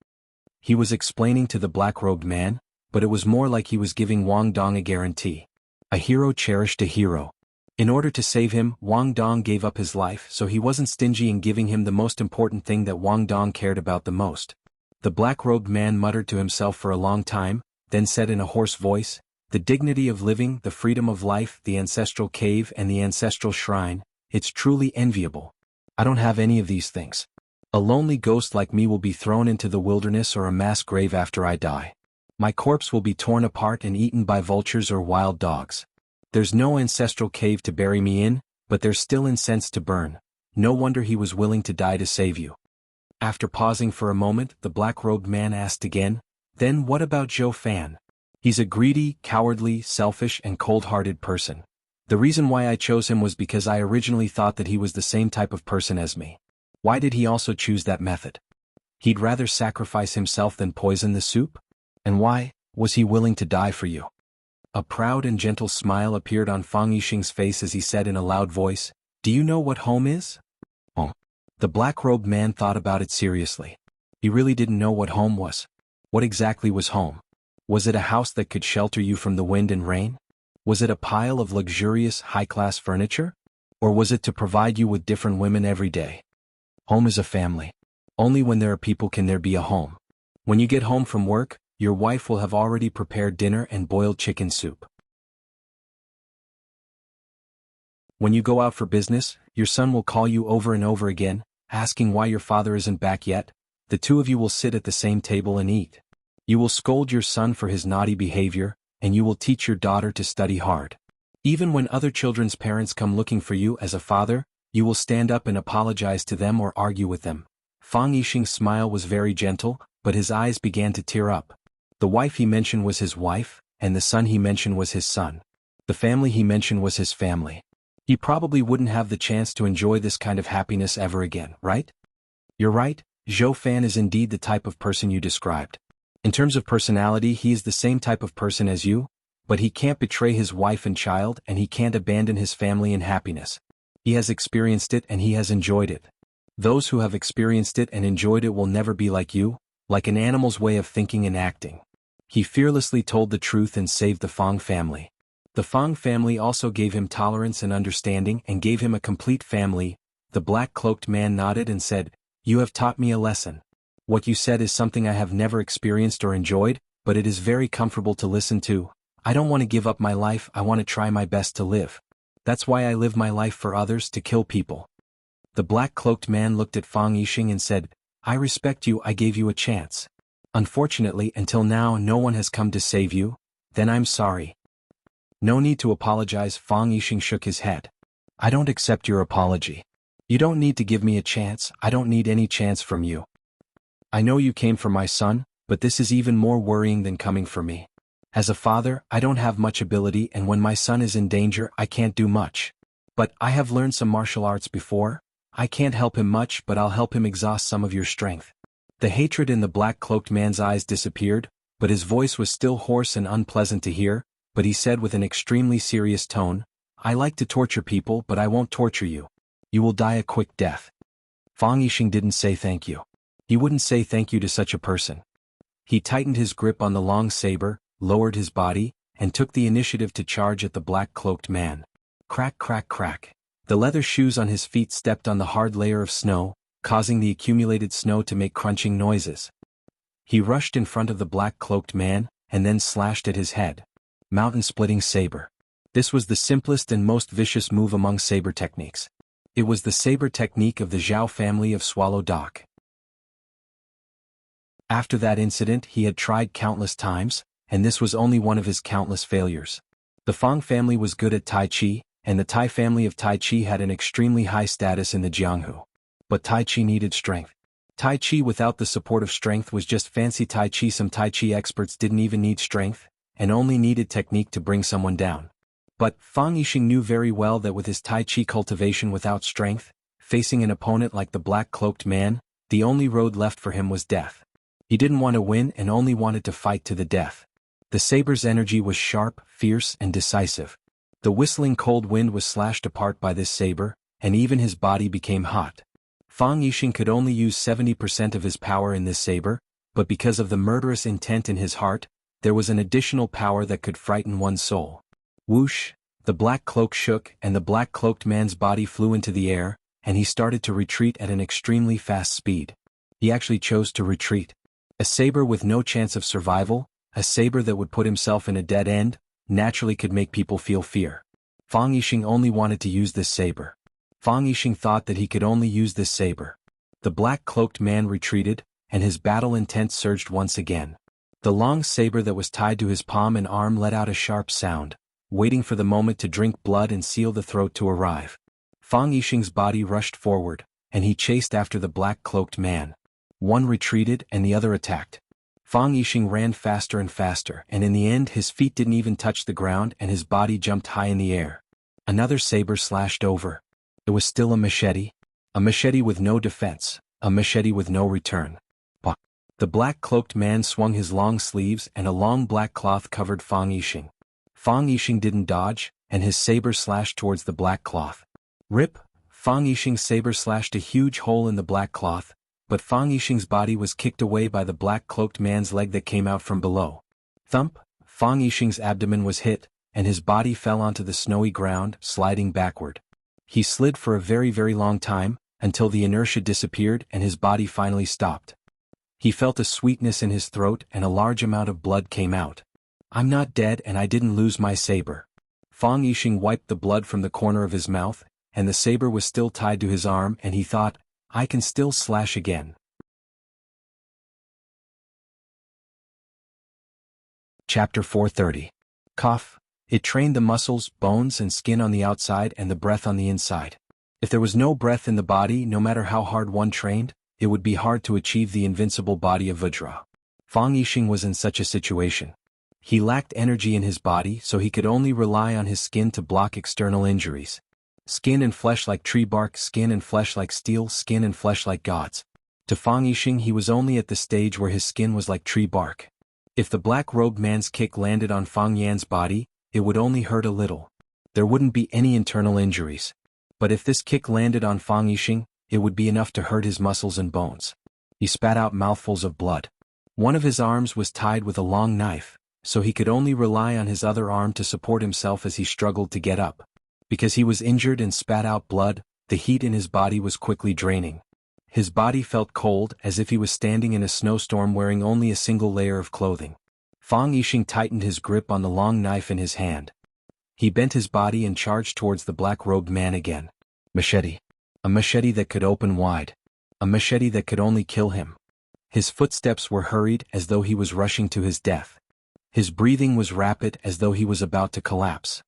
He was explaining to the black-robed man, but it was more like he was giving Wang Dong a guarantee. A hero cherished a hero. In order to save him, Wang Dong gave up his life, so he wasn't stingy in giving him the most important thing that Wang Dong cared about the most. The black-robed man muttered to himself for a long time, then said in a hoarse voice, "The dignity of living, the freedom of life, the ancestral cave and the ancestral shrine, it's truly enviable. I don't have any of these things. A lonely ghost like me will be thrown into the wilderness or a mass grave after I die. My corpse will be torn apart and eaten by vultures or wild dogs. There's no ancestral cave to bury me in, but there's still incense to burn. No wonder he was willing to die to save you." After pausing for a moment, the black-robed man asked again, "Then what about Zhou Fan? He's a greedy, cowardly, selfish and cold-hearted person. The reason why I chose him was because I originally thought that he was the same type of person as me. Why did he also choose that method? He'd rather sacrifice himself than poison the soup? And why was he willing to die for you?" A proud and gentle smile appeared on Fang Yixing's face as he said in a loud voice, "Do you know what home is?" "Home." The black-robed man thought about it seriously. He really didn't know what home was. What exactly was home? Was it a house that could shelter you from the wind and rain? Was it a pile of luxurious, high-class furniture? Or was it to provide you with different women every day? Home is a family. Only when there are people can there be a home. When you get home from work, your wife will have already prepared dinner and boiled chicken soup. When you go out for business, your son will call you over and over again, asking why your father isn't back yet. The two of you will sit at the same table and eat. You will scold your son for his naughty behavior, and you will teach your daughter to study hard. Even when other children's parents come looking for you as a father, you will stand up and apologize to them or argue with them. Fang Yixing's smile was very gentle, but his eyes began to tear up. The wife he mentioned was his wife, and the son he mentioned was his son. The family he mentioned was his family. He probably wouldn't have the chance to enjoy this kind of happiness ever again, right? You're right, Zhou Fan is indeed the type of person you described. In terms of personality, he is the same type of person as you, but he can't betray his wife and child and he can't abandon his family and happiness. He has experienced it and he has enjoyed it. Those who have experienced it and enjoyed it will never be like you, like an animal's way of thinking and acting. He fearlessly told the truth and saved the Fang family. The Fang family also gave him tolerance and understanding and gave him a complete family. The black-cloaked man nodded and said, "You have taught me a lesson. What you said is something I have never experienced or enjoyed, but it is very comfortable to listen to. I don't want to give up my life, I want to try my best to live. That's why I live my life for others, to kill people." The black-cloaked man looked at Fang Yixing and said, I respect you, I gave you a chance. Unfortunately, until now no one has come to save you, then I'm sorry. No need to apologize, Fang Yixing shook his head. I don't accept your apology. You don't need to give me a chance, I don't need any chance from you. I know you came for my son, but this is even more worrying than coming for me. As a father, I don't have much ability, and when my son is in danger, I can't do much. But I have learned some martial arts before. I can't help him much, but I'll help him exhaust some of your strength. The hatred in the black-cloaked man's eyes disappeared, but his voice was still hoarse and unpleasant to hear, but he said with an extremely serious tone, I like to torture people, but I won't torture you. You will die a quick death. Fang Yixing didn't say thank you. He wouldn't say thank you to such a person. He tightened his grip on the long saber, lowered his body, and took the initiative to charge at the black-cloaked man. Crack, crack, crack. The leather shoes on his feet stepped on the hard layer of snow, causing the accumulated snow to make crunching noises. He rushed in front of the black-cloaked man, and then slashed at his head. Mountain-splitting saber. This was the simplest and most vicious move among saber techniques. It was the saber technique of the Zhao family of Swallow Dock. After that incident he had tried countless times, and this was only one of his countless failures. The Fang family was good at Tai Chi, and the Tai family of Tai Chi had an extremely high status in the Jianghu. But Tai Chi needed strength. Tai Chi without the support of strength was just fancy Tai Chi. Some Tai Chi experts didn't even need strength, and only needed technique to bring someone down. But Fang Yixing knew very well that with his Tai Chi cultivation without strength, facing an opponent like the black-cloaked man, the only road left for him was death. He didn't want to win and only wanted to fight to the death. The saber's energy was sharp, fierce, and decisive. The whistling cold wind was slashed apart by this saber, and even his body became hot. Fang Yixing could only use 70% of his power in this saber, but because of the murderous intent in his heart, there was an additional power that could frighten one's soul. Whoosh! The black cloak shook, and the black-cloaked man's body flew into the air, and he started to retreat at an extremely fast speed. He actually chose to retreat. A saber with no chance of survival, a saber that would put himself in a dead end, naturally could make people feel fear. Fang Yixing only wanted to use this saber. Fang Yixing thought that he could only use this saber. The black-cloaked man retreated, and his battle intent surged once again. The long saber that was tied to his palm and arm let out a sharp sound, waiting for the moment to drink blood and seal the throat to arrive. Fang Yixing's body rushed forward, and he chased after the black-cloaked man. One retreated and the other attacked. Fang Yixing ran faster and faster, and in the end his feet didn't even touch the ground and his body jumped high in the air. Another saber slashed over. It was still a machete with no defense, a machete with no return. Bah! The black-cloaked man swung his long sleeves and a long black cloth covered Fang Yixing. Fang Yixing didn't dodge, and his saber slashed towards the black cloth. Rip! Fang Yixing's saber slashed a huge hole in the black cloth, but Fang Yixing's body was kicked away by the black-cloaked man's leg that came out from below. Thump! Fang Yixing's abdomen was hit, and his body fell onto the snowy ground, sliding backward. He slid for a very, very long time, until the inertia disappeared and his body finally stopped. He felt a sweetness in his throat and a large amount of blood came out. I'm not dead and I didn't lose my saber. Fang Yixing wiped the blood from the corner of his mouth, and the saber was still tied to his arm, and he thought, I can still slash again. Chapter 430. Cough. It trained the muscles, bones and skin on the outside and the breath on the inside. If there was no breath in the body, no matter how hard one trained, it would be hard to achieve the invincible body of Vajra. Fang Yixing was in such a situation. He lacked energy in his body, so he could only rely on his skin to block external injuries. Skin and flesh like tree bark, skin and flesh like steel, skin and flesh like gods. To Fang Yixing he was only at the stage where his skin was like tree bark. If the black-robed man's kick landed on Fang Yan's body, it would only hurt a little. There wouldn't be any internal injuries. But if this kick landed on Fang Yixing, it would be enough to hurt his muscles and bones. He spat out mouthfuls of blood. One of his arms was tied with a long knife, so he could only rely on his other arm to support himself as he struggled to get up. Because he was injured and spat out blood, the heat in his body was quickly draining. His body felt cold, as if he was standing in a snowstorm wearing only a single layer of clothing. Fang Yixing tightened his grip on the long knife in his hand. He bent his body and charged towards the black-robed man again. Machete. A machete that could open wide. A machete that could only kill him. His footsteps were hurried as though he was rushing to his death. His breathing was rapid as though he was about to collapse.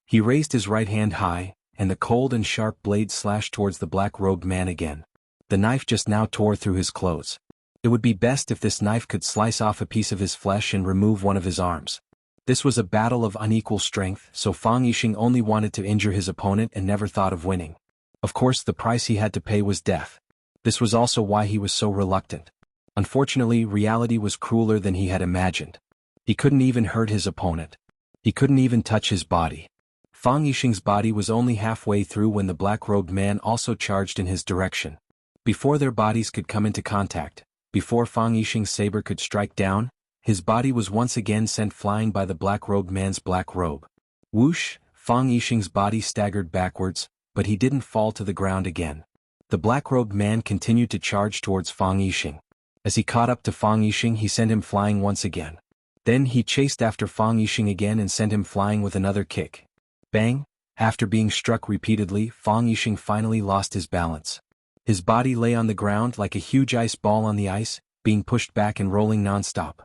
He raised his right hand high, and the cold and sharp blade slashed towards the black-robed man again. The knife just now tore through his clothes. It would be best if this knife could slice off a piece of his flesh and remove one of his arms. This was a battle of unequal strength, so Fang Yixing only wanted to injure his opponent and never thought of winning. Of course, the price he had to pay was death. This was also why he was so reluctant. Unfortunately, reality was crueler than he had imagined. He couldn't even hurt his opponent. He couldn't even touch his body. Fang Yixing's body was only halfway through when the black-robed man also charged in his direction. Before their bodies could come into contact, before Fang Yixing's saber could strike down, his body was once again sent flying by the black-robed man's black robe. Whoosh! Fang Yixing's body staggered backwards, but he didn't fall to the ground again. The black-robed man continued to charge towards Fang Yixing. As he caught up to Fang Yixing, he sent him flying once again. Then he chased after Fang Yixing again and sent him flying with another kick. Bang! After being struck repeatedly, Fang Yixing finally lost his balance. His body lay on the ground like a huge ice ball on the ice, being pushed back and rolling non-stop.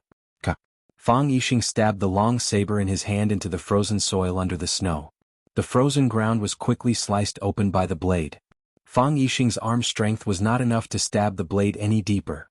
Fang Yixing stabbed the long saber in his hand into the frozen soil under the snow. The frozen ground was quickly sliced open by the blade. Fang Yixing's arm strength was not enough to stab the blade any deeper.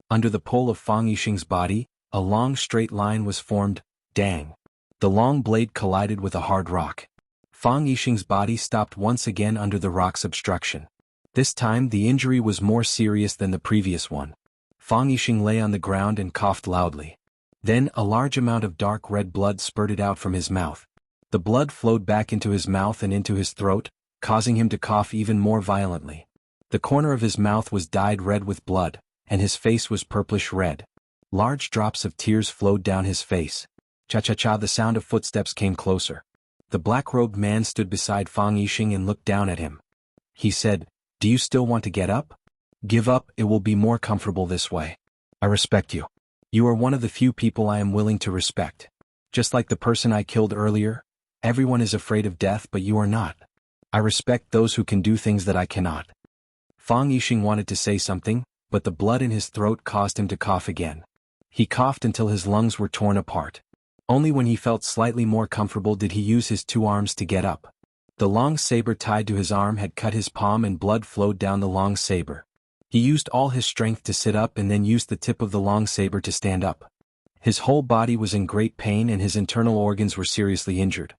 Under the pull of Fang Yixing's body, a long straight line was formed. Dang! The long blade collided with a hard rock. Fang Yixing's body stopped once again under the rock's obstruction. This time the injury was more serious than the previous one. Fang Yixing lay on the ground and coughed loudly. Then a large amount of dark red blood spurted out from his mouth. The blood flowed back into his mouth and into his throat, causing him to cough even more violently. The corner of his mouth was dyed red with blood, and his face was purplish red. Large drops of tears flowed down his face. Cha-cha-cha, the sound of footsteps came closer. The black-robed man stood beside Fang Yixing and looked down at him. He said, "Do you still want to get up? Give up, it will be more comfortable this way. I respect you. You are one of the few people I am willing to respect. Just like the person I killed earlier, everyone is afraid of death but you are not. I respect those who can do things that I cannot." Fang Yixing wanted to say something, but the blood in his throat caused him to cough again. He coughed until his lungs were torn apart. Only when he felt slightly more comfortable did he use his two arms to get up. The long saber tied to his arm had cut his palm and blood flowed down the long saber. He used all his strength to sit up and then used the tip of the long saber to stand up. His whole body was in great pain and his internal organs were seriously injured.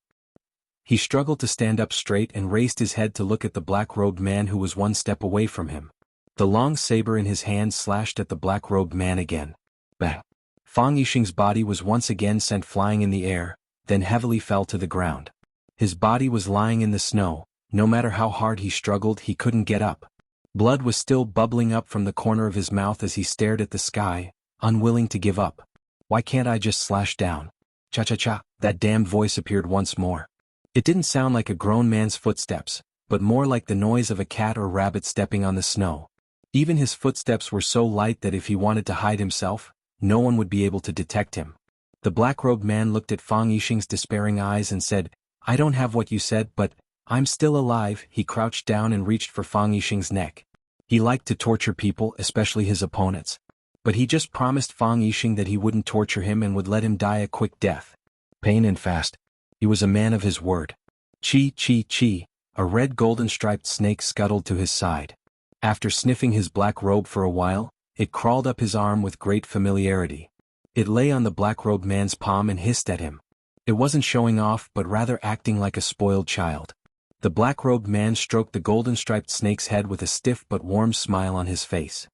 He struggled to stand up straight and raised his head to look at the black-robed man who was one step away from him. The long saber in his hand slashed at the black-robed man again. Bang! Fang Yixing's body was once again sent flying in the air, then heavily fell to the ground. His body was lying in the snow. No matter how hard he struggled, he couldn't get up. Blood was still bubbling up from the corner of his mouth as he stared at the sky, unwilling to give up. Why can't I just slash down? Cha-cha-cha, that damned voice appeared once more. It didn't sound like a grown man's footsteps, but more like the noise of a cat or rabbit stepping on the snow. Even his footsteps were so light that if he wanted to hide himself, no one would be able to detect him. The black-robed man looked at Fang Yixing's despairing eyes and said, "I don't have what you said, but I'm still alive." He crouched down and reached for Fang Yixing's neck. He liked to torture people, especially his opponents. But he just promised Fang Yixing that he wouldn't torture him and would let him die a quick death. Pain and fast. He was a man of his word. Chi. A red golden-striped snake scuttled to his side. After sniffing his black robe for a while, it crawled up his arm with great familiarity. It lay on the black-robed man's palm and hissed at him. It wasn't showing off but rather acting like a spoiled child. The black-robed man stroked the golden-striped snake's head with a stiff but warm smile on his face.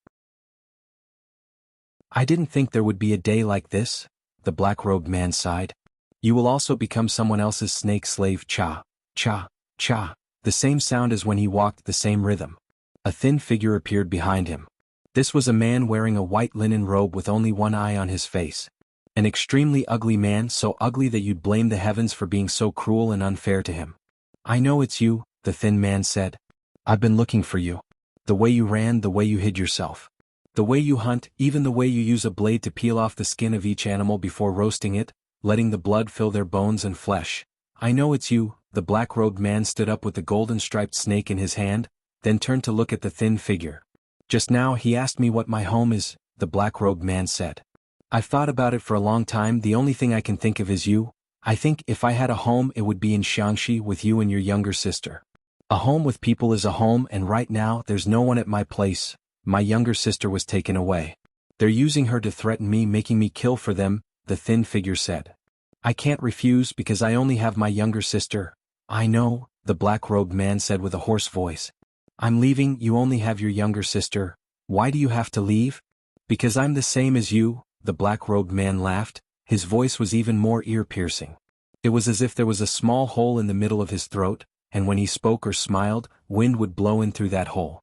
"I didn't think there would be a day like this," the black-robed man sighed. "You will also become someone else's snake slave." Cha, cha, cha, the same sound as when he walked, the same rhythm. A thin figure appeared behind him. This was a man wearing a white linen robe with only one eye on his face. An extremely ugly man, so ugly that you'd blame the heavens for being so cruel and unfair to him. "I know it's you," the thin man said. "I've been looking for you. The way you ran, the way you hid yourself. The way you hunt, even the way you use a blade to peel off the skin of each animal before roasting it, letting the blood fill their bones and flesh. I know it's you, The black-robed man stood up with the golden-striped snake in his hand, then turned to look at the thin figure. Just now he asked me what my home is, the black-robed man said. I've thought about it for a long time. The only thing I can think of is you. I think if I had a home it would be in Xiangxi with you and your younger sister. A home with people is a home, and right now there's no one at my place. My younger sister was taken away. They're using her to threaten me, making me kill for them, the thin figure said. I can't refuse because I only have my younger sister. I know, the black-robed man said with a hoarse voice. I'm leaving. You only have your younger sister. Why do you have to leave? Because I'm the same as you, the black-robed man laughed. His voice was even more ear-piercing. It was as if there was a small hole in the middle of his throat, and when he spoke or smiled, wind would blow in through that hole.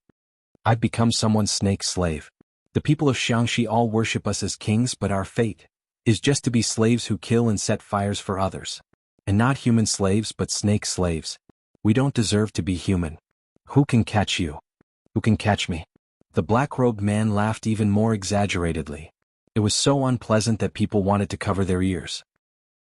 I've become someone's snake slave. The people of Xiangxi all worship us as kings, but our fate is just to be slaves who kill and set fires for others. And not human slaves but snake slaves. We don't deserve to be human. Who can catch you? Who can catch me? The black-robed man laughed even more exaggeratedly. It was so unpleasant that people wanted to cover their ears.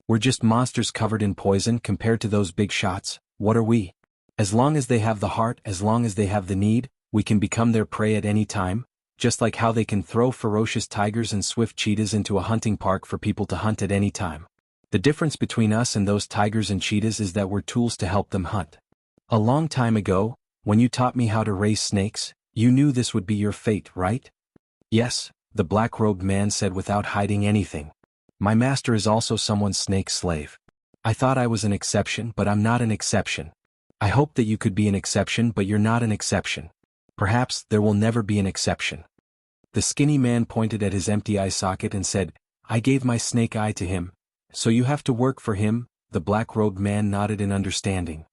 We're just monsters covered in poison compared to those big shots. What are we? As long as they have the heart, as long as they have the need, we can become their prey at any time, just like how they can throw ferocious tigers and swift cheetahs into a hunting park for people to hunt at any time. The difference between us and those tigers and cheetahs is that we're tools to help them hunt. A long time ago, when you taught me how to raise snakes, you knew this would be your fate, right? Yes, the black-robed man said without hiding anything. My master is also someone's snake slave. I thought I was an exception, but I'm not an exception. I hope that you could be an exception, but you're not an exception. Perhaps there will never be an exception. The skinny man pointed at his empty eye socket and said, I gave my snake eye to him. So you have to work for him. The black-robed man nodded in understanding.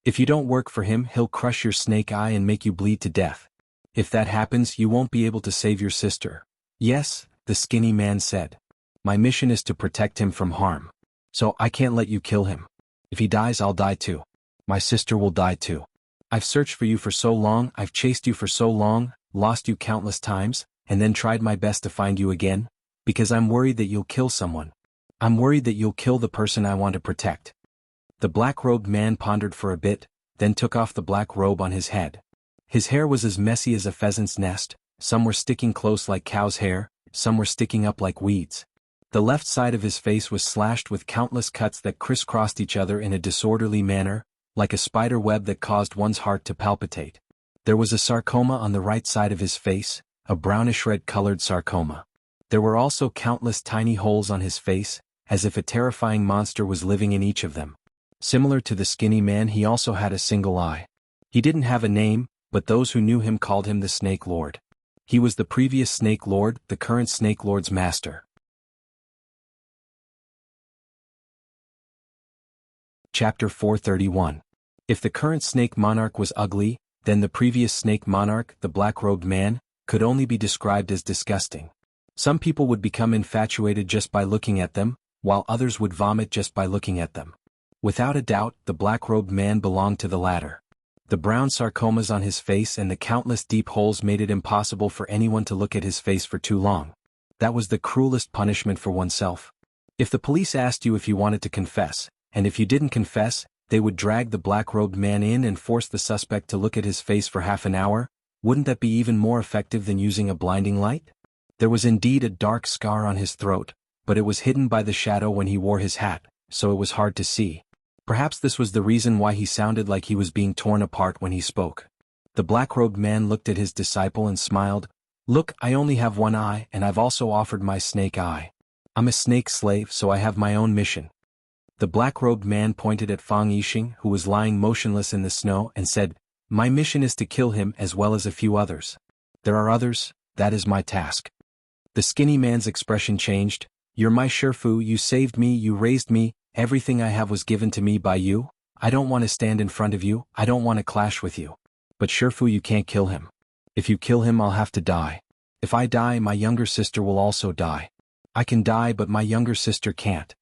If you don't work for him, he'll crush your snake eye and make you bleed to death. If that happens, you won't be able to save your sister. Yes, the skinny man said. My mission is to protect him from harm. So I can't let you kill him. If he dies, I'll die too. My sister will die too. I've searched for you for so long, I've chased you for so long, lost you countless times, and then tried my best to find you again, because I'm worried that you'll kill someone. I'm worried that you'll kill the person I want to protect. The black-robed man pondered for a bit, then took off the black robe on his head. His hair was as messy as a pheasant's nest, some were sticking close like cow's hair, some were sticking up like weeds. The left side of his face was slashed with countless cuts that crisscrossed each other in a disorderly manner, like a spider web that caused one's heart to palpitate. There was a sarcoma on the right side of his face, a brownish-red colored sarcoma. There were also countless tiny holes on his face, as if a terrifying monster was living in each of them. Similar to the skinny man, he also had a single eye. He didn't have a name, but those who knew him called him the Snake Lord. He was the previous Snake Lord, the current Snake Lord's master. Chapter 431. If the current snake monarch was ugly, then the previous snake monarch, the black-robed man, could only be described as disgusting. Some people would become infatuated just by looking at them, while others would vomit just by looking at them. Without a doubt, the black-robed man belonged to the latter. The brown sarcomas on his face and the countless deep holes made it impossible for anyone to look at his face for too long. That was the cruelest punishment for oneself. If the police asked you if you wanted to confess, and if you didn't confess, they would drag the black-robed man in and force the suspect to look at his face for half an hour. Wouldn't that be even more effective than using a blinding light? There was indeed a dark scar on his throat, but it was hidden by the shadow when he wore his hat, so it was hard to see. Perhaps this was the reason why he sounded like he was being torn apart when he spoke. The black-robed man looked at his disciple and smiled. Look, I only have one eye, and I've also offered my snake eye. I'm a snake slave, so I have my own mission. The black-robed man pointed at Fang Yixing, who was lying motionless in the snow, and said, My mission is to kill him as well as a few others. There are others, that is my task. The skinny man's expression changed. You're my Shifu, you saved me, you raised me, everything I have was given to me by you. I don't want to stand in front of you, I don't want to clash with you. But Shifu, you can't kill him. If you kill him, I'll have to die. If I die, my younger sister will also die. I can die, but my younger sister can't.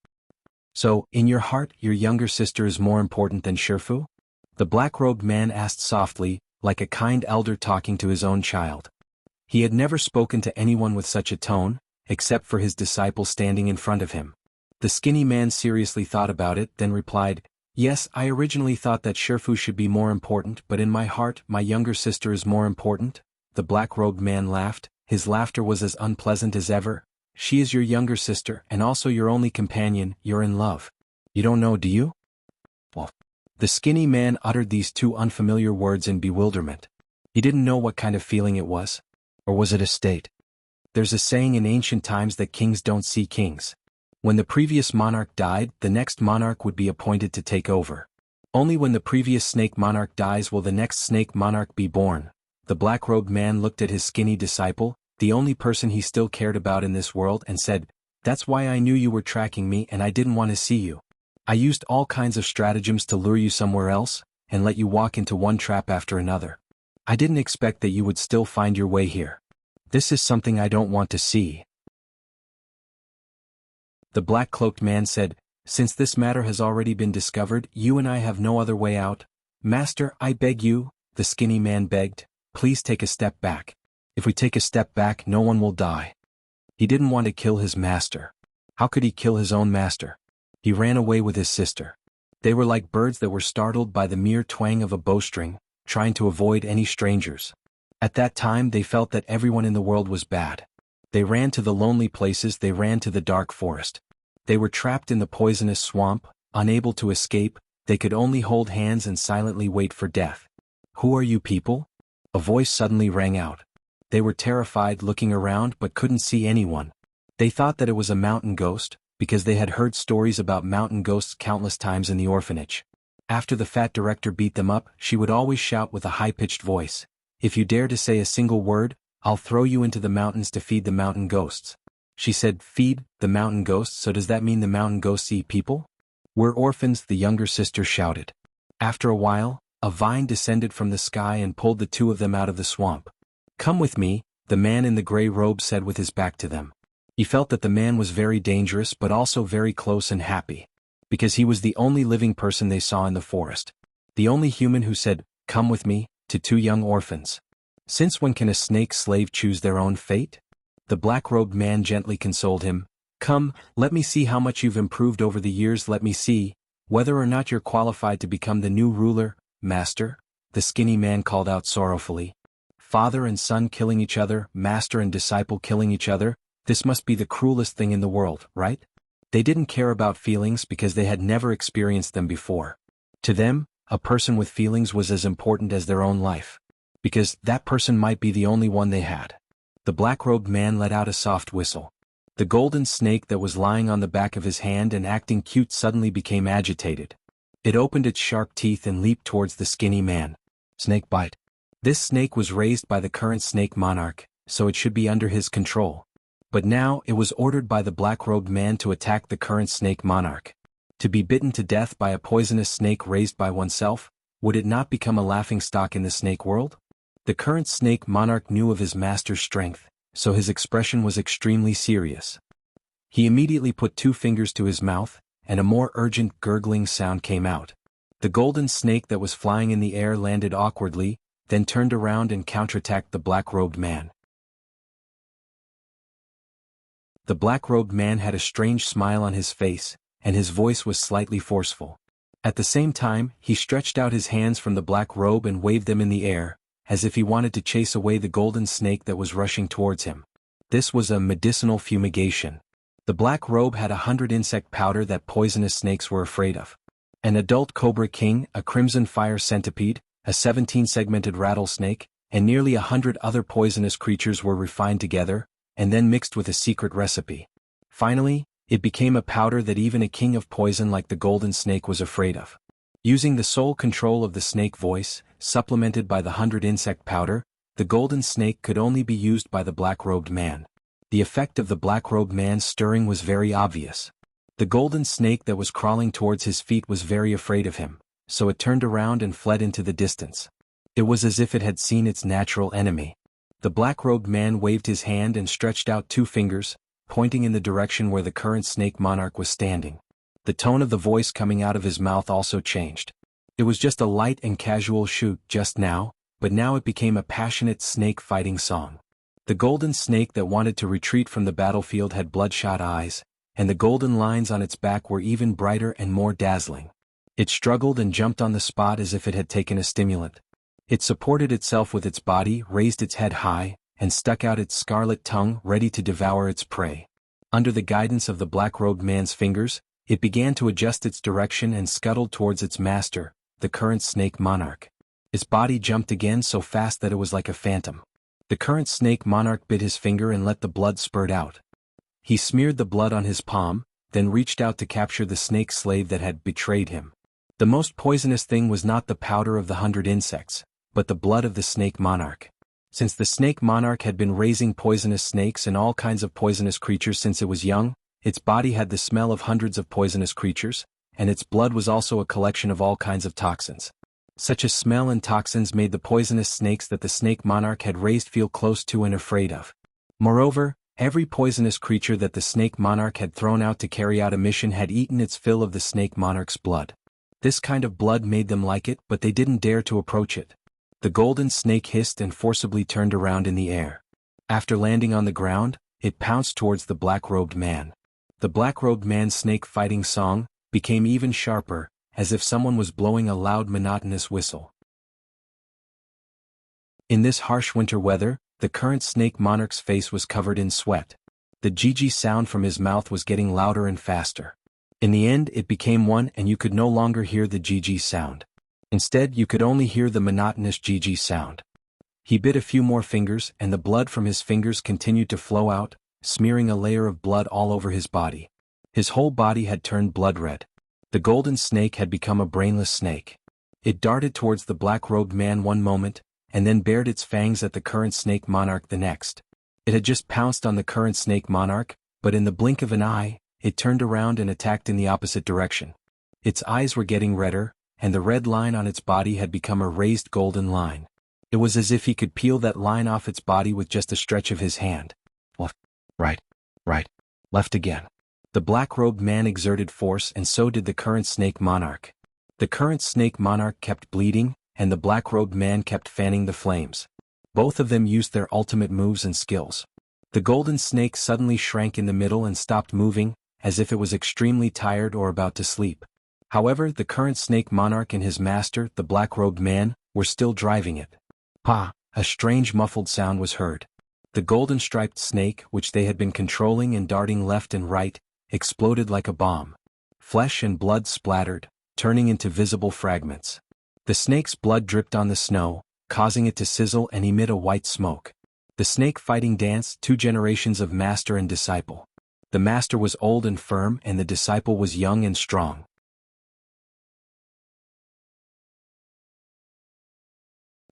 So, in your heart, your younger sister is more important than Shifu? The black-robed man asked softly, like a kind elder talking to his own child. He had never spoken to anyone with such a tone, except for his disciple standing in front of him. The skinny man seriously thought about it, then replied, "Yes, I originally thought that Sherfu should be more important, but in my heart, my younger sister is more important." The black-robed man laughed. His laughter was as unpleasant as ever. "She is your younger sister, and also your only companion. You're in love. You don't know, do you?" Well, the skinny man uttered these two unfamiliar words in bewilderment. He didn't know what kind of feeling it was. Or was it a state? There's a saying in ancient times that kings don't see kings. When the previous monarch died, the next monarch would be appointed to take over. Only when the previous snake monarch dies will the next snake monarch be born. The black-robed man looked at his skinny disciple, the only person he still cared about in this world, and said, "That's why I knew you were tracking me and I didn't want to see you. I used all kinds of stratagems to lure you somewhere else, and let you walk into one trap after another. I didn't expect that you would still find your way here. This is something I don't want to see." The black-cloaked man said, "Since this matter has already been discovered, you and I have no other way out. Master, I beg you," the skinny man begged, "please take a step back. If we take a step back, no one will die." He didn't want to kill his master. How could he kill his own master? He ran away with his sister. They were like birds that were startled by the mere twang of a bowstring, trying to avoid any strangers. At that time they felt that everyone in the world was bad. They ran to the lonely places, they ran to the dark forest. They were trapped in the poisonous swamp, unable to escape, they could only hold hands and silently wait for death. "Who are you people?" A voice suddenly rang out. They were terrified, looking around but couldn't see anyone. They thought that it was a mountain ghost, because they had heard stories about mountain ghosts countless times in the orphanage. After the fat director beat them up, she would always shout with a high-pitched voice, "If you dare to say a single word, I'll throw you into the mountains to feed the mountain ghosts." She said, "Feed the mountain ghosts, so does that mean the mountain ghosts eat people?" "We're orphans," the younger sister shouted. After a while, a vine descended from the sky and pulled the two of them out of the swamp. "Come with me," the man in the gray robe said with his back to them. He felt that the man was very dangerous but also very close and happy. Because he was the only living person they saw in the forest. The only human who said, "Come with me," to two young orphans. Since when can a snake slave choose their own fate? The black-robed man gently consoled him. "Come, let me see how much you've improved over the years. Let me see whether or not you're qualified to become the new ruler." "Master," the skinny man called out sorrowfully. "Father and son killing each other, master and disciple killing each other, this must be the cruelest thing in the world, right?" They didn't care about feelings because they had never experienced them before. To them, a person with feelings was as important as their own life. Because that person might be the only one they had. The black-robed man let out a soft whistle. The golden snake that was lying on the back of his hand and acting cute suddenly became agitated. It opened its sharp teeth and leaped towards the skinny man. Snake bite. This snake was raised by the current snake monarch, so it should be under his control. But now it was ordered by the black-robed man to attack the current snake monarch. To be bitten to death by a poisonous snake raised by oneself, would it not become a laughingstock in the snake world? The current snake monarch knew of his master's strength, so his expression was extremely serious. He immediately put two fingers to his mouth, and a more urgent gurgling sound came out. The golden snake that was flying in the air landed awkwardly, then turned around and counterattacked the black-robed man. The black-robed man had a strange smile on his face, and his voice was slightly forceful. At the same time, he stretched out his hands from the black robe and waved them in the air, as if he wanted to chase away the golden snake that was rushing towards him. This was a medicinal fumigation. The black robe had 100 insect powder that poisonous snakes were afraid of. An adult cobra king, a crimson fire centipede, a 17-segmented rattlesnake, and nearly 100 other poisonous creatures were refined together, and then mixed with a secret recipe. Finally, it became a powder that even a king of poison like the golden snake was afraid of. Using the sole control of the snake voice, supplemented by the 100 insect powder, the golden snake could only be used by the black-robed man. The effect of the black-robed man's stirring was very obvious. The golden snake that was crawling towards his feet was very afraid of him, so it turned around and fled into the distance. It was as if it had seen its natural enemy. The black-robed man waved his hand and stretched out two fingers, pointing in the direction where the current snake monarch was standing. The tone of the voice coming out of his mouth also changed. It was just a light and casual shoot just now, but now it became a passionate snake-fighting song. The golden snake that wanted to retreat from the battlefield had bloodshot eyes, and the golden lines on its back were even brighter and more dazzling. It struggled and jumped on the spot as if it had taken a stimulant. It supported itself with its body, raised its head high, and stuck out its scarlet tongue ready to devour its prey. Under the guidance of the black-robed man's fingers, it began to adjust its direction and scuttled towards its master, the current snake monarch. Its body jumped again so fast that it was like a phantom. The current snake monarch bit his finger and let the blood spurt out. He smeared the blood on his palm, then reached out to capture the snake slave that had betrayed him. The most poisonous thing was not the powder of the 100 insects, but the blood of the snake monarch. Since the snake monarch had been raising poisonous snakes and all kinds of poisonous creatures since it was young, its body had the smell of hundreds of poisonous creatures, and its blood was also a collection of all kinds of toxins. Such a smell and toxins made the poisonous snakes that the snake monarch had raised feel close to and afraid of. Moreover, every poisonous creature that the snake monarch had thrown out to carry out a mission had eaten its fill of the snake monarch's blood. This kind of blood made them like it, but they didn't dare to approach it. The golden snake hissed and forcibly turned around in the air. After landing on the ground, it pounced towards the black-robed man. The black-robed man's snake-fighting song became even sharper, as if someone was blowing a loud monotonous whistle. In this harsh winter weather, the current snake monarch's face was covered in sweat. The GG sound from his mouth was getting louder and faster. In the end it became one and you could no longer hear the GG sound. Instead you could only hear the monotonous GG sound. He bit a few more fingers and the blood from his fingers continued to flow out, smearing a layer of blood all over his body. His whole body had turned blood red. The golden snake had become a brainless snake. It darted towards the black-robed man one moment, and then bared its fangs at the current snake monarch the next. It had just pounced on the current snake monarch, but in the blink of an eye, it turned around and attacked in the opposite direction. Its eyes were getting redder, and the red line on its body had become a raised golden line. It was as if he could peel that line off its body with just a stretch of his hand. Left, right, left again. The black-robed man exerted force and so did the current snake monarch. The current snake monarch kept bleeding, and the black-robed man kept fanning the flames. Both of them used their ultimate moves and skills. The golden snake suddenly shrank in the middle and stopped moving, as if it was extremely tired or about to sleep. However, the current snake monarch and his master, the black-robed man, were still driving it. Pa! A strange muffled sound was heard. The golden-striped snake, which they had been controlling and darting left and right, exploded like a bomb. Flesh and blood splattered, turning into visible fragments. The snake's blood dripped on the snow, causing it to sizzle and emit a white smoke. The snake fighting dance, 2 generations of master and disciple. The master was old and firm and the disciple was young and strong.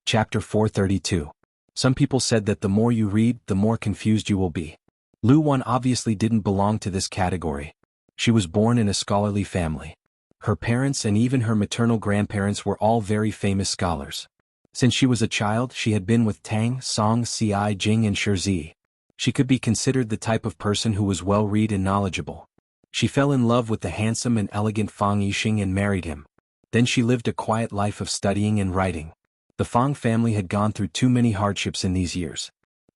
Chapter 432. Some people said that the more you read, the more confused you will be. Lu Wan obviously didn't belong to this category. She was born in a scholarly family. Her parents and even her maternal grandparents were all very famous scholars. Since she was a child, she had been with Tang, Song, Ci Jing and Shizi. She could be considered the type of person who was well-read and knowledgeable. She fell in love with the handsome and elegant Fang Yixing and married him. Then she lived a quiet life of studying and writing. The Fang family had gone through too many hardships in these years.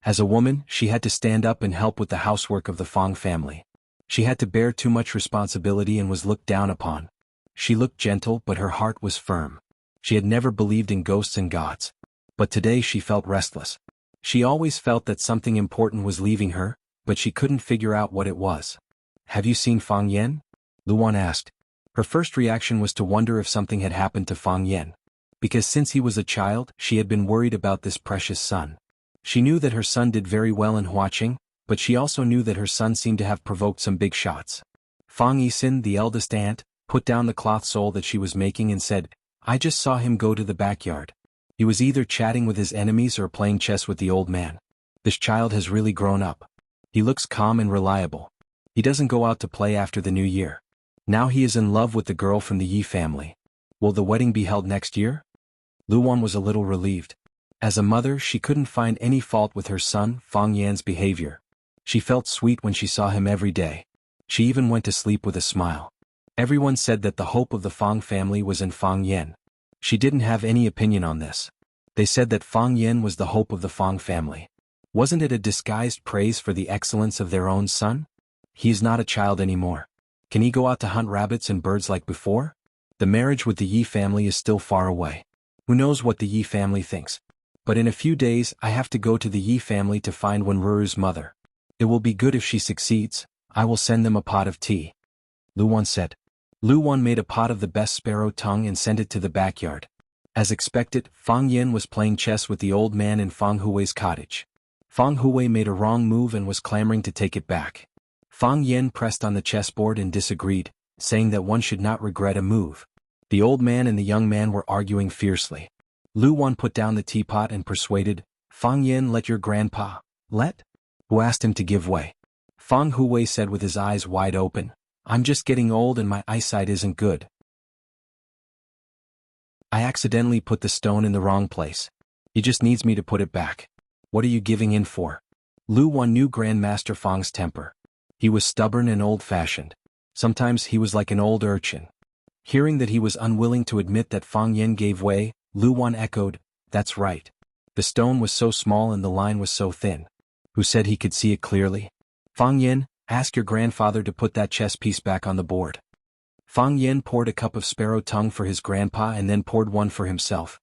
As a woman, she had to stand up and help with the housework of the Fang family. She had to bear too much responsibility and was looked down upon. She looked gentle but her heart was firm. She had never believed in ghosts and gods. But today she felt restless. She always felt that something important was leaving her, but she couldn't figure out what it was. "Have you seen Fang Yan?" Luan asked. Her first reaction was to wonder if something had happened to Fang Yan. Because since he was a child, she had been worried about this precious son. She knew that her son did very well in Huaqing, but she also knew that her son seemed to have provoked some big shots. Fang Yixin, the eldest aunt, put down the cloth sole that she was making and said, "I just saw him go to the backyard. He was either chatting with his enemies or playing chess with the old man. This child has really grown up. He looks calm and reliable. He doesn't go out to play after the new year. Now he is in love with the girl from the Yi family. Will the wedding be held next year?" Luan was a little relieved. As a mother, she couldn't find any fault with her son, Fang Yan's behavior. She felt sweet when she saw him every day. She even went to sleep with a smile. Everyone said that the hope of the Fang family was in Fang Yan. She didn't have any opinion on this. They said that Fang Yan was the hope of the Fang family. Wasn't it a disguised praise for the excellence of their own son? He is not a child anymore. Can he go out to hunt rabbits and birds like before? The marriage with the Yi family is still far away. Who knows what the Yi family thinks? But in a few days I have to go to the Yi family to find Wenruru's mother. It will be good if she succeeds. I will send them a pot of tea. Lu Wan said. Lu Wan made a pot of the best sparrow tongue and sent it to the backyard. As expected, Fang Yin was playing chess with the old man in Fang Hui's cottage. Fang Hui made a wrong move and was clamoring to take it back. Fang Yin pressed on the chessboard and disagreed, saying that one should not regret a move. The old man and the young man were arguing fiercely. Lu Wan put down the teapot and persuaded, Fang Yin, let your grandpa, who asked him to give way. Fang Hui said with his eyes wide open, I'm just getting old and my eyesight isn't good. I accidentally put the stone in the wrong place. He just needs me to put it back. What are you giving in for? Lu Wan knew Grandmaster Fang's temper. He was stubborn and old-fashioned. Sometimes he was like an old urchin. Hearing that he was unwilling to admit that Fang Yin gave way, Lu Wan echoed, that's right. The stone was so small and the line was so thin. Who said he could see it clearly? Fang Yin, ask your grandfather to put that chess piece back on the board. Fang Yin poured a cup of sparrow tongue for his grandpa and then poured one for himself.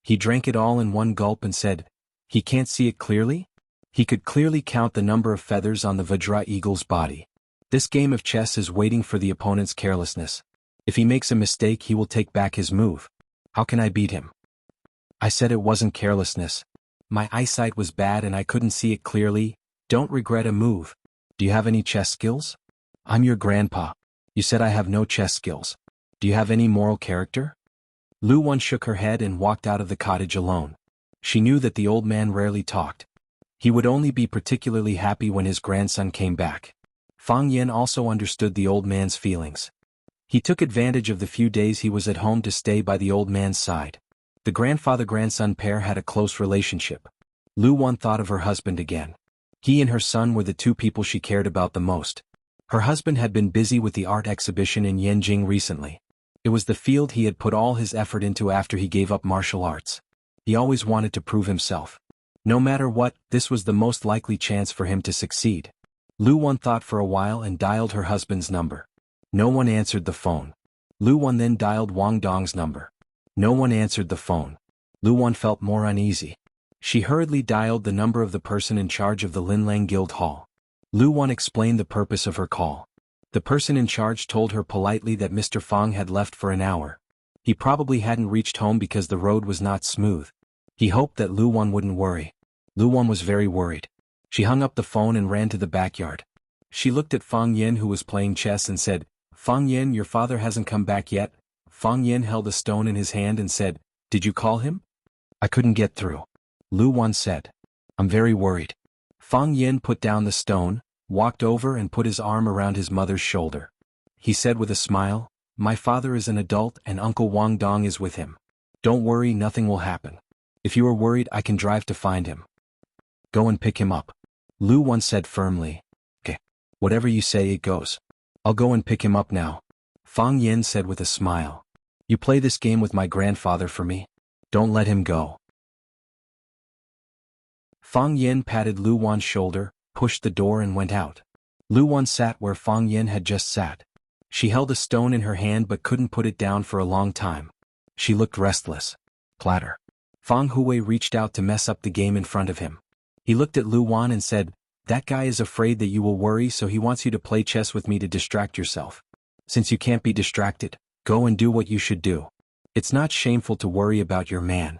He drank it all in one gulp and said, he can't see it clearly? He could clearly count the number of feathers on the Vajra eagle's body. This game of chess is waiting for the opponent's carelessness. If he makes a mistake he will take back his move. How can I beat him? I said it wasn't carelessness. My eyesight was bad and I couldn't see it clearly. Don't regret a move. Do you have any chess skills? I'm your grandpa. You said I have no chess skills. Do you have any moral character? Lu Wan shook her head and walked out of the cottage alone. She knew that the old man rarely talked. He would only be particularly happy when his grandson came back. Fang Yin also understood the old man's feelings. He took advantage of the few days he was at home to stay by the old man's side. The grandfather-grandson pair had a close relationship. Lu Wan thought of her husband again. He and her son were the two people she cared about the most. Her husband had been busy with the art exhibition in Yanjing recently. It was the field he had put all his effort into after he gave up martial arts. He always wanted to prove himself. No matter what, this was the most likely chance for him to succeed. Lu Wan thought for a while and dialed her husband's number. No one answered the phone. Lu Wan then dialed Wang Dong's number. No one answered the phone. Lu Wan felt more uneasy. She hurriedly dialed the number of the person in charge of the Linlang Guild Hall. Lu Wan explained the purpose of her call. The person in charge told her politely that Mr. Fang had left for an hour. He probably hadn't reached home because the road was not smooth. He hoped that Lu Wan wouldn't worry. Lu Wan was very worried. She hung up the phone and ran to the backyard. She looked at Fang Yin who was playing chess and said, Fang Yin, your father hasn't come back yet. Fang Yin held a stone in his hand and said, did you call him? I couldn't get through. Lu Wan said. I'm very worried. Fang Yin put down the stone, walked over and put his arm around his mother's shoulder. He said with a smile, my father is an adult and Uncle Wang Dong is with him. Don't worry, nothing will happen. If you are worried I can drive to find him. Go and pick him up. Lu Wan said firmly. Okay. Whatever you say it goes. I'll go and pick him up now. Fang Yin said with a smile. You play this game with my grandfather for me? Don't let him go. Fang Yin patted Lu Wan's shoulder, pushed the door and went out. Lu Wan sat where Fang Yin had just sat. She held a stone in her hand but couldn't put it down for a long time. She looked restless. Clatter. Fang Hui reached out to mess up the game in front of him. He looked at Lu Wan and said, that guy is afraid that you will worry so he wants you to play chess with me to distract yourself. Since you can't be distracted, go and do what you should do. It's not shameful to worry about your man.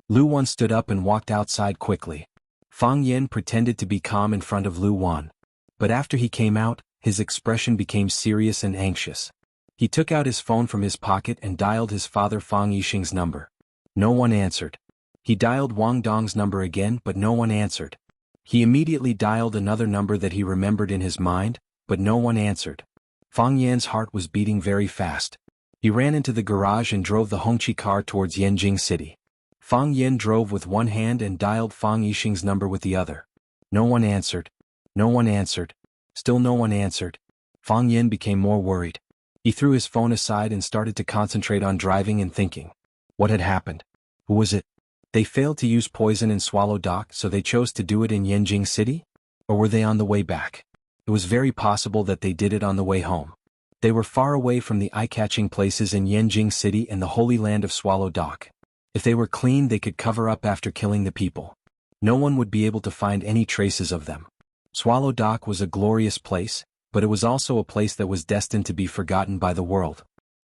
Lu Wan stood up and walked outside quickly. Fang Yin pretended to be calm in front of Lu Wan. But after he came out, his expression became serious and anxious. He took out his phone from his pocket and dialed his father Fang Yixing's number. No one answered. He dialed Wang Dong's number again but no one answered. He immediately dialed another number that he remembered in his mind, but no one answered. Fang Yan's heart was beating very fast. He ran into the garage and drove the Hongqi car towards Yanjing City. Fang Yin drove with one hand and dialed Fang Yixing's number with the other. No one answered. No one answered. Still no one answered. Fang Yin became more worried. He threw his phone aside and started to concentrate on driving and thinking. What had happened? Who was it? They failed to use poison in Swallow Dock so they chose to do it in Yanjing City? Or were they on the way back? It was very possible that they did it on the way home. They were far away from the eye-catching places in Yanjing City and the holy land of Swallow Dock. If they were clean, they could cover up after killing the people. No one would be able to find any traces of them. Swallow Dock was a glorious place, but it was also a place that was destined to be forgotten by the world.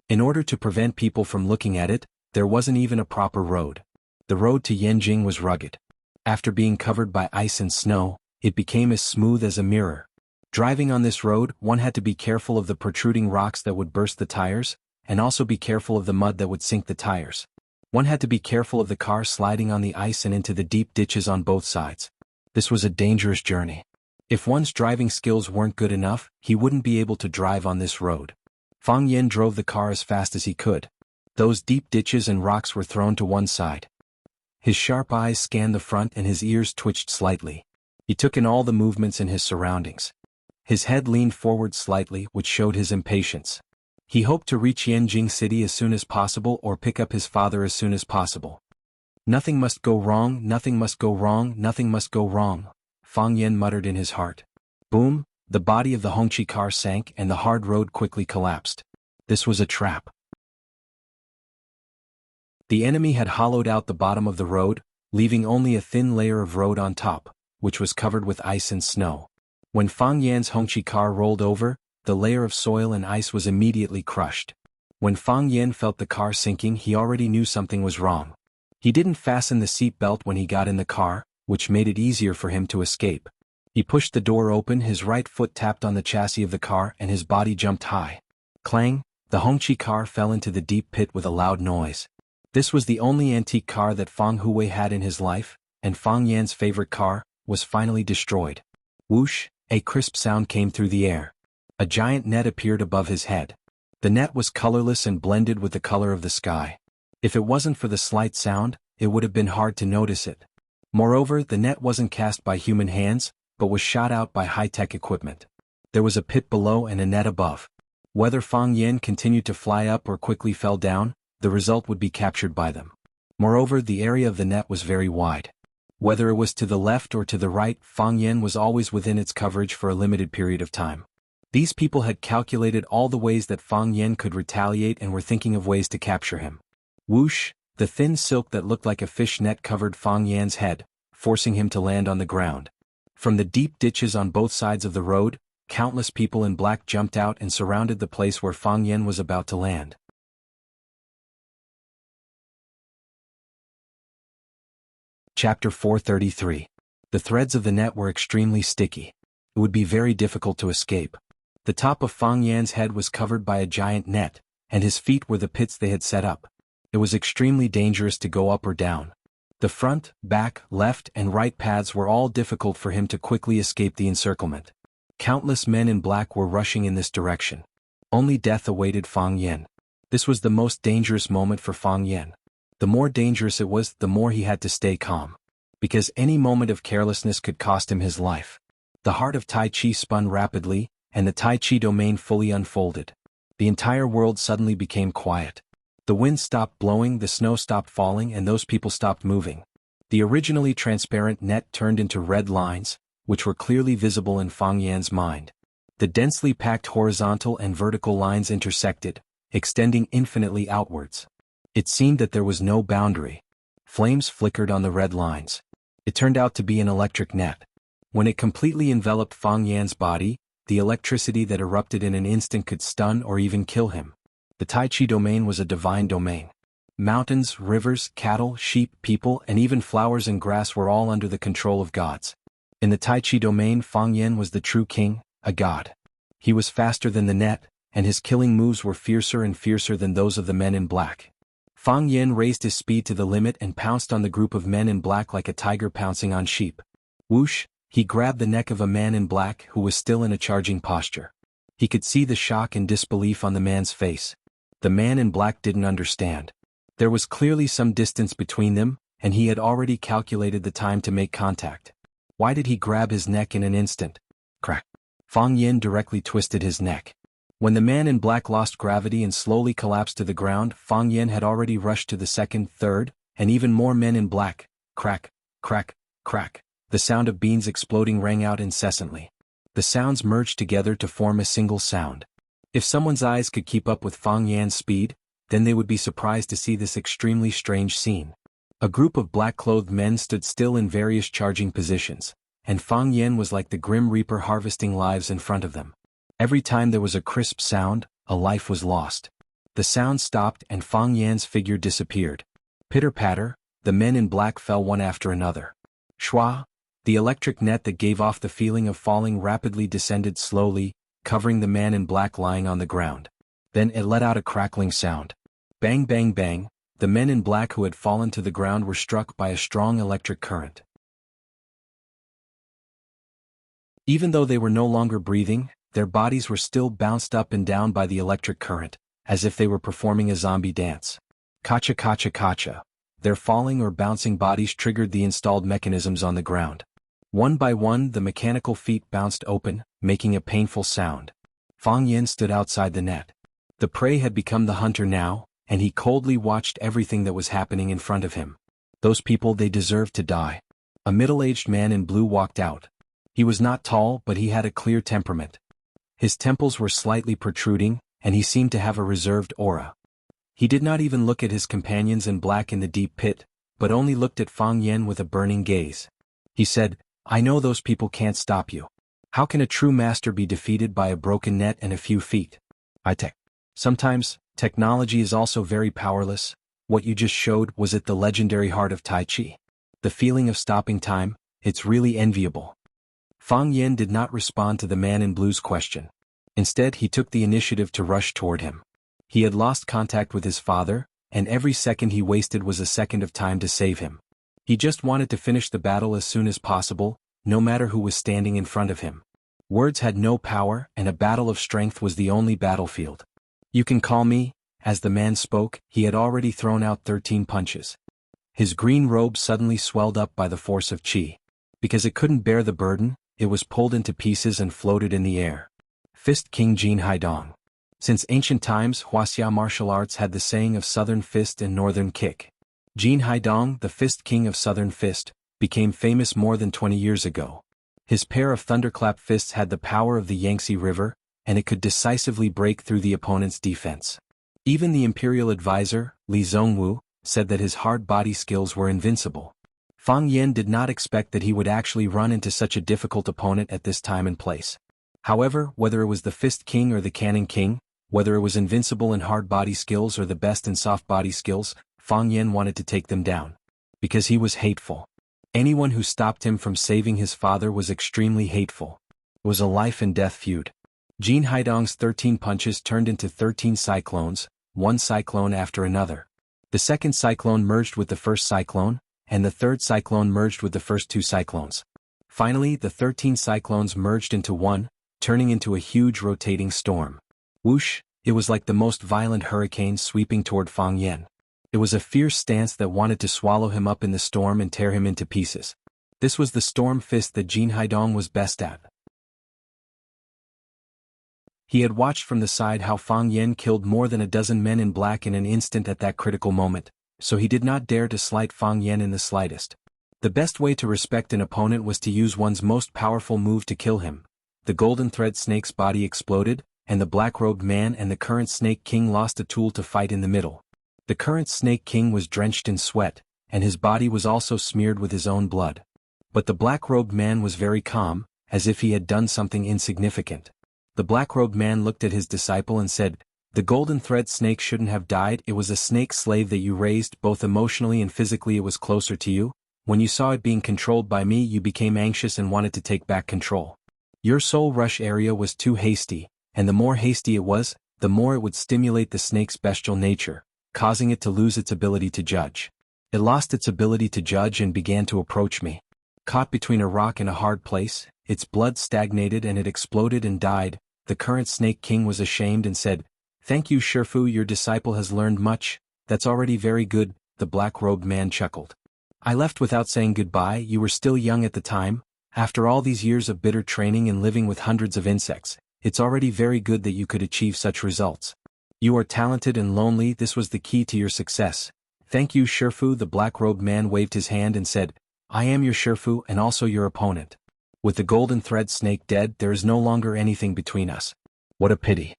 In order to prevent people from looking at it, there wasn't even a proper road. The road to Yanjing was rugged. After being covered by ice and snow, it became as smooth as a mirror. Driving on this road, one had to be careful of the protruding rocks that would burst the tires, and also be careful of the mud that would sink the tires. One had to be careful of the car sliding on the ice and into the deep ditches on both sides. This was a dangerous journey. If one's driving skills weren't good enough, he wouldn't be able to drive on this road. Fang Yen drove the car as fast as he could. Those deep ditches and rocks were thrown to one side. His sharp eyes scanned the front and his ears twitched slightly. He took in all the movements in his surroundings. His head leaned forward slightly, which showed his impatience. He hoped to reach Yanjing City as soon as possible or pick up his father as soon as possible. Nothing must go wrong, nothing must go wrong, nothing must go wrong, Fang Yen muttered in his heart. Boom, the body of the Hongqi car sank and the hard road quickly collapsed. This was a trap. The enemy had hollowed out the bottom of the road, leaving only a thin layer of road on top, which was covered with ice and snow. When Fang Yan's Hongqi car rolled over, the layer of soil and ice was immediately crushed. When Fang Yan felt the car sinking, he already knew something was wrong. He didn't fasten the seat belt when he got in the car, which made it easier for him to escape. He pushed the door open, his right foot tapped on the chassis of the car and his body jumped high. Clang, the Hongqi car fell into the deep pit with a loud noise. This was the only antique car that Fang Hui had in his life, and Fang Yan's favorite car was finally destroyed. Whoosh, a crisp sound came through the air. A giant net appeared above his head. The net was colorless and blended with the color of the sky. If it wasn't for the slight sound, it would have been hard to notice it. Moreover, the net wasn't cast by human hands, but was shot out by high-tech equipment. There was a pit below and a net above. Whether Fang Yan continued to fly up or quickly fell down, the result would be captured by them. Moreover, the area of the net was very wide. Whether it was to the left or to the right, Fang Yan was always within its coverage for a limited period of time. These people had calculated all the ways that Fang Yan could retaliate and were thinking of ways to capture him. Whoosh, the thin silk that looked like a fish net covered Fang Yan's head, forcing him to land on the ground. From the deep ditches on both sides of the road, countless people in black jumped out and surrounded the place where Fang Yan was about to land. Chapter 433. The threads of the net were extremely sticky. It would be very difficult to escape. The top of Fang Yan's head was covered by a giant net, and his feet were the pits they had set up. It was extremely dangerous to go up or down. The front, back, left, and right paths were all difficult for him to quickly escape the encirclement. Countless men in black were rushing in this direction. Only death awaited Fang Yan. This was the most dangerous moment for Fang Yan. The more dangerous it was, the more he had to stay calm. Because any moment of carelessness could cost him his life. The heart of Tai Chi spun rapidly, and the Tai Chi domain fully unfolded. The entire world suddenly became quiet. The wind stopped blowing, the snow stopped falling, and those people stopped moving. The originally transparent net turned into red lines, which were clearly visible in Fang Yan's mind. The densely packed horizontal and vertical lines intersected, extending infinitely outwards. It seemed that there was no boundary. Flames flickered on the red lines. It turned out to be an electric net. When it completely enveloped Fang Yan's body, the electricity that erupted in an instant could stun or even kill him. The Tai Chi domain was a divine domain. Mountains, rivers, cattle, sheep, people, and even flowers and grass were all under the control of gods. In the Tai Chi domain, Fang Yan was the true king, a god. He was faster than the net, and his killing moves were fiercer and fiercer than those of the men in black. Fang Yan raised his speed to the limit and pounced on the group of men in black like a tiger pouncing on sheep. Whoosh, he grabbed the neck of a man in black who was still in a charging posture. He could see the shock and disbelief on the man's face. The man in black didn't understand. There was clearly some distance between them, and he had already calculated the time to make contact. Why did he grab his neck in an instant? Crack. Fang Yan directly twisted his neck. When the man in black lost gravity and slowly collapsed to the ground, Fang Yan had already rushed to the second, third, and even more men in black. Crack, crack, crack. The sound of beans exploding rang out incessantly. The sounds merged together to form a single sound. If someone's eyes could keep up with Fang Yan's speed, then they would be surprised to see this extremely strange scene. A group of black-clothed men stood still in various charging positions, and Fang Yan was like the Grim Reaper harvesting lives in front of them. Every time there was a crisp sound, a life was lost. The sound stopped and Fang Yan's figure disappeared. Pitter-patter, the men in black fell one after another. Shwa, the electric net that gave off the feeling of falling rapidly descended slowly, covering the man in black lying on the ground. Then it let out a crackling sound. Bang bang bang, the men in black who had fallen to the ground were struck by a strong electric current. Even though they were no longer breathing, their bodies were still bounced up and down by the electric current, as if they were performing a zombie dance. Kacha kacha kacha. Their falling or bouncing bodies triggered the installed mechanisms on the ground. One by one the mechanical feet bounced open, making a painful sound. Fang Yan stood outside the net. The prey had become the hunter now, and he coldly watched everything that was happening in front of him. Those people, they deserved to die. A middle-aged man in blue walked out. He was not tall, but he had a clear temperament. His temples were slightly protruding, and he seemed to have a reserved aura. He did not even look at his companions in black in the deep pit, but only looked at Fang Yan with a burning gaze. He said, "I know those people can't stop you. How can a true master be defeated by a broken net and a few feet? Sometimes, technology is also very powerless. What you just showed, was it the legendary heart of Tai Chi? The feeling of stopping time, it's really enviable." Fang Yan did not respond to the man in blue's question. Instead, he took the initiative to rush toward him. He had lost contact with his father, and every second he wasted was a second of time to save him. He just wanted to finish the battle as soon as possible, no matter who was standing in front of him. Words had no power, and a battle of strength was the only battlefield. "You can call me," as the man spoke, he had already thrown out 13 punches. His green robe suddenly swelled up by the force of qi. Because it couldn't bear the burden, it was pulled into pieces and floated in the air. Fist King Jin Haidong. Since ancient times, Wuxia martial arts had the saying of Southern Fist and Northern Kick. Jin Haidong, the Fist King of Southern Fist, became famous more than 20 years ago. His pair of thunderclap fists had the power of the Yangtze River, and it could decisively break through the opponent's defense. Even the imperial advisor, Li Zhongwu, said that his hard body skills were invincible. Fang Yan did not expect that he would actually run into such a difficult opponent at this time and place. However, whether it was the Fist King or the Cannon King, whether it was invincible in hard body skills or the best in soft body skills, Fang Yan wanted to take them down. Because he was hateful. Anyone who stopped him from saving his father was extremely hateful. It was a life and death feud. Jin Haidong's 13 punches turned into 13 cyclones, one cyclone after another. The second cyclone merged with the first cyclone, and the third cyclone merged with the first 2 cyclones. Finally, the 13 cyclones merged into one, turning into a huge rotating storm. Whoosh, it was like the most violent hurricane sweeping toward Fang Yan. It was a fierce stance that wanted to swallow him up in the storm and tear him into pieces. This was the storm fist that Jin Haidong was best at. He had watched from the side how Fang Yan killed more than a dozen men in black in an instant at that critical moment, so he did not dare to slight Fang Yan in the slightest. The best way to respect an opponent was to use one's most powerful move to kill him. The golden thread snake's body exploded, and the black-robed man and the current Snake King lost a tool to fight in the middle. The current Snake King was drenched in sweat, and his body was also smeared with his own blood. But the black-robed man was very calm, as if he had done something insignificant. The black-robed man looked at his disciple and said, "The golden thread snake shouldn't have died. It was a snake slave that you raised. Both emotionally and physically it was closer to you. When you saw it being controlled by me, you became anxious and wanted to take back control. Your soul rush area was too hasty, and the more hasty it was, the more it would stimulate the snake's bestial nature, causing it to lose its ability to judge. It lost its ability to judge and began to approach me. Caught between a rock and a hard place, its blood stagnated and it exploded and died." The current Snake King was ashamed and said, "Thank you, Shifu, your disciple has learned much. That's already very good." The black-robed man chuckled. "I left without saying goodbye. You were still young at the time. After all these years of bitter training and living with hundreds of insects, it's already very good that you could achieve such results. You are talented and lonely. This was the key to your success. Thank you, Shifu." The black-robed man waved his hand and said, "I am your Shifu and also your opponent." With the golden thread snake dead, there is no longer anything between us. What a pity.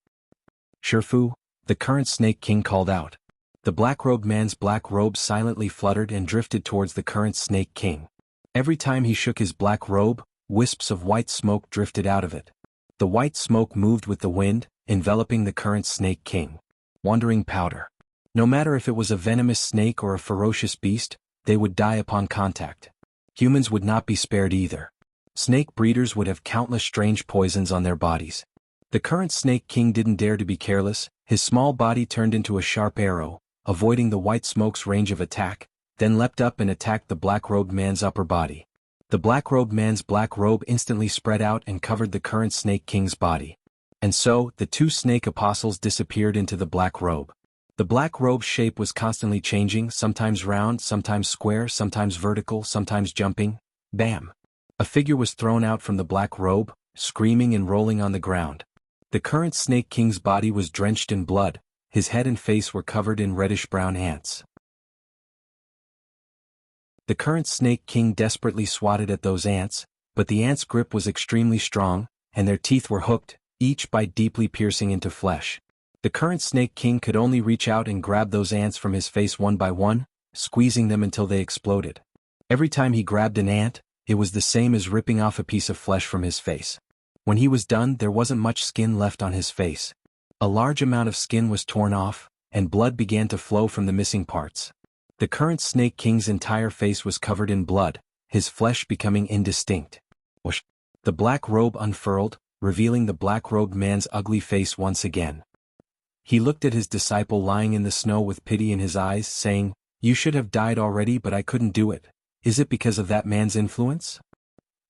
Shifu, the current Snake King called out. The black-robed man's black robe silently fluttered and drifted towards the current Snake King. Every time he shook his black robe, wisps of white smoke drifted out of it. The white smoke moved with the wind, enveloping the current Snake King. Wandering powder. No matter if it was a venomous snake or a ferocious beast, they would die upon contact. Humans would not be spared either. Snake breeders would have countless strange poisons on their bodies. The current Snake King didn't dare to be careless. His small body turned into a sharp arrow, avoiding the white smoke's range of attack, then leapt up and attacked the black-robed man's upper body. The black-robed man's black robe instantly spread out and covered the current Snake King's body. And so, the two snake apostles disappeared into the black robe. The black robe's shape was constantly changing, sometimes round, sometimes square, sometimes vertical, sometimes jumping. Bam! A figure was thrown out from the black robe, screaming and rolling on the ground. The current Snake King's body was drenched in blood, his head and face were covered in reddish-brown ants. The current Snake King desperately swatted at those ants, but the ants' grip was extremely strong, and their teeth were hooked, each bite deeply piercing into flesh. The current Snake King could only reach out and grab those ants from his face one by one, squeezing them until they exploded. Every time he grabbed an ant, it was the same as ripping off a piece of flesh from his face. When he was done, there wasn't much skin left on his face. A large amount of skin was torn off, and blood began to flow from the missing parts. The current Snake King's entire face was covered in blood, his flesh becoming indistinct. Whoosh! The black robe unfurled, revealing the black-robed man's ugly face once again. He looked at his disciple lying in the snow with pity in his eyes, saying, "You should have died already, but I couldn't do it. Is it because of that man's influence?"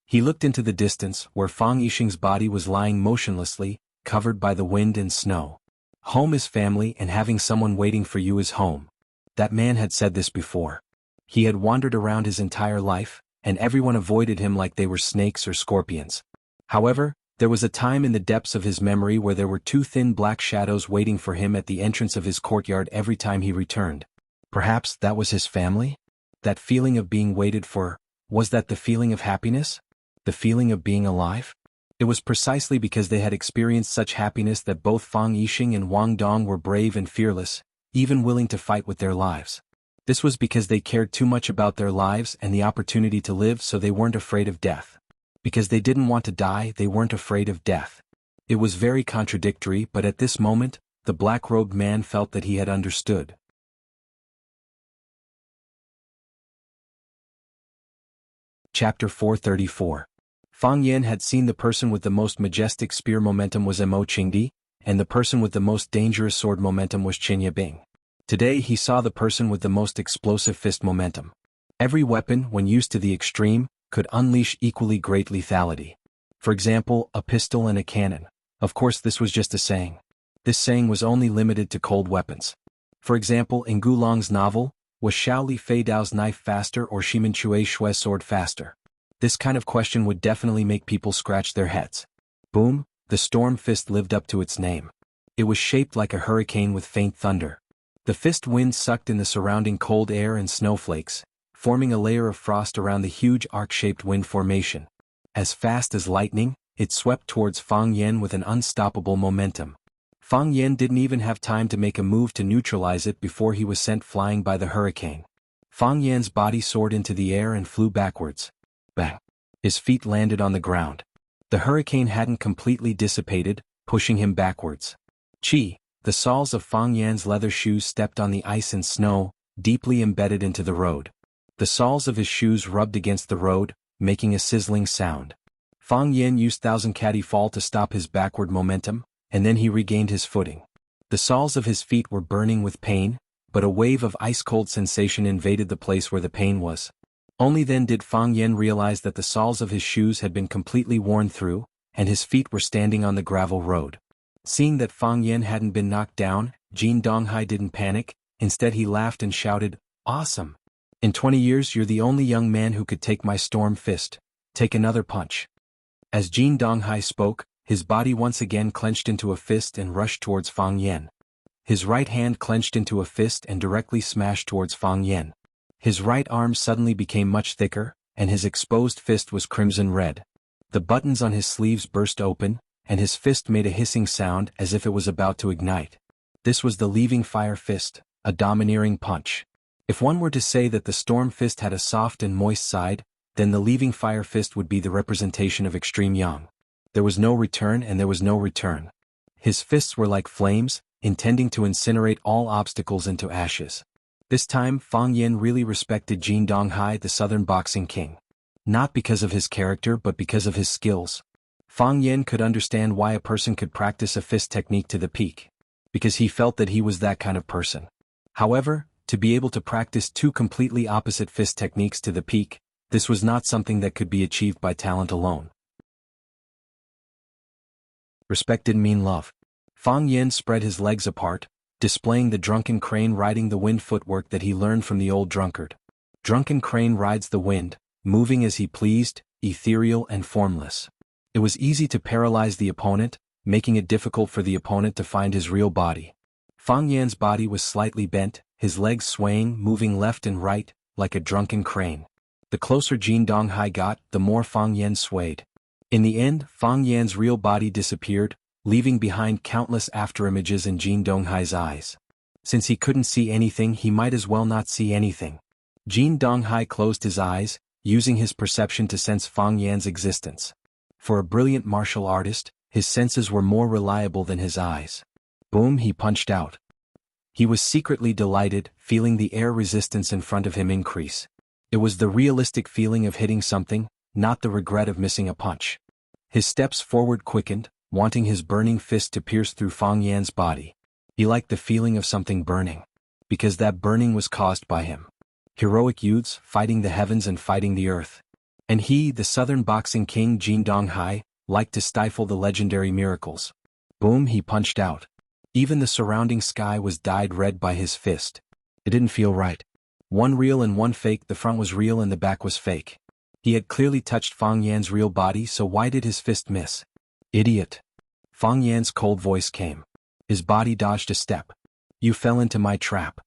He looked into the distance, where Fang Yixing's body was lying motionlessly, covered by the wind and snow. Home is family, and having someone waiting for you is home. That man had said this before. He had wandered around his entire life, and everyone avoided him like they were snakes or scorpions. However, there was a time in the depths of his memory where there were two thin black shadows waiting for him at the entrance of his courtyard every time he returned. Perhaps that was his family? That feeling of being waited for, was that the feeling of happiness? The feeling of being alive? It was precisely because they had experienced such happiness that both Fang Yixing and Wang Dong were brave and fearless, even willing to fight with their lives. This was because they cared too much about their lives and the opportunity to live, so they weren't afraid of death. Because they didn't want to die, they weren't afraid of death. It was very contradictory, but at this moment, the black-robed man felt that he had understood. Chapter 434. Fang Yan had seen the person with the most majestic spear momentum was Mo Qingdi, and the person with the most dangerous sword momentum was Qin Yibing. Today he saw the person with the most explosive fist momentum. Every weapon, when used to the extreme, could unleash equally great lethality. For example, a pistol and a cannon. Of course, this was just a saying. This saying was only limited to cold weapons. For example, in Gulong's novel, was Xiao Li Fei Dao's knife faster or Shimin Chui Shui's sword faster? This kind of question would definitely make people scratch their heads. Boom, the storm fist lived up to its name. It was shaped like a hurricane with faint thunder. The fist wind sucked in the surrounding cold air and snowflakes, forming a layer of frost around the huge arc-shaped wind formation. As fast as lightning, it swept towards Fang Yan with an unstoppable momentum. Fang Yan didn't even have time to make a move to neutralize it before he was sent flying by the hurricane. Fang Yan's body soared into the air and flew backwards. Bang! His feet landed on the ground. The hurricane hadn't completely dissipated, pushing him backwards. Chi! The soles of Fang Yan's leather shoes stepped on the ice and snow, deeply embedded into the road. The soles of his shoes rubbed against the road, making a sizzling sound. Fang Yan used Thousand Caddy Fall to stop his backward momentum, and then he regained his footing. The soles of his feet were burning with pain, but a wave of ice-cold sensation invaded the place where the pain was. Only then did Fang Yan realize that the soles of his shoes had been completely worn through, and his feet were standing on the gravel road. Seeing that Fang Yan hadn't been knocked down, Jin Donghai didn't panic. Instead he laughed and shouted, "Awesome! In 20 years you're the only young man who could take my storm fist. Take another punch." As Jin Donghai spoke, his body once again clenched into a fist and rushed towards Fang Yan. His right hand clenched into a fist and directly smashed towards Fang Yan. His right arm suddenly became much thicker, and his exposed fist was crimson red. The buttons on his sleeves burst open, and his fist made a hissing sound as if it was about to ignite. This was the leaving fire fist, a domineering punch. If one were to say that the storm fist had a soft and moist side, then the leaving fire fist would be the representation of extreme yang. There was no return and there was no return. His fists were like flames, intending to incinerate all obstacles into ashes. This time Fang Yan really respected Jin Donghai, the Southern Boxing King. Not because of his character but because of his skills. Fang Yan could understand why a person could practice a fist technique to the peak. Because he felt that he was that kind of person. However, to be able to practice two completely opposite fist techniques to the peak, this was not something that could be achieved by talent alone. Respect didn't mean love. Fang Yan spread his legs apart, displaying the drunken crane riding the wind footwork that he learned from the old drunkard. Drunken crane rides the wind, moving as he pleased, ethereal and formless. It was easy to paralyze the opponent, making it difficult for the opponent to find his real body. Fang Yan's body was slightly bent, his legs swaying, moving left and right, like a drunken crane. The closer Jin Donghai got, the more Fang Yan swayed. In the end, Fang Yan's real body disappeared, leaving behind countless afterimages in Jin Donghai's eyes. Since he couldn't see anything, he might as well not see anything. Jin Donghai closed his eyes, using his perception to sense Fang Yan's existence. For a brilliant martial artist, his senses were more reliable than his eyes. Boom, he punched out. He was secretly delighted, feeling the air resistance in front of him increase. It was the realistic feeling of hitting something, not the regret of missing a punch. His steps forward quickened, wanting his burning fist to pierce through Fang Yan's body. He liked the feeling of something burning. Because that burning was caused by him. Heroic youths, fighting the heavens and fighting the earth. And he, the Southern Boxing King Jin Donghai, liked to stifle the legendary miracles. Boom, he punched out. Even the surrounding sky was dyed red by his fist. It didn't feel right. One real and one fake, the front was real and the back was fake. He had clearly touched Fang Yan's real body, so why did his fist miss? Idiot. Fang Yan's cold voice came. His body dodged a step. You fell into my trap.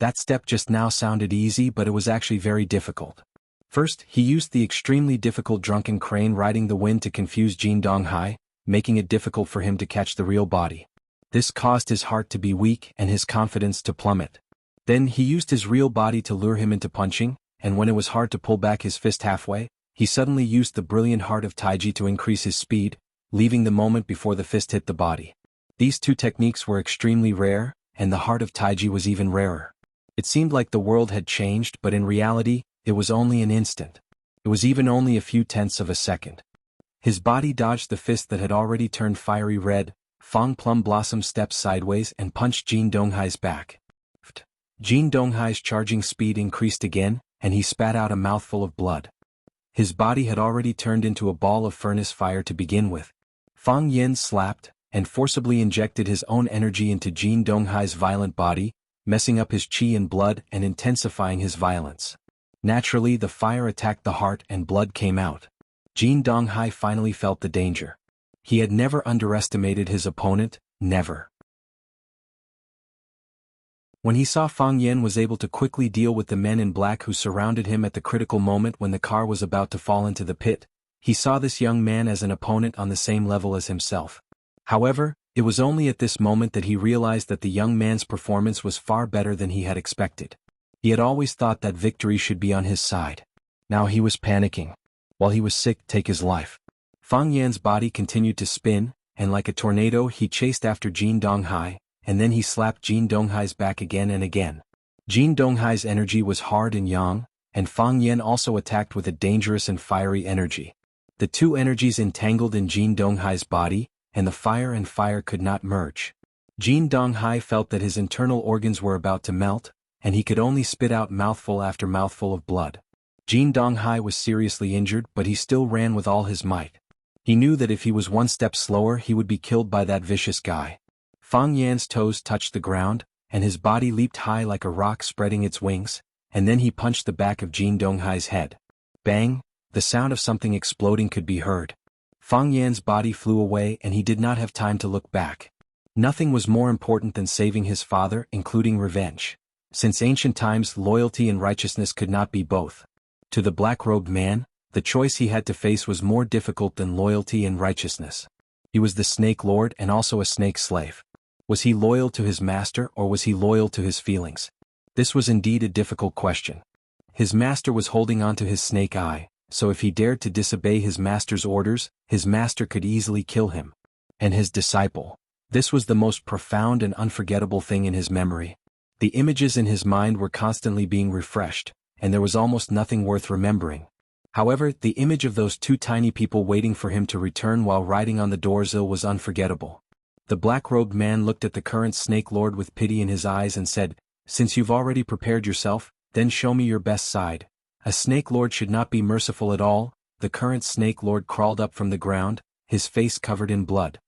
That step just now sounded easy, but it was actually very difficult. First, he used the extremely difficult drunken crane riding the wind to confuse Jin Donghai, making it difficult for him to catch the real body. This caused his heart to be weak and his confidence to plummet. Then he used his real body to lure him into punching, and when it was hard to pull back his fist halfway, he suddenly used the brilliant heart of Taiji to increase his speed, leaving the moment before the fist hit the body. These two techniques were extremely rare, and the heart of Taiji was even rarer. It seemed like the world had changed, but in reality, it was only an instant. It was even only a few tenths of a second. His body dodged the fist that had already turned fiery red. Fang Plum Blossom stepped sideways and punched Jin Donghai's back. Jin Donghai's charging speed increased again, and he spat out a mouthful of blood. His body had already turned into a ball of furnace fire to begin with. Fang Yan slapped, and forcibly injected his own energy into Jin Donghai's violent body, messing up his chi and blood and intensifying his violence. Naturally, the fire attacked the heart and blood came out. Jin Donghai finally felt the danger. He had never underestimated his opponent, never. When he saw Fang Yan was able to quickly deal with the men in black who surrounded him at the critical moment when the car was about to fall into the pit, he saw this young man as an opponent on the same level as himself. However, it was only at this moment that he realized that the young man's performance was far better than he had expected. He had always thought that victory should be on his side. Now he was panicking. While he was sick, take his life. Fang Yan's body continued to spin, and like a tornado he chased after Jin Donghai, and then he slapped Jin Donghai's back again and again. Jin Donghai's energy was hard and yang, and Fang Yan also attacked with a dangerous and fiery energy. The two energies entangled in Jin Donghai's body, and the fire and fire could not merge. Jin Donghai felt that his internal organs were about to melt, and he could only spit out mouthful after mouthful of blood. Jin Donghai was seriously injured, but he still ran with all his might. He knew that if he was one step slower he would be killed by that vicious guy. Fang Yan's toes touched the ground, and his body leaped high like a rock spreading its wings, and then he punched the back of Jin Donghai's head. Bang! The sound of something exploding could be heard. Fang Yan's body flew away and he did not have time to look back. Nothing was more important than saving his father, including revenge. Since ancient times, loyalty and righteousness could not be both. To the black-robed man, The choice he had to face was more difficult than loyalty and righteousness. He was the Snake Lord and also a snake slave. Was he loyal to his master or was he loyal to his feelings? This was indeed a difficult question. His master was holding on to his snake eye, so if he dared to disobey his master's orders, his master could easily kill him. And his disciple. This was the most profound and unforgettable thing in his memory. The images in his mind were constantly being refreshed, and there was almost nothing worth remembering. However, the image of those two tiny people waiting for him to return while riding on the Dorzil was unforgettable. The black-robed man looked at the current Snake Lord with pity in his eyes and said, "Since you've already prepared yourself, then show me your best side. A Snake Lord should not be merciful at all." The current Snake Lord crawled up from the ground, his face covered in blood.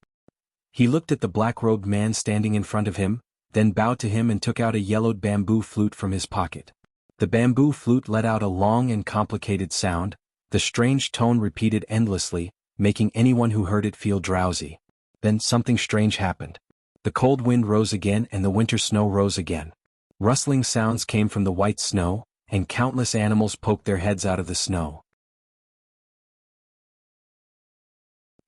He looked at the black-robed man standing in front of him, then bowed to him and took out a yellowed bamboo flute from his pocket. The bamboo flute let out a long and complicated sound, the strange tone repeated endlessly, making anyone who heard it feel drowsy. Then something strange happened. The cold wind rose again and the winter snow rose again. Rustling sounds came from the white snow, and countless animals poked their heads out of the snow.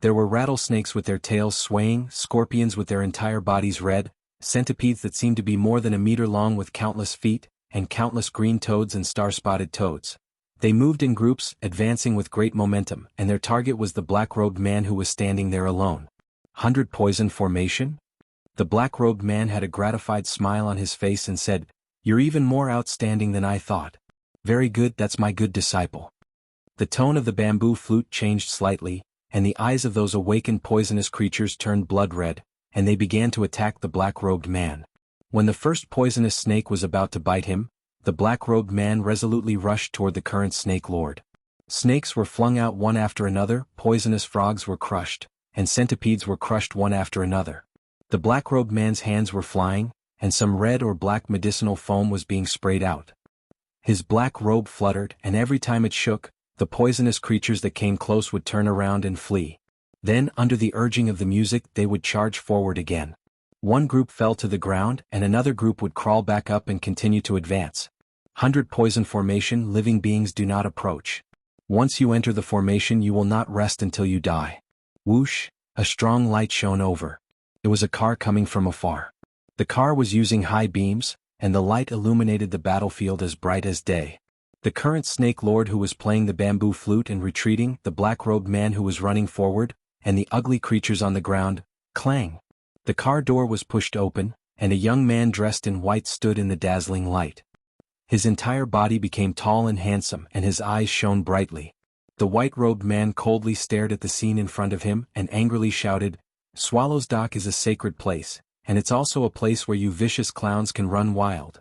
There were rattlesnakes with their tails swaying, scorpions with their entire bodies red, centipedes that seemed to be more than a meter long with countless feet, and countless green toads and star-spotted toads. They moved in groups, advancing with great momentum, and their target was the black-robed man who was standing there alone. 100 Poison Formation? The black-robed man had a gratified smile on his face and said, "You're even more outstanding than I thought. Very good, that's my good disciple." The tone of the bamboo flute changed slightly, and the eyes of those awakened poisonous creatures turned blood red, and they began to attack the black-robed man. When the first poisonous snake was about to bite him, the black-robed man resolutely rushed toward the current Snake Lord. Snakes were flung out one after another, poisonous frogs were crushed, and centipedes were crushed one after another. The black-robed man's hands were flying, and some red or black medicinal foam was being sprayed out. His black robe fluttered, and every time it shook, the poisonous creatures that came close would turn around and flee. Then, under the urging of the music, they would charge forward again. One group fell to the ground, and another group would crawl back up and continue to advance. 100 Poison Formation. Living beings do not approach. Once you enter the formation, you will not rest until you die. Whoosh! A strong light shone over. It was a car coming from afar. The car was using high beams, and the light illuminated the battlefield as bright as day. The current Snake Lord who was playing the bamboo flute and retreating, the black-robed man who was running forward, and the ugly creatures on the ground. Clang! The car door was pushed open, and a young man dressed in white stood in the dazzling light. His entire body became tall and handsome, and his eyes shone brightly. The white-robed man coldly stared at the scene in front of him and angrily shouted, "Swallow's Dock is a sacred place, and it's also a place where you vicious clowns can run wild."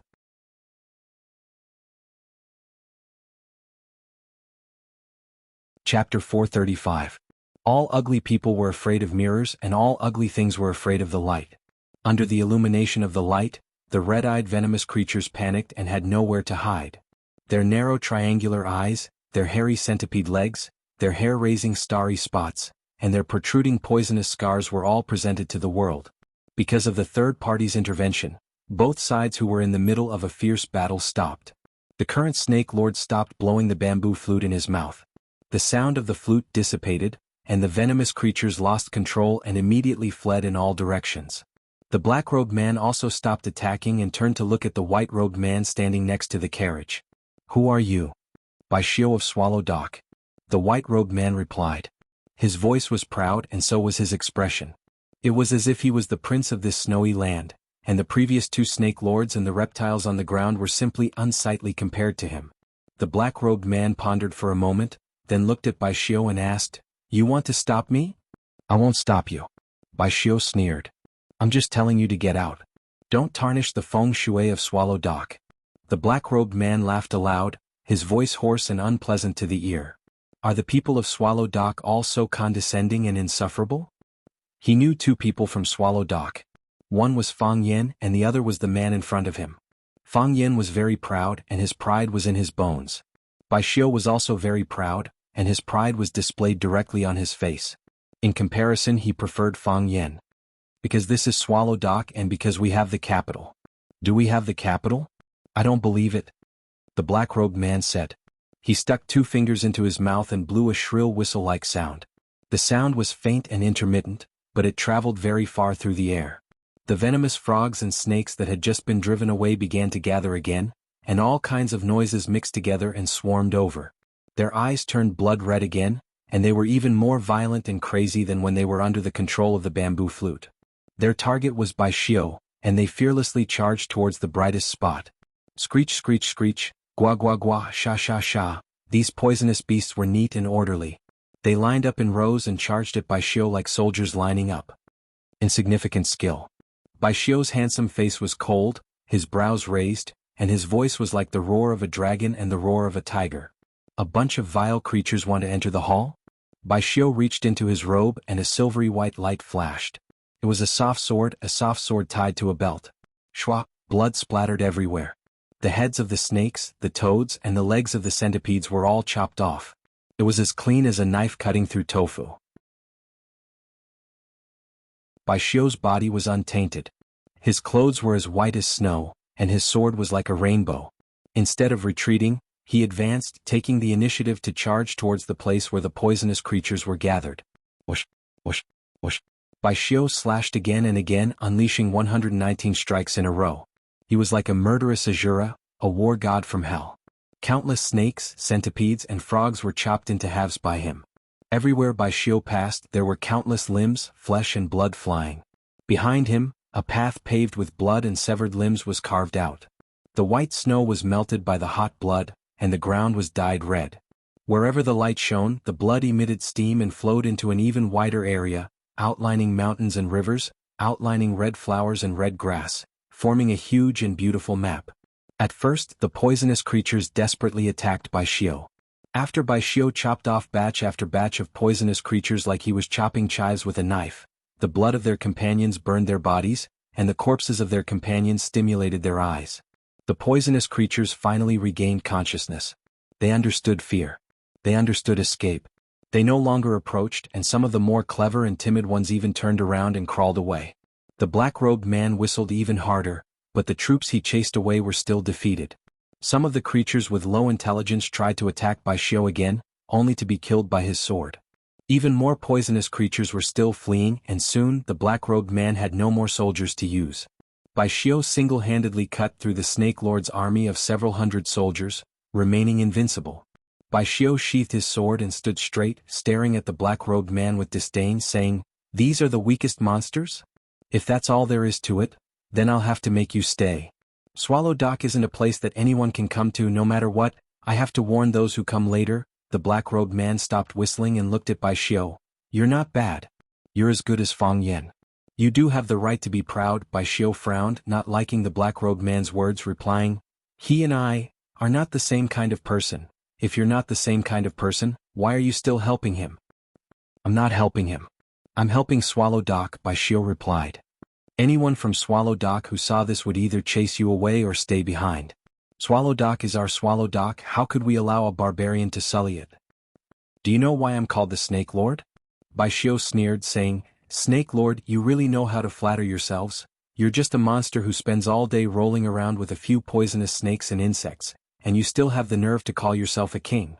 Chapter 435. All ugly people were afraid of mirrors, and all ugly things were afraid of the light. Under the illumination of the light, the red-eyed venomous creatures panicked and had nowhere to hide. Their narrow triangular eyes, their hairy centipede legs, their hair-raising starry spots, and their protruding poisonous scars were all presented to the world. Because of the third party's intervention, both sides who were in the middle of a fierce battle stopped. The current Snake Lord stopped blowing the bamboo flute in his mouth. The sound of the flute dissipated, and the venomous creatures lost control and immediately fled in all directions. The black-robed man also stopped attacking and turned to look at the white-robed man standing next to the carriage. "Who are you?" "By Shio of Swallow Dock." The white-robed man replied. His voice was proud and so was his expression. It was as if he was the prince of this snowy land, and the previous two Snake Lords and the reptiles on the ground were simply unsightly compared to him. The black-robed man pondered for a moment, then looked at Bai Shio and asked, "You want to stop me?" "I won't stop you." Bai Shio sneered. "I'm just telling you to get out. Don't tarnish the feng shui of Swallow Dock." The black-robed man laughed aloud, his voice hoarse and unpleasant to the ear. "Are the people of Swallow Dock all so condescending and insufferable?" He knew two people from Swallow Dock. One was Fang Yen and the other was the man in front of him. Fang Yen was very proud and his pride was in his bones. Bai Shio was also very proud, and his pride was displayed directly on his face. In comparison, he preferred Fang Yen. "Because this is Swallow Dock and because we have the capital." "Do we have the capital?" "I don't believe it," the black-robed man said. He stuck 2 fingers into his mouth and blew a shrill whistle-like sound. The sound was faint and intermittent, but it traveled very far through the air. The venomous frogs and snakes that had just been driven away began to gather again, and all kinds of noises mixed together and swarmed over. Their eyes turned blood red again, and they were even more violent and crazy than when they were under the control of the bamboo flute. Their target was Bai Xiu, and they fearlessly charged towards the brightest spot. Screech, screech, screech, gua gua gua, sha sha sha. These poisonous beasts were neat and orderly. They lined up in rows and charged at Bai Xiu like soldiers lining up. Insignificant skill. Bai Xiu's handsome face was cold, his brows raised, and his voice was like the roar of a dragon and the roar of a tiger. A bunch of vile creatures want to enter the hall? Bai Xiu reached into his robe and a silvery white light flashed. It was a soft sword tied to a belt. Shwa, blood splattered everywhere. The heads of the snakes, the toads, and the legs of the centipedes were all chopped off. It was as clean as a knife cutting through tofu. Bai Xiu's body was untainted. His clothes were as white as snow, and his sword was like a rainbow. Instead of retreating, he advanced, taking the initiative to charge towards the place where the poisonous creatures were gathered. Whoosh, whoosh, whoosh. Bai Xiu slashed again and again, unleashing 119 strikes in a row. He was like a murderous Azura, a war god from hell. Countless snakes, centipedes, and frogs were chopped into halves by him. Everywhere Bai Xiu passed, there were countless limbs, flesh and blood flying. Behind him, a path paved with blood and severed limbs was carved out. The white snow was melted by the hot blood, and the ground was dyed red. Wherever the light shone, the blood emitted steam and flowed into an even wider area, outlining mountains and rivers, outlining red flowers and red grass, forming a huge and beautiful map. At first, the poisonous creatures desperately attacked Bai Xiu. After Bai Xiu chopped off batch after batch of poisonous creatures like he was chopping chives with a knife, the blood of their companions burned their bodies, and the corpses of their companions stimulated their eyes. The poisonous creatures finally regained consciousness. They understood fear. They understood escape. They no longer approached, and some of the more clever and timid ones even turned around and crawled away. The black-robed man whistled even harder, but the troops he chased away were still defeated. Some of the creatures with low intelligence tried to attack Bai Xiu again, only to be killed by his sword. Even more poisonous creatures were still fleeing, and soon the black-robed man had no more soldiers to use. Bai Xiu single-handedly cut through the Snake Lord's army of several hundred soldiers, remaining invincible. Bai Xiu sheathed his sword and stood straight, staring at the black-robed man with disdain, saying, "These are the weakest monsters? If that's all there is to it, then I'll have to make you stay. Swallow Dock isn't a place that anyone can come to no matter what. I have to warn those who come later." The black-robed man stopped whistling and looked at Bai Xiu. "You're not bad. You're as good as Fang Yan. You do have the right to be proud." Bai Xiu frowned, not liking the black-robed man's words, replying, "He and I are not the same kind of person. If you're not the same kind of person, why are you still helping him?" "I'm not helping him. I'm helping Swallow Dock," Bai Xiu replied. "Anyone from Swallow Dock who saw this would either chase you away or stay behind. Swallow Dock is our Swallow Dock. How could we allow a barbarian to sully it?" "Do you know why I'm called the Snake Lord?" Bai Xiu sneered, saying, "Snake Lord, you really know how to flatter yourselves? You're just a monster who spends all day rolling around with a few poisonous snakes and insects, and you still have the nerve to call yourself a king."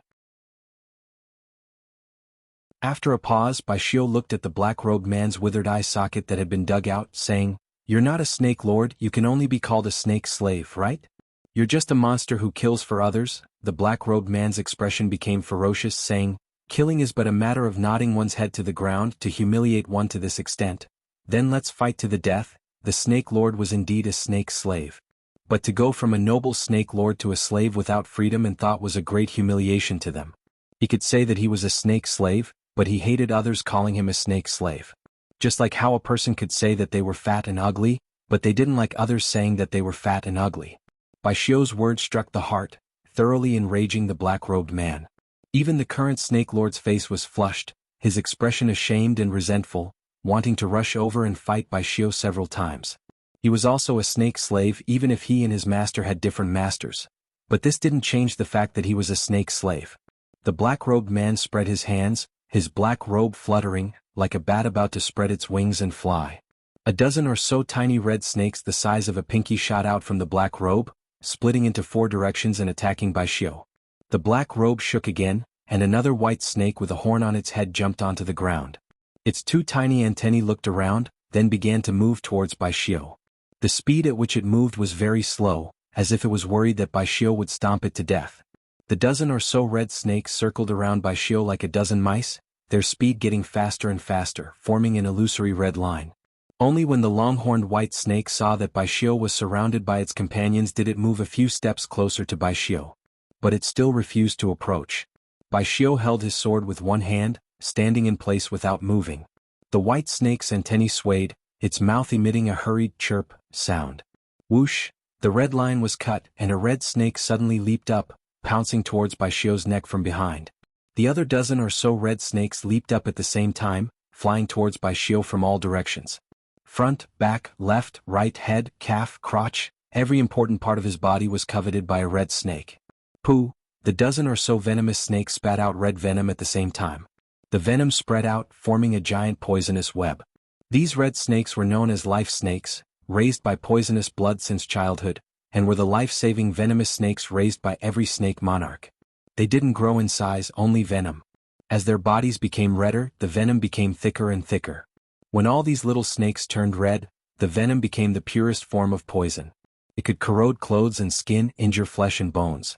After a pause, Bai Xiu looked at the black-robed man's withered eye socket that had been dug out, saying, "You're not a Snake Lord, you can only be called a snake slave, right? You're just a monster who kills for others." The black-robed man's expression became ferocious, saying, "Killing is but a matter of nodding one's head to the ground to humiliate one to this extent. Then let's fight to the death." The Snake Lord was indeed a snake slave. But to go from a noble Snake Lord to a slave without freedom and thought was a great humiliation to them. He could say that he was a snake slave, but he hated others calling him a snake slave. Just like how a person could say that they were fat and ugly, but they didn't like others saying that they were fat and ugly. Bai Xiu's words struck the heart, thoroughly enraging the black-robed man. Even the current Snake Lord's face was flushed, his expression ashamed and resentful, wanting to rush over and fight Bai Xiu several times. He was also a snake slave, even if he and his master had different masters. But this didn't change the fact that he was a snake slave. The black-robed man spread his hands, his black robe fluttering, like a bat about to spread its wings and fly. A dozen or so tiny red snakes the size of a pinky shot out from the black robe, splitting into 4 directions and attacking Bai Xiu. The black robe shook again, and another white snake with a horn on its head jumped onto the ground. Its two tiny antennae looked around, then began to move towards Bai Xiu. The speed at which it moved was very slow, as if it was worried that Bai Xiu would stomp it to death. The dozen or so red snakes circled around Bai Xiu like a dozen mice, their speed getting faster and faster, forming an illusory red line. Only when the long-horned white snake saw that Bai Xiu was surrounded by its companions did it move a few steps closer to Bai Xiu. But it still refused to approach. Bai Xiu held his sword with one hand, standing in place without moving. The white snake's antennae swayed, its mouth emitting a hurried chirp sound. Whoosh! The red line was cut, and a red snake suddenly leaped up, pouncing towards Bai Xiu's neck from behind. The other dozen or so red snakes leaped up at the same time, flying towards Bai Xiu from all directions. Front, back, left, right, head, calf, crotch, every important part of his body was coveted by a red snake. Pooh! The dozen or so venomous snakes spat out red venom at the same time. The venom spread out, forming a giant poisonous web. These red snakes were known as life snakes, raised by poisonous blood since childhood, and were the life-saving venomous snakes raised by every snake monarch. They didn't grow in size, only venom. As their bodies became redder, the venom became thicker and thicker. When all these little snakes turned red, the venom became the purest form of poison. It could corrode clothes and skin, injure flesh and bones.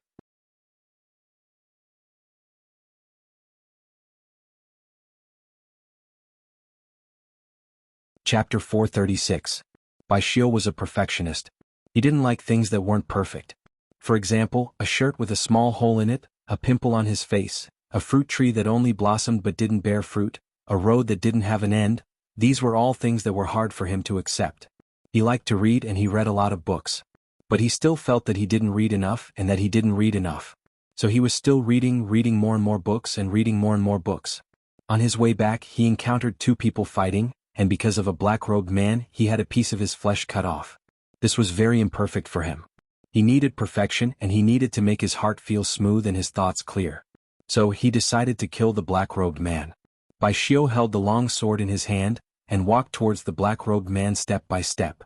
Chapter 436. Bai Xiu was a perfectionist. He didn't like things that weren't perfect. For example, a shirt with a small hole in it, a pimple on his face, a fruit tree that only blossomed but didn't bear fruit, a road that didn't have an end. These were all things that were hard for him to accept. He liked to read and he read a lot of books. But he still felt that he didn't read enough and that he didn't read enough. So he was still reading more and more books and reading more and more books. On his way back he encountered two people fighting, and because of a black-robed man he had a piece of his flesh cut off. This was very imperfect for him. He needed perfection and he needed to make his heart feel smooth and his thoughts clear. So he decided to kill the black-robed man. Bai Xiu held the long sword in his hand, and walked towards the black-robed man step by step.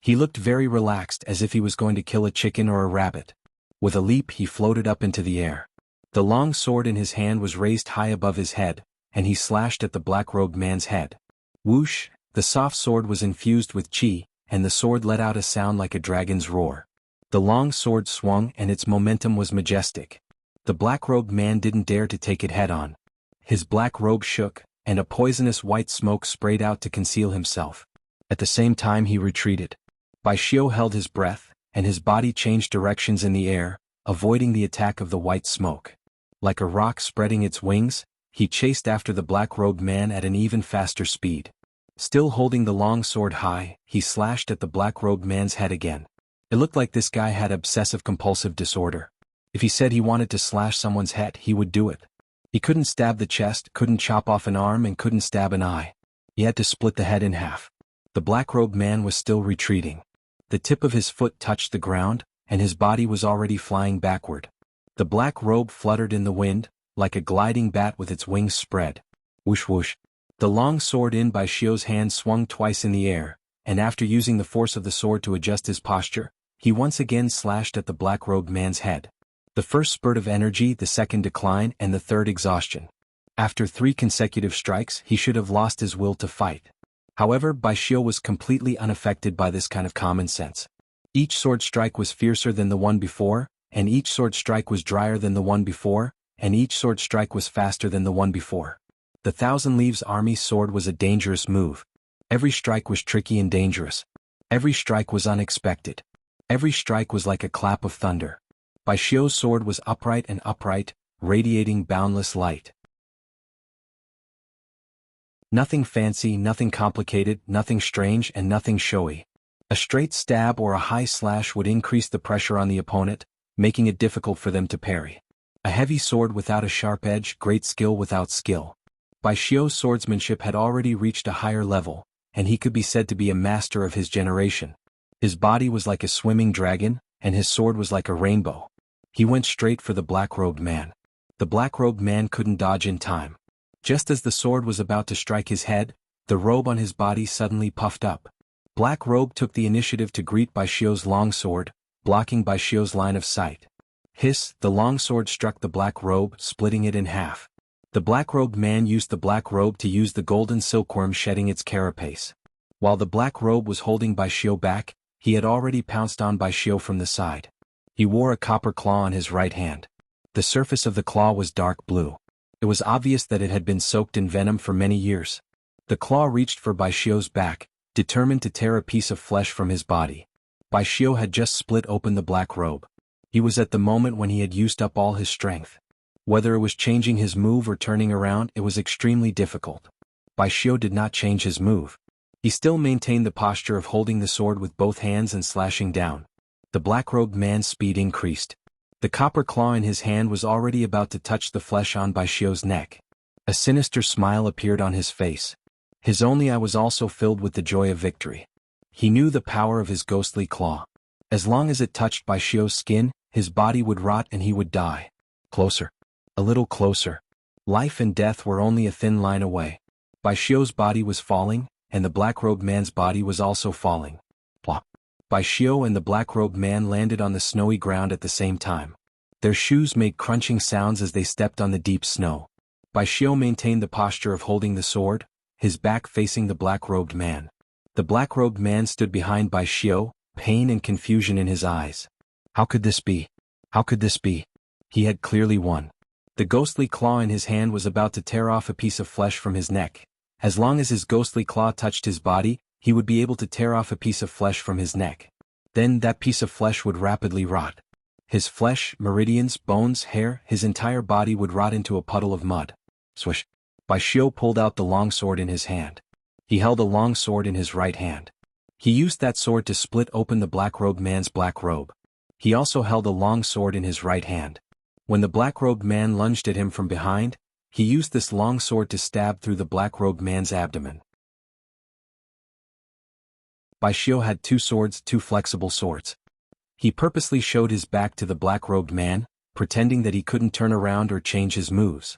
He looked very relaxed as if he was going to kill a chicken or a rabbit. With a leap he floated up into the air. The long sword in his hand was raised high above his head, and he slashed at the black-robed man's head. Whoosh! The soft sword was infused with qi, and the sword let out a sound like a dragon's roar. The long sword swung and its momentum was majestic. The black-robed man didn't dare to take it head-on. His black robe shook, and a poisonous white smoke sprayed out to conceal himself. At the same time he retreated. Bai Xiu held his breath, and his body changed directions in the air, avoiding the attack of the white smoke. Like a rock spreading its wings, he chased after the black-robed man at an even faster speed. Still holding the long sword high, he slashed at the black-robed man's head again. It looked like this guy had obsessive-compulsive disorder. If he said he wanted to slash someone's head, he would do it. He couldn't stab the chest, couldn't chop off an arm, and couldn't stab an eye. He had to split the head in half. The black-robed man was still retreating. The tip of his foot touched the ground, and his body was already flying backward. The black robe fluttered in the wind, like a gliding bat with its wings spread. Whoosh whoosh. The long sword in Bai Xiu's hand swung twice in the air, and after using the force of the sword to adjust his posture, he once again slashed at the black-robed man's head. The first spurt of energy, the second decline, and the third exhaustion. After 3 consecutive strikes he should have lost his will to fight. However, Bai Xiu was completely unaffected by this kind of common sense. Each sword strike was fiercer than the one before, and each sword strike was drier than the one before, and each sword strike was faster than the one before. The Thousand Leaves Army sword was a dangerous move. Every strike was tricky and dangerous. Every strike was unexpected. Every strike was like a clap of thunder. Bai Xiu's sword was upright and upright, radiating boundless light. Nothing fancy, nothing complicated, nothing strange, and nothing showy. A straight stab or a high slash would increase the pressure on the opponent, making it difficult for them to parry. A heavy sword without a sharp edge, great skill without skill. Bai Xiu's swordsmanship had already reached a higher level, and he could be said to be a master of his generation. His body was like a swimming dragon, and his sword was like a rainbow. He went straight for the black-robed man. The black-robed man couldn't dodge in time. Just as the sword was about to strike his head, the robe on his body suddenly puffed up. Black Robe took the initiative to greet Bai Xiu's long sword, blocking Bai Xiu's line of sight. Hiss, the long sword struck the black robe, splitting it in half. The black-robed man used the black robe to use the golden silkworm shedding its carapace. While the black robe was holding Bai Xiu back, he had already pounced on Bai Xiu from the side. He wore a copper claw on his right hand. The surface of the claw was dark blue. It was obvious that it had been soaked in venom for many years. The claw reached for Bai Xiu's back, determined to tear a piece of flesh from his body. Bai Xiu had just split open the black robe. He was at the moment when he had used up all his strength. Whether it was changing his move or turning around, it was extremely difficult. Bai Xiu did not change his move. He still maintained the posture of holding the sword with both hands and slashing down. The black-robed man's speed increased. The copper claw in his hand was already about to touch the flesh on Bai Xiu's neck. A sinister smile appeared on his face. His only eye was also filled with the joy of victory. He knew the power of his ghostly claw. As long as it touched Bai Xiu's skin, his body would rot and he would die. Closer. A little closer. Life and death were only a thin line away. Bai Xiu's body was falling, and the black-robed man's body was also falling. Plop. Bai Xiu and the black-robed man landed on the snowy ground at the same time. Their shoes made crunching sounds as they stepped on the deep snow. Bai Xiu maintained the posture of holding the sword, his back facing the black-robed man. The black-robed man stood behind Bai Xiu, pain and confusion in his eyes. How could this be? How could this be? He had clearly won. The ghostly claw in his hand was about to tear off a piece of flesh from his neck. As long as his ghostly claw touched his body, he would be able to tear off a piece of flesh from his neck. Then that piece of flesh would rapidly rot. His flesh, meridians, bones, hair, his entire body would rot into a puddle of mud. Swish. Bai Xiu pulled out the long sword in his hand. He held a long sword in his right hand. He used that sword to split open the black-robed man's black robe. He also held a long sword in his right hand. When the black-robed man lunged at him from behind, he used this long sword to stab through the black-robed man's abdomen. Bai Xiu had two swords, two flexible swords. He purposely showed his back to the black-robed man, pretending that he couldn't turn around or change his moves.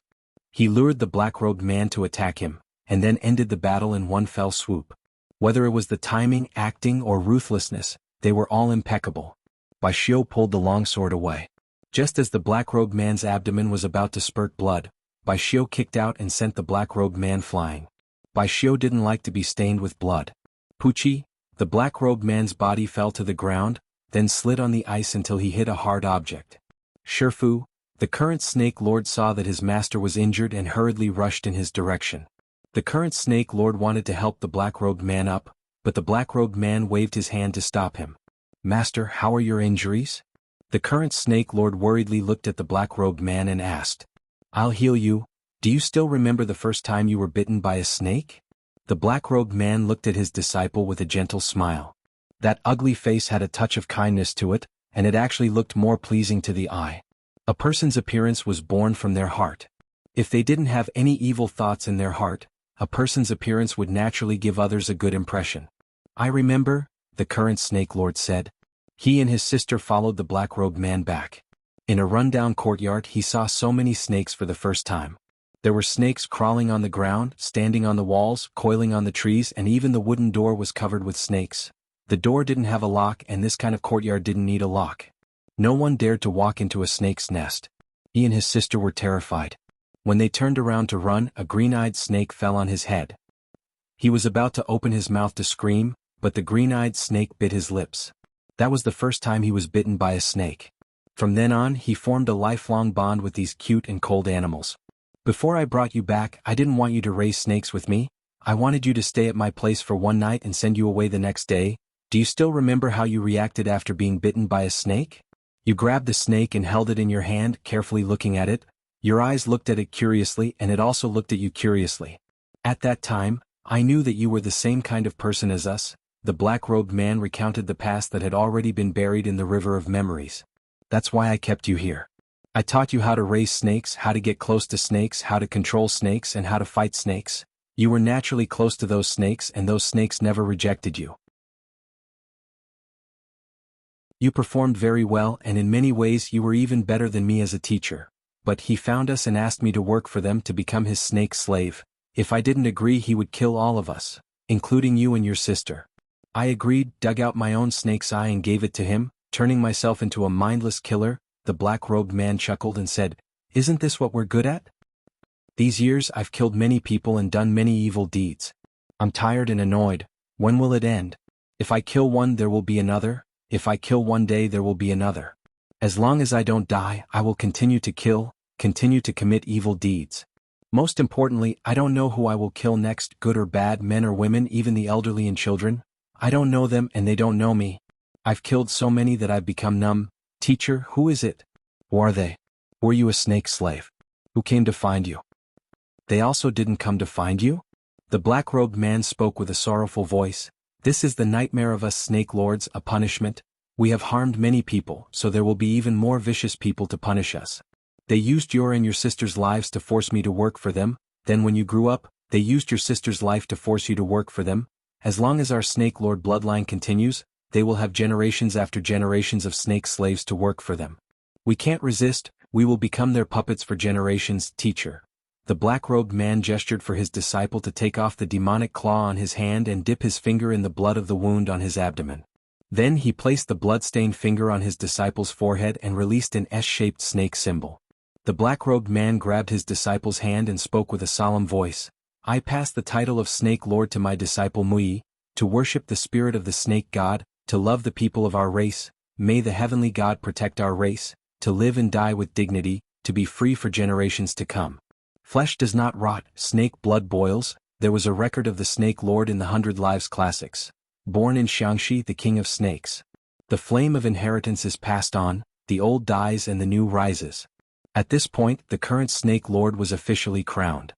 He lured the black-robed man to attack him, and then ended the battle in one fell swoop. Whether it was the timing, acting, or ruthlessness, they were all impeccable. Bai Xiu pulled the long sword away. Just as the black-robed man's abdomen was about to spurt blood, Bai Xiu kicked out and sent the black-robed man flying. Bai Xiu didn't like to be stained with blood. Poochie, the black-robed man's body fell to the ground, then slid on the ice until he hit a hard object. Shifu, the current snake lord saw that his master was injured and hurriedly rushed in his direction. The current snake lord wanted to help the black-robed man up, but the black-robed man waved his hand to stop him. Master, how are your injuries? The current snake lord worriedly looked at the black-robed man and asked. I'll heal you. Do you still remember the first time you were bitten by a snake? The black-robed man looked at his disciple with a gentle smile. That ugly face had a touch of kindness to it, and it actually looked more pleasing to the eye. A person's appearance was born from their heart. If they didn't have any evil thoughts in their heart, a person's appearance would naturally give others a good impression. I remember, the current snake lord said. He and his sister followed the black-robed man back. In a rundown courtyard he saw so many snakes for the first time. There were snakes crawling on the ground, standing on the walls, coiling on the trees, and even the wooden door was covered with snakes. The door didn't have a lock, and this kind of courtyard didn't need a lock. No one dared to walk into a snake's nest. He and his sister were terrified. When they turned around to run, a green-eyed snake fell on his head. He was about to open his mouth to scream, but the green-eyed snake bit his lips. That was the first time he was bitten by a snake. From then on, he formed a lifelong bond with these cute and cold animals. Before I brought you back, I didn't want you to raise snakes with me. I wanted you to stay at my place for one night and send you away the next day. Do you still remember how you reacted after being bitten by a snake? You grabbed the snake and held it in your hand, carefully looking at it. Your eyes looked at it curiously, and it also looked at you curiously. At that time, I knew that you were the same kind of person as us. The black-robed man recounted the past that had already been buried in the river of memories. That's why I kept you here. I taught you how to raise snakes, how to get close to snakes, how to control snakes, and how to fight snakes. You were naturally close to those snakes, and those snakes never rejected you. You performed very well, and in many ways you were even better than me as a teacher. But he found us and asked me to work for them to become his snake slave. If I didn't agree, he would kill all of us, including you and your sister. I agreed, dug out my own snake's eye and gave it to him, turning myself into a mindless killer, The black-robed man chuckled and said, "Isn't this what we're good at? These years I've killed many people and done many evil deeds. I'm tired and annoyed. When will it end? If I kill one there will be another, if I kill one day there will be another. As long as I don't die, I will continue to kill, continue to commit evil deeds. Most importantly, I don't know who I will kill next, good or bad, men or women, even the elderly and children. I don't know them and they don't know me. I've killed so many that I've become numb. Teacher, who is it? Who are they? Were you a snake slave? Who came to find you? They also didn't come to find you?" The black-robed man spoke with a sorrowful voice. "This is the nightmare of us snake lords, a punishment. We have harmed many people, so there will be even more vicious people to punish us. They used your and your sister's lives to force me to work for them. Then when you grew up, they used your sister's life to force you to work for them. As long as our snake lord bloodline continues, they will have generations after generations of snake slaves to work for them. We can't resist, we will become their puppets for generations, teacher." The black-robed man gestured for his disciple to take off the demonic claw on his hand and dip his finger in the blood of the wound on his abdomen. Then he placed the blood-stained finger on his disciple's forehead and released an S-shaped snake symbol. The black-robed man grabbed his disciple's hand and spoke with a solemn voice. "I pass the title of Snake Lord to my disciple Mui, to worship the spirit of the snake god, to love the people of our race. May the heavenly God protect our race, to live and die with dignity, to be free for generations to come. Flesh does not rot, snake blood boils." There was a record of the Snake Lord in the 100 Lives Classics. Born in Xiangxi, the king of snakes. The flame of inheritance is passed on, the old dies and the new rises. At this point, the current Snake Lord was officially crowned.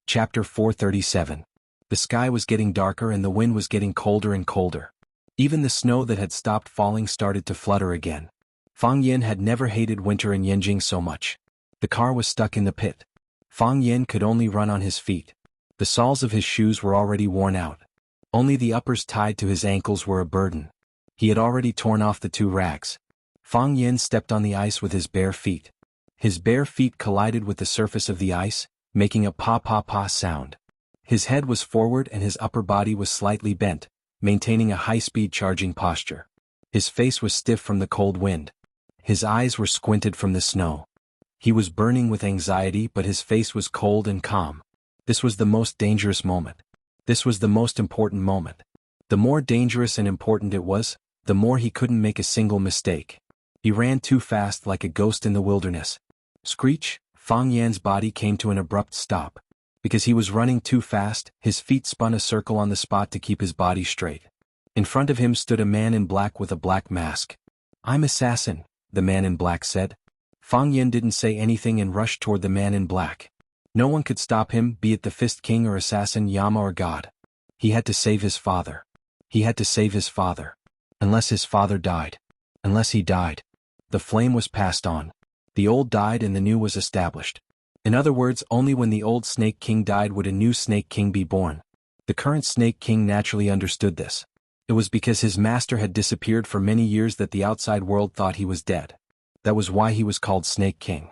Chapter 437. The sky was getting darker and the wind was getting colder and colder. Even the snow that had stopped falling started to flutter again. Fang Yin had never hated winter in Yanjing so much. The car was stuck in the pit. Fang Yin could only run on his feet. The soles of his shoes were already worn out. Only the uppers tied to his ankles were a burden. He had already torn off the 2 rags. Fang Yin stepped on the ice with his bare feet. His bare feet collided with the surface of the ice, making a pa-pa-pa sound. His head was forward and his upper body was slightly bent, maintaining a high-speed charging posture. His face was stiff from the cold wind. His eyes were squinted from the snow. He was burning with anxiety, but his face was cold and calm. This was the most dangerous moment. This was the most important moment. The more dangerous and important it was, the more he couldn't make a single mistake. He ran too fast like a ghost in the wilderness. Screech! Fang Yan's body came to an abrupt stop. Because he was running too fast, his feet spun a circle on the spot to keep his body straight. In front of him stood a man in black with a black mask. "I'm assassin," the man in black said. Fang Yan didn't say anything and rushed toward the man in black. No one could stop him, be it the Fist King or assassin Yama or God. He had to save his father. He had to save his father. Unless his father died. Unless he died. The flame was passed on. The old died and the new was established. In other words, only when the old Snake King died would a new Snake King be born. The current Snake King naturally understood this. It was because his master had disappeared for many years that the outside world thought he was dead. That was why he was called Snake King.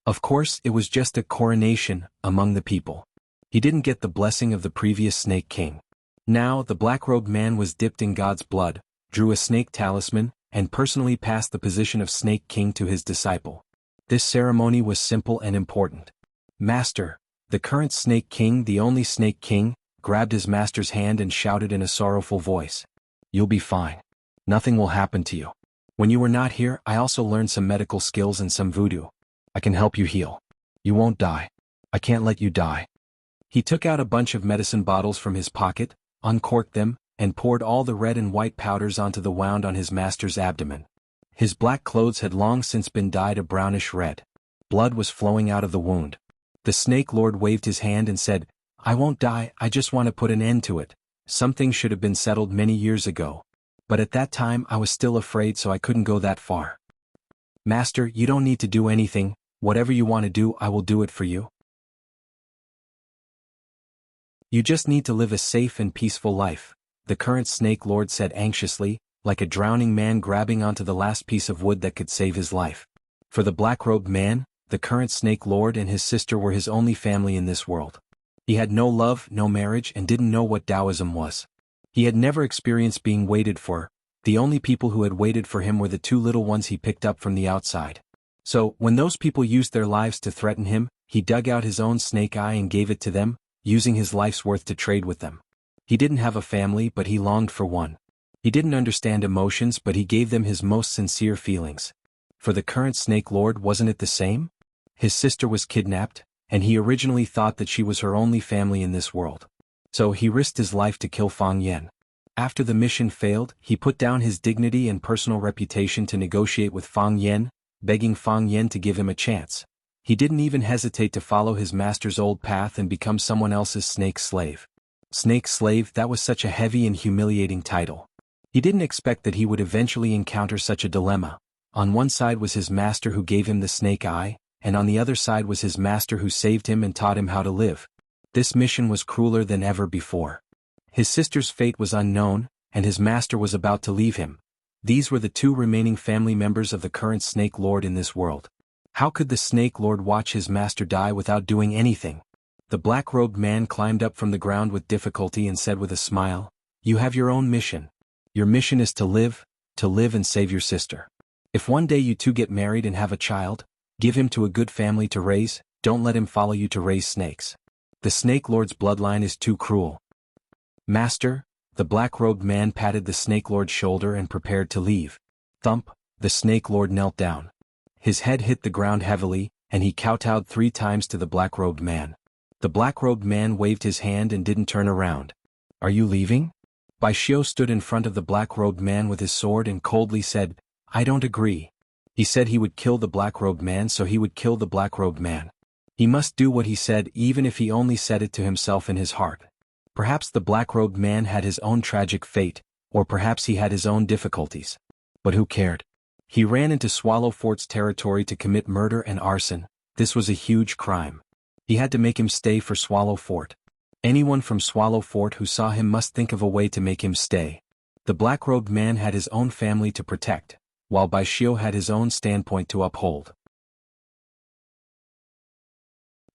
Of course, it was just a coronation among the people. He didn't get the blessing of the previous Snake King. Now, the black-robed man was dipped in God's blood, drew a snake talisman, and personally passed the position of Snake King to his disciple. This ceremony was simple and important. Master, the current Snake King, the only Snake King, grabbed his master's hand and shouted in a sorrowful voice. "You'll be fine. Nothing will happen to you. When you were not here, I also learned some medical skills and some voodoo. I can help you heal. You won't die. I can't let you die." He took out a bunch of medicine bottles from his pocket, uncorked them, and poured all the red and white powders onto the wound on his master's abdomen. His black clothes had long since been dyed a brownish red. Blood was flowing out of the wound. The Snake Lord waved his hand and said, "I won't die, I just want to put an end to it. Something should have been settled many years ago. But at that time I was still afraid, so I couldn't go that far. Master, you don't need to do anything. Whatever you want to do, I will do it for you. You just need to live a safe and peaceful life," the current Snake Lord said anxiously, like a drowning man grabbing onto the last piece of wood that could save his life. For the black-robed man, the current Snake Lord and his sister were his only family in this world. He had no love, no marriage, and didn't know what Taoism was. He had never experienced being waited for. The only people who had waited for him were the two little ones he picked up from the outside. So, when those people used their lives to threaten him, he dug out his own snake eye and gave it to them, using his life's worth to trade with them. He didn't have a family, but he longed for one. He didn't understand emotions, but he gave them his most sincere feelings. For the current Snake Lord, wasn't it the same? His sister was kidnapped, and he originally thought that she was her only family in this world. So he risked his life to kill Fang Yan. After the mission failed, he put down his dignity and personal reputation to negotiate with Fang Yan, begging Fang Yan to give him a chance. He didn't even hesitate to follow his master's old path and become someone else's snake slave. Snake slave, that was such a heavy and humiliating title. He didn't expect that he would eventually encounter such a dilemma. On one side was his master who gave him the snake eye, and on the other side was his master who saved him and taught him how to live. This mission was crueler than ever before. His sister's fate was unknown, and his master was about to leave him. These were the two remaining family members of the current Snake Lord in this world. How could the Snake Lord watch his master die without doing anything? The black-robed man climbed up from the ground with difficulty and said with a smile, "You have your own mission. Your mission is to live and save your sister. If one day you two get married and have a child, give him to a good family to raise, don't let him follow you to raise snakes. The Snake Lord's bloodline is too cruel." "Master," the black-robed man patted the Snake Lord's shoulder and prepared to leave. Thump, the Snake Lord knelt down. His head hit the ground heavily, and he kowtowed 3 times to the black-robed man. The black-robed man waved his hand and didn't turn around. "Are you leaving?" Bai Xiu stood in front of the black-robed man with his sword and coldly said, "I don't agree." He said he would kill the black-robed man, so he would kill the black-robed man. He must do what he said, even if he only said it to himself in his heart. Perhaps the black-robed man had his own tragic fate, or perhaps he had his own difficulties. But who cared? He ran into Swallow Fort's territory to commit murder and arson. This was a huge crime. He had to make him stay for Swallow Fort. Anyone from Swallow Fort who saw him must think of a way to make him stay. The black-robed man had his own family to protect, while Bai Xiu had his own standpoint to uphold.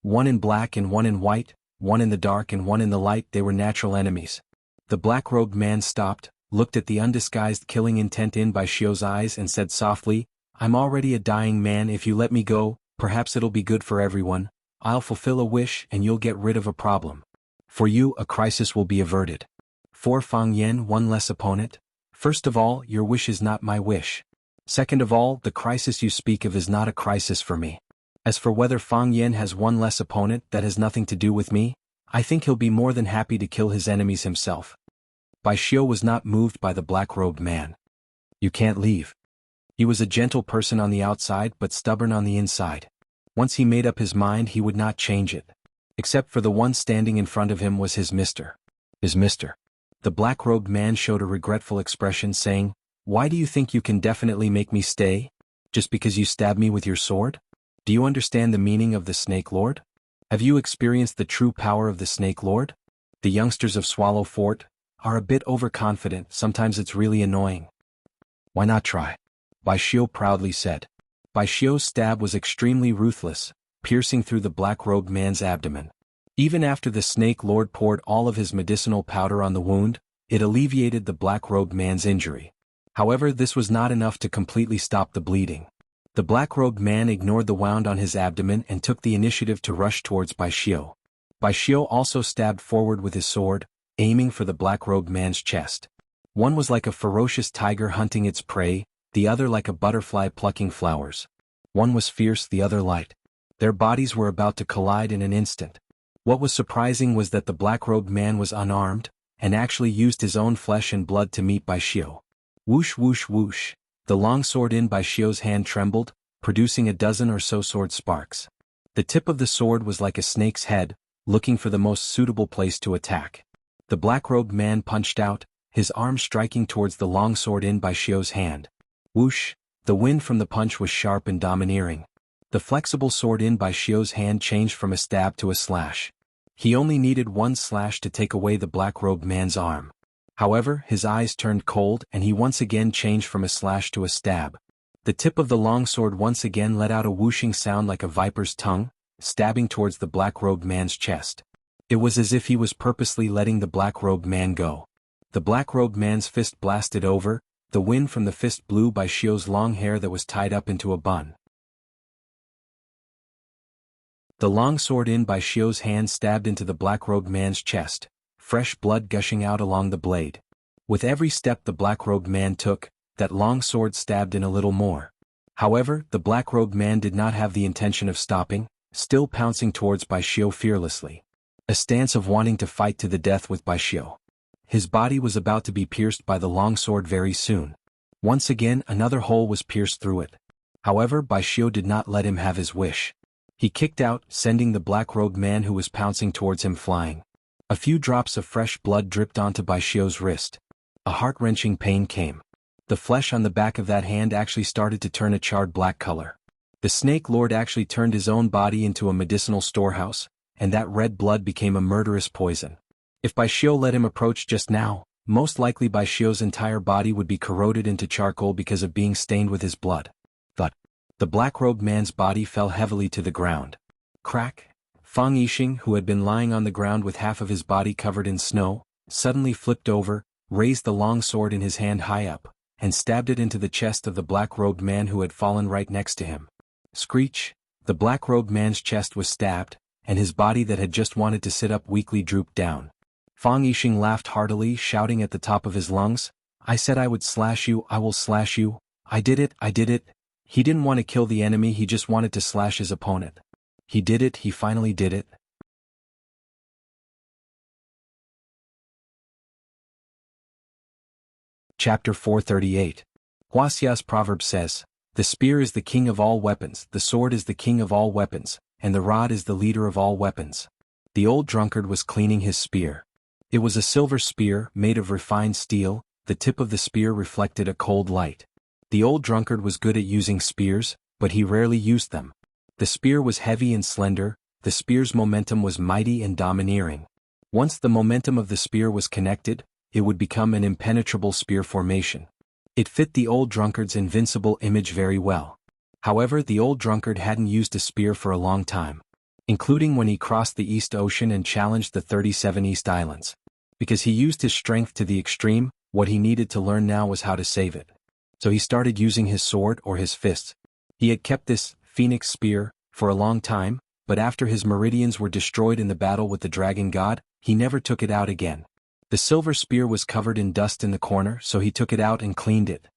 One in black and one in white, one in the dark and one in the light, they were natural enemies. The black-robed man stopped, looked at the undisguised killing intent in Bai Xiu's eyes and said softly, "I'm already a dying man. If you let me go, perhaps it'll be good for everyone. I'll fulfill a wish and you'll get rid of a problem. For you, a crisis will be averted. For Fang Yan, one less opponent. First of all, your wish is not my wish. Second of all, the crisis you speak of is not a crisis for me. As for whether Fang Yan has one less opponent, that has nothing to do with me. I think he'll be more than happy to kill his enemies himself." Bai Xiu was not moved by the black-robed man. "You can't leave." He was a gentle person on the outside but stubborn on the inside. Once he made up his mind, he would not change it. Except for the one standing in front of him was his mister. His mister. The black-robed man showed a regretful expression, saying, "Why do you think you can definitely make me stay? Just because you stabbed me with your sword? Do you understand the meaning of the Snake Lord? Have you experienced the true power of the Snake Lord? The youngsters of Swallow Fort are a bit overconfident. Sometimes it's really annoying." "Why not try?" Bai Xiu proudly said. Bai Xiu's stab was extremely ruthless, piercing through the black-robed man's abdomen. Even after the Snake Lord poured all of his medicinal powder on the wound, it alleviated the black-robed man's injury. However, this was not enough to completely stop the bleeding. The black-robed man ignored the wound on his abdomen and took the initiative to rush towards Bai Xiu. Bai Xiu also stabbed forward with his sword, aiming for the black-robed man's chest. One was like a ferocious tiger hunting its prey, the other like a butterfly plucking flowers. One was fierce, the other light. Their bodies were about to collide in an instant. What was surprising was that the black-robed man was unarmed, and actually used his own flesh and blood to meet Bai Xiu. Whoosh whoosh whoosh, the long sword in Bai Xiu's hand trembled, producing a dozen or so sword sparks. The tip of the sword was like a snake's head, looking for the most suitable place to attack. The black-robed man punched out, his arm striking towards the long sword in Bai Xiu's hand. Whoosh, the wind from the punch was sharp and domineering. The flexible sword in Bai Xiu's hand changed from a stab to a slash. He only needed one slash to take away the black-robed man's arm. However, his eyes turned cold and he once again changed from a slash to a stab. The tip of the long sword once again let out a whooshing sound like a viper's tongue, stabbing towards the black-robed man's chest. It was as if he was purposely letting the black-robed man go. The black-robed man's fist blasted over, the wind from the fist blew by Xiu's long hair that was tied up into a bun. The long sword in by Xiu's hand stabbed into the black-robed man's chest, fresh blood gushing out along the blade. With every step the black-robed man took, that long sword stabbed in a little more. However, the black-robed man did not have the intention of stopping, still pouncing towards Bai Xiu fearlessly. A stance of wanting to fight to the death with Bai Xiu. His body was about to be pierced by the long sword very soon. Once again another hole was pierced through it. However, Bai Xiu did not let him have his wish. He kicked out, sending the black-robed man who was pouncing towards him flying. A few drops of fresh blood dripped onto Bai Xiu's wrist. A heart-wrenching pain came. The flesh on the back of that hand actually started to turn a charred black color. The Snake Lord actually turned his own body into a medicinal storehouse, and that red blood became a murderous poison. If Bai Xiu let him approach just now, most likely Bai Xiu's entire body would be corroded into charcoal because of being stained with his blood. But the black-robed man's body fell heavily to the ground. Crack! Fang Yixing, who had been lying on the ground with half of his body covered in snow, suddenly flipped over, raised the long sword in his hand high up, and stabbed it into the chest of the black-robed man who had fallen right next to him. Screech! The black-robed man's chest was stabbed, and his body that had just wanted to sit up weakly drooped down. Fang Yixing laughed heartily, shouting at the top of his lungs, "I said I would slash you, I will slash you. I did it, I did it." He didn't want to kill the enemy, he just wanted to slash his opponent. He did it, he finally did it. Chapter 438. Wuxia's proverb says, "The spear is the king of all weapons, the sword is the king of all weapons, and the rod is the leader of all weapons." The old drunkard was cleaning his spear. It was a silver spear, made of refined steel, the tip of the spear reflected a cold light. The old drunkard was good at using spears, but he rarely used them. The spear was heavy and slender, the spear's momentum was mighty and domineering. Once the momentum of the spear was connected, it would become an impenetrable spear formation. It fit the old drunkard's invincible image very well. However, the old drunkard hadn't used a spear for a long time, including when he crossed the East Ocean and challenged the 37 East Islands. Because he used his strength to the extreme, what he needed to learn now was how to save it. So he started using his sword or his fists. He had kept this phoenix spear for a long time, but after his meridians were destroyed in the battle with the dragon god, he never took it out again. The silver spear was covered in dust in the corner, so he took it out and cleaned it.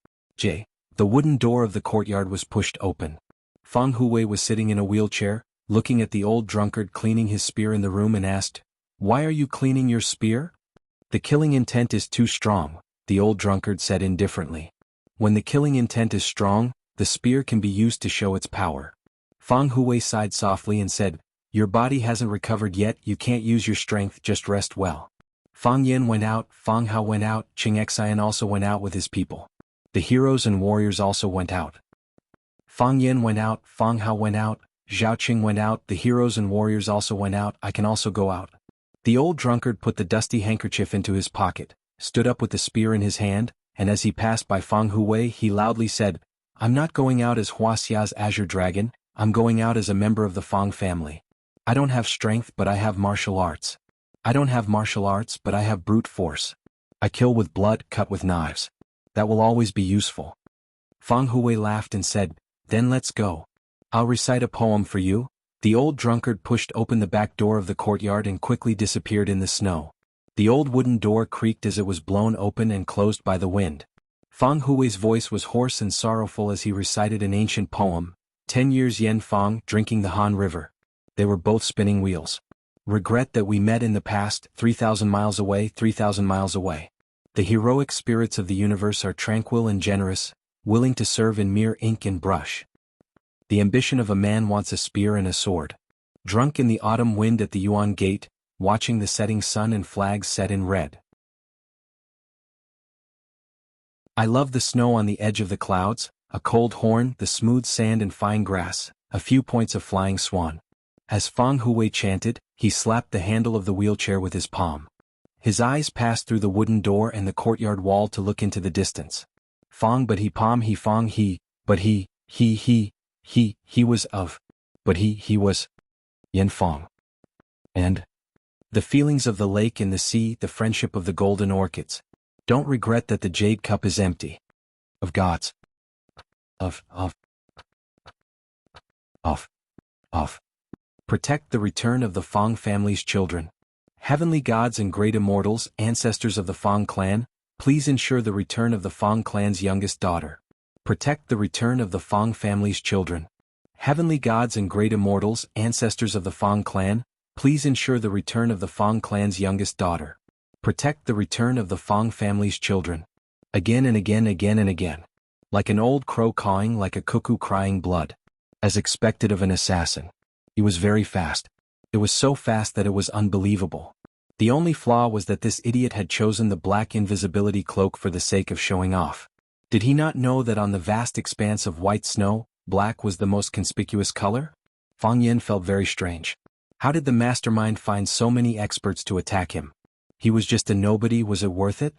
The wooden door of the courtyard was pushed open. Fang Huwei was sitting in a wheelchair, looking at the old drunkard cleaning his spear in the room and asked, "Why are you cleaning your spear?" "The killing intent is too strong," the old drunkard said indifferently. "When the killing intent is strong, the spear can be used to show its power." Fang Huwei sighed softly and said, "Your body hasn't recovered yet, you can't use your strength, just rest well." Fang Yin went out, Fang Hao went out, Qing Xian also went out with his people. The heroes and warriors also went out. Fang Yin went out, Fang Hao went out, Zhao Qing went out, the heroes and warriors also went out, I can also go out. The old drunkard put the dusty handkerchief into his pocket, stood up with the spear in his hand, and as he passed by Fang Huwei he loudly said, "I'm not going out as Wuxia's Azure Dragon, I'm going out as a member of the Fang family. I don't have strength but I have martial arts. I don't have martial arts but I have brute force. I kill with blood, cut with knives. That will always be useful." Fang Huwei laughed and said, "Then let's go. I'll recite a poem for you." The old drunkard pushed open the back door of the courtyard and quickly disappeared in the snow. The old wooden door creaked as it was blown open and closed by the wind. Fang Huwei's voice was hoarse and sorrowful as he recited an ancient poem, 10 years Yen Fang drinking the Han River. They were both spinning wheels. "Regret that we met in the past, 3,000 miles away, 3,000 miles away. The heroic spirits of the universe are tranquil and generous, willing to serve in mere ink and brush. The ambition of a man wants a spear and a sword. Drunk in the autumn wind at the Yuan Gate, watching the setting sun and flags set in red. I love the snow on the edge of the clouds, a cold horn, the smooth sand and fine grass, a few points of flying swan." As Fang Huwei chanted, he slapped the handle of the wheelchair with his palm. His eyes passed through the wooden door and the courtyard wall to look into the distance. Fang but he palm he Fang he, but he was of, but he was Yen Fang. And the feelings of the lake and the sea, the friendship of the golden orchids, Don't regret that the jade cup is empty. Of gods. Of. Protect the return of the Fong family's children. Heavenly gods and great immortals, ancestors of the Fong clan, please ensure the return of the Fong clan's youngest daughter. Protect the return of the Fong family's children. Heavenly gods and great immortals, ancestors of the Fong clan, please ensure the return of the Fong clan's youngest daughter. Protect the return of the Fong family's children. Again and again, again and again. Like an old crow cawing, like a cuckoo crying blood. As expected of an assassin. He was very fast. It was so fast that it was unbelievable. The only flaw was that this idiot had chosen the black invisibility cloak for the sake of showing off. Did he not know that on the vast expanse of white snow, black was the most conspicuous color? Fang Yen felt very strange. How did the mastermind find so many experts to attack him? He was just a nobody, was it worth it?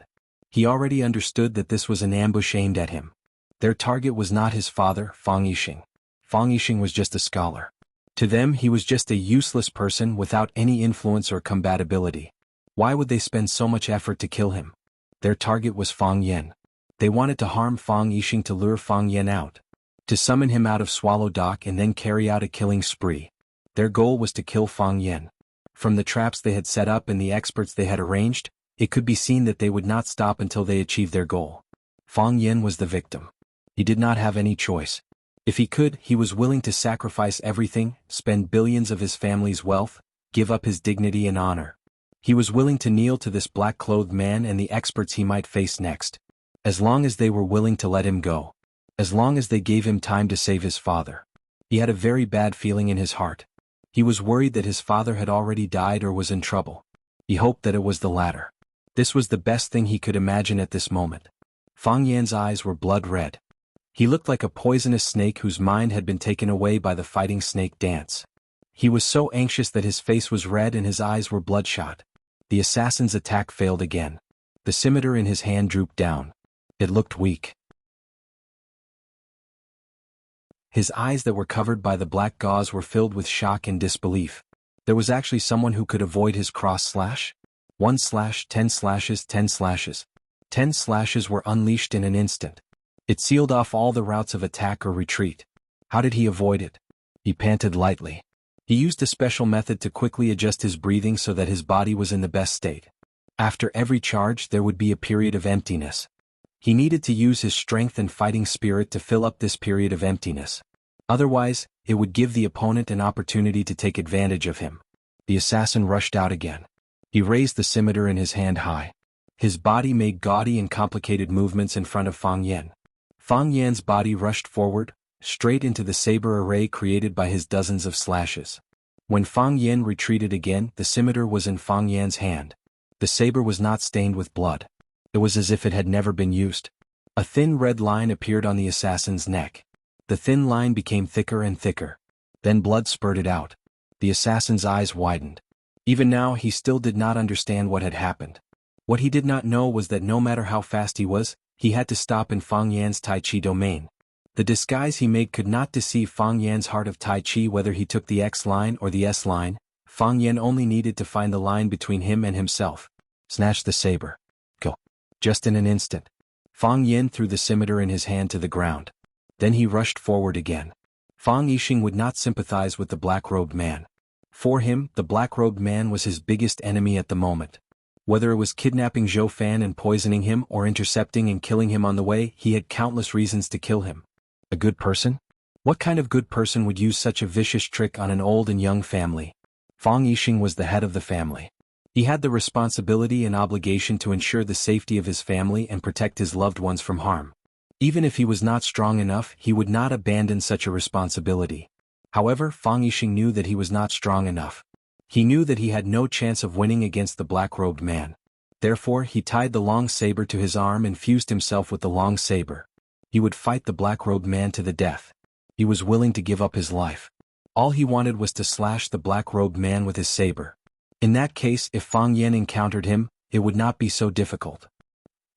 He already understood that this was an ambush aimed at him. Their target was not his father, Fang Yixing. Fang Yixing was just a scholar. To them he was just a useless person without any influence or compatibility. Why would they spend so much effort to kill him? Their target was Fang Yen. They wanted to harm Fang Yixing to lure Fang Yen out. To summon him out of Swallow Dock and then carry out a killing spree. Their goal was to kill Fang Yen. From the traps they had set up and the experts they had arranged, it could be seen that they would not stop until they achieved their goal. Fang Yen was the victim. He did not have any choice. If he could, he was willing to sacrifice everything, spend billions of his family's wealth, give up his dignity and honor. He was willing to kneel to this black-clothed man and the experts he might face next. As long as they were willing to let him go. As long as they gave him time to save his father. He had a very bad feeling in his heart. He was worried that his father had already died or was in trouble. He hoped that it was the latter. This was the best thing he could imagine at this moment. Fang Yan's eyes were blood red. He looked like a poisonous snake whose mind had been taken away by the fighting snake dance. He was so anxious that his face was red and his eyes were bloodshot. The assassin's attack failed again. The scimitar in his hand drooped down. It looked weak. His eyes that were covered by the black gauze were filled with shock and disbelief. There was actually someone who could avoid his cross slash? 1 slash, 10 slashes, 10 slashes. 10 slashes were unleashed in an instant. It sealed off all the routes of attack or retreat. How did he avoid it? He panted lightly. He used a special method to quickly adjust his breathing so that his body was in the best state. After every charge there would be a period of emptiness. He needed to use his strength and fighting spirit to fill up this period of emptiness. Otherwise, it would give the opponent an opportunity to take advantage of him. The assassin rushed out again. He raised the scimitar in his hand high. His body made gaudy and complicated movements in front of Fang Yen. Fang Yan's body rushed forward, straight into the saber array created by his dozens of slashes. When Fang Yen retreated again, the scimitar was in Fang Yan's hand. The saber was not stained with blood. It was as if it had never been used. A thin red line appeared on the assassin's neck. The thin line became thicker and thicker. Then blood spurted out. The assassin's eyes widened. Even now he still did not understand what had happened. What he did not know was that no matter how fast he was, he had to stop in Fang Yan's Tai Chi domain. The disguise he made could not deceive Fang Yan's heart of Tai Chi whether he took the X line or the S line. Fang Yan only needed to find the line between him and himself. Snatch the saber. Go. Just in an instant. Fang Yan threw the scimitar in his hand to the ground. Then he rushed forward again. Fang Yixing would not sympathize with the black-robed man. For him, the black-robed man was his biggest enemy at the moment. Whether it was kidnapping Zhou Fan and poisoning him or intercepting and killing him on the way, he had countless reasons to kill him. A good person? What kind of good person would use such a vicious trick on an old and young family? Fang Yixing was the head of the family. He had the responsibility and obligation to ensure the safety of his family and protect his loved ones from harm. Even if he was not strong enough, he would not abandon such a responsibility. However, Fang Yixing knew that he was not strong enough. He knew that he had no chance of winning against the black-robed man. Therefore, he tied the long saber to his arm and fused himself with the long saber. He would fight the black-robed man to the death. He was willing to give up his life. All he wanted was to slash the black-robed man with his saber. In that case, if Fang Yan encountered him, it would not be so difficult.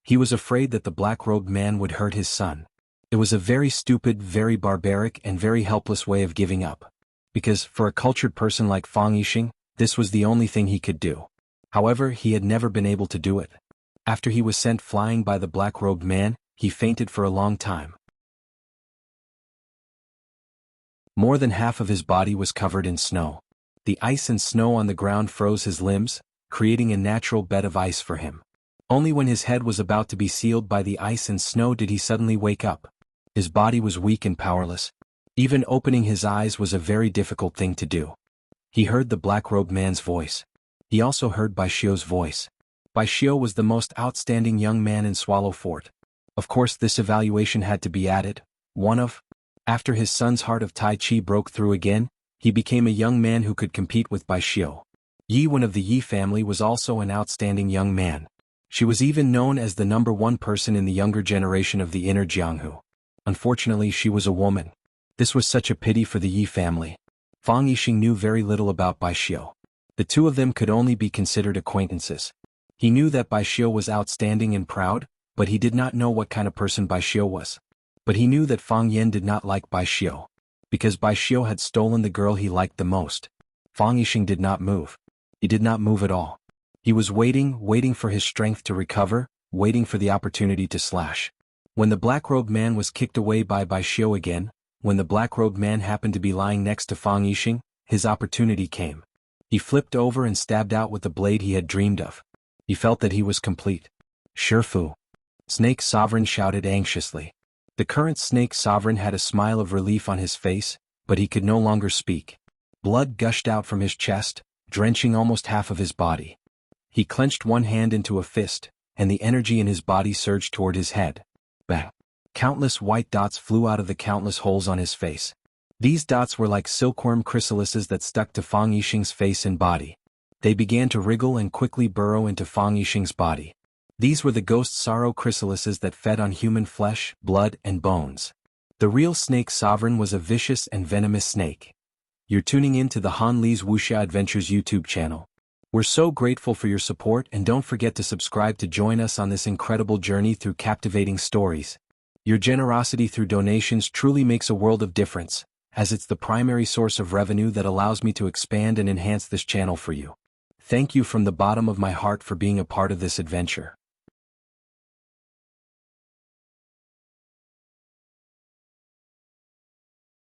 He was afraid that the black-robed man would hurt his son. It was a very stupid, very barbaric, and very helpless way of giving up. Because, for a cultured person like Fang Yixing, this was the only thing he could do. However, he had never been able to do it. After he was sent flying by the black-robed man, he fainted for a long time. More than half of his body was covered in snow. The ice and snow on the ground froze his limbs, creating a natural bed of ice for him. Only when his head was about to be sealed by the ice and snow did he suddenly wake up. His body was weak and powerless. Even opening his eyes was a very difficult thing to do. He heard the black-robed man's voice. He also heard Bai Xiu's voice. Bai Xiu was the most outstanding young man in Swallow Fort. Of course, this evaluation had to be added. After his son's heart of Tai Chi broke through again, he became a young man who could compete with Bai Xiu. Yi Wen of the Yi family was also an outstanding young man. She was even known as the #1 person in the younger generation of the inner Jianghu. Unfortunately, she was a woman. This was such a pity for the Yi family. Fang Yixing knew very little about Bai Xiu. The two of them could only be considered acquaintances. He knew that Bai Xiu was outstanding and proud, but he did not know what kind of person Bai Xiu was. But he knew that Fang Yan did not like Bai Xiu. Because Bai Xiu had stolen the girl he liked the most. Fang Yixing did not move. He did not move at all. He was waiting for his strength to recover, waiting for the opportunity to slash. When the black-robed man was kicked away by Bai Xiu again, when the black-robed man happened to be lying next to Fang Yixing, his opportunity came. He flipped over and stabbed out with the blade he had dreamed of. He felt that he was complete. Shifu. Snake Sovereign shouted anxiously. The current Snake Sovereign had a smile of relief on his face, but he could no longer speak. Blood gushed out from his chest, drenching almost half of his body. He clenched one hand into a fist, and the energy in his body surged toward his head. Bang! Countless white dots flew out of the countless holes on his face. These dots were like silkworm chrysalises that stuck to Fang Yixing's face and body. They began to wriggle and quickly burrow into Fang Yixing's body. These were the ghost sorrow chrysalises that fed on human flesh, blood, and bones. The real Snake Sovereign was a vicious and venomous snake. You're tuning in to the Han Li's Wuxia Adventures YouTube channel. We're so grateful for your support, and don't forget to subscribe to join us on this incredible journey through captivating stories. Your generosity through donations truly makes a world of difference, as it's the primary source of revenue that allows me to expand and enhance this channel for you. Thank you from the bottom of my heart for being a part of this adventure.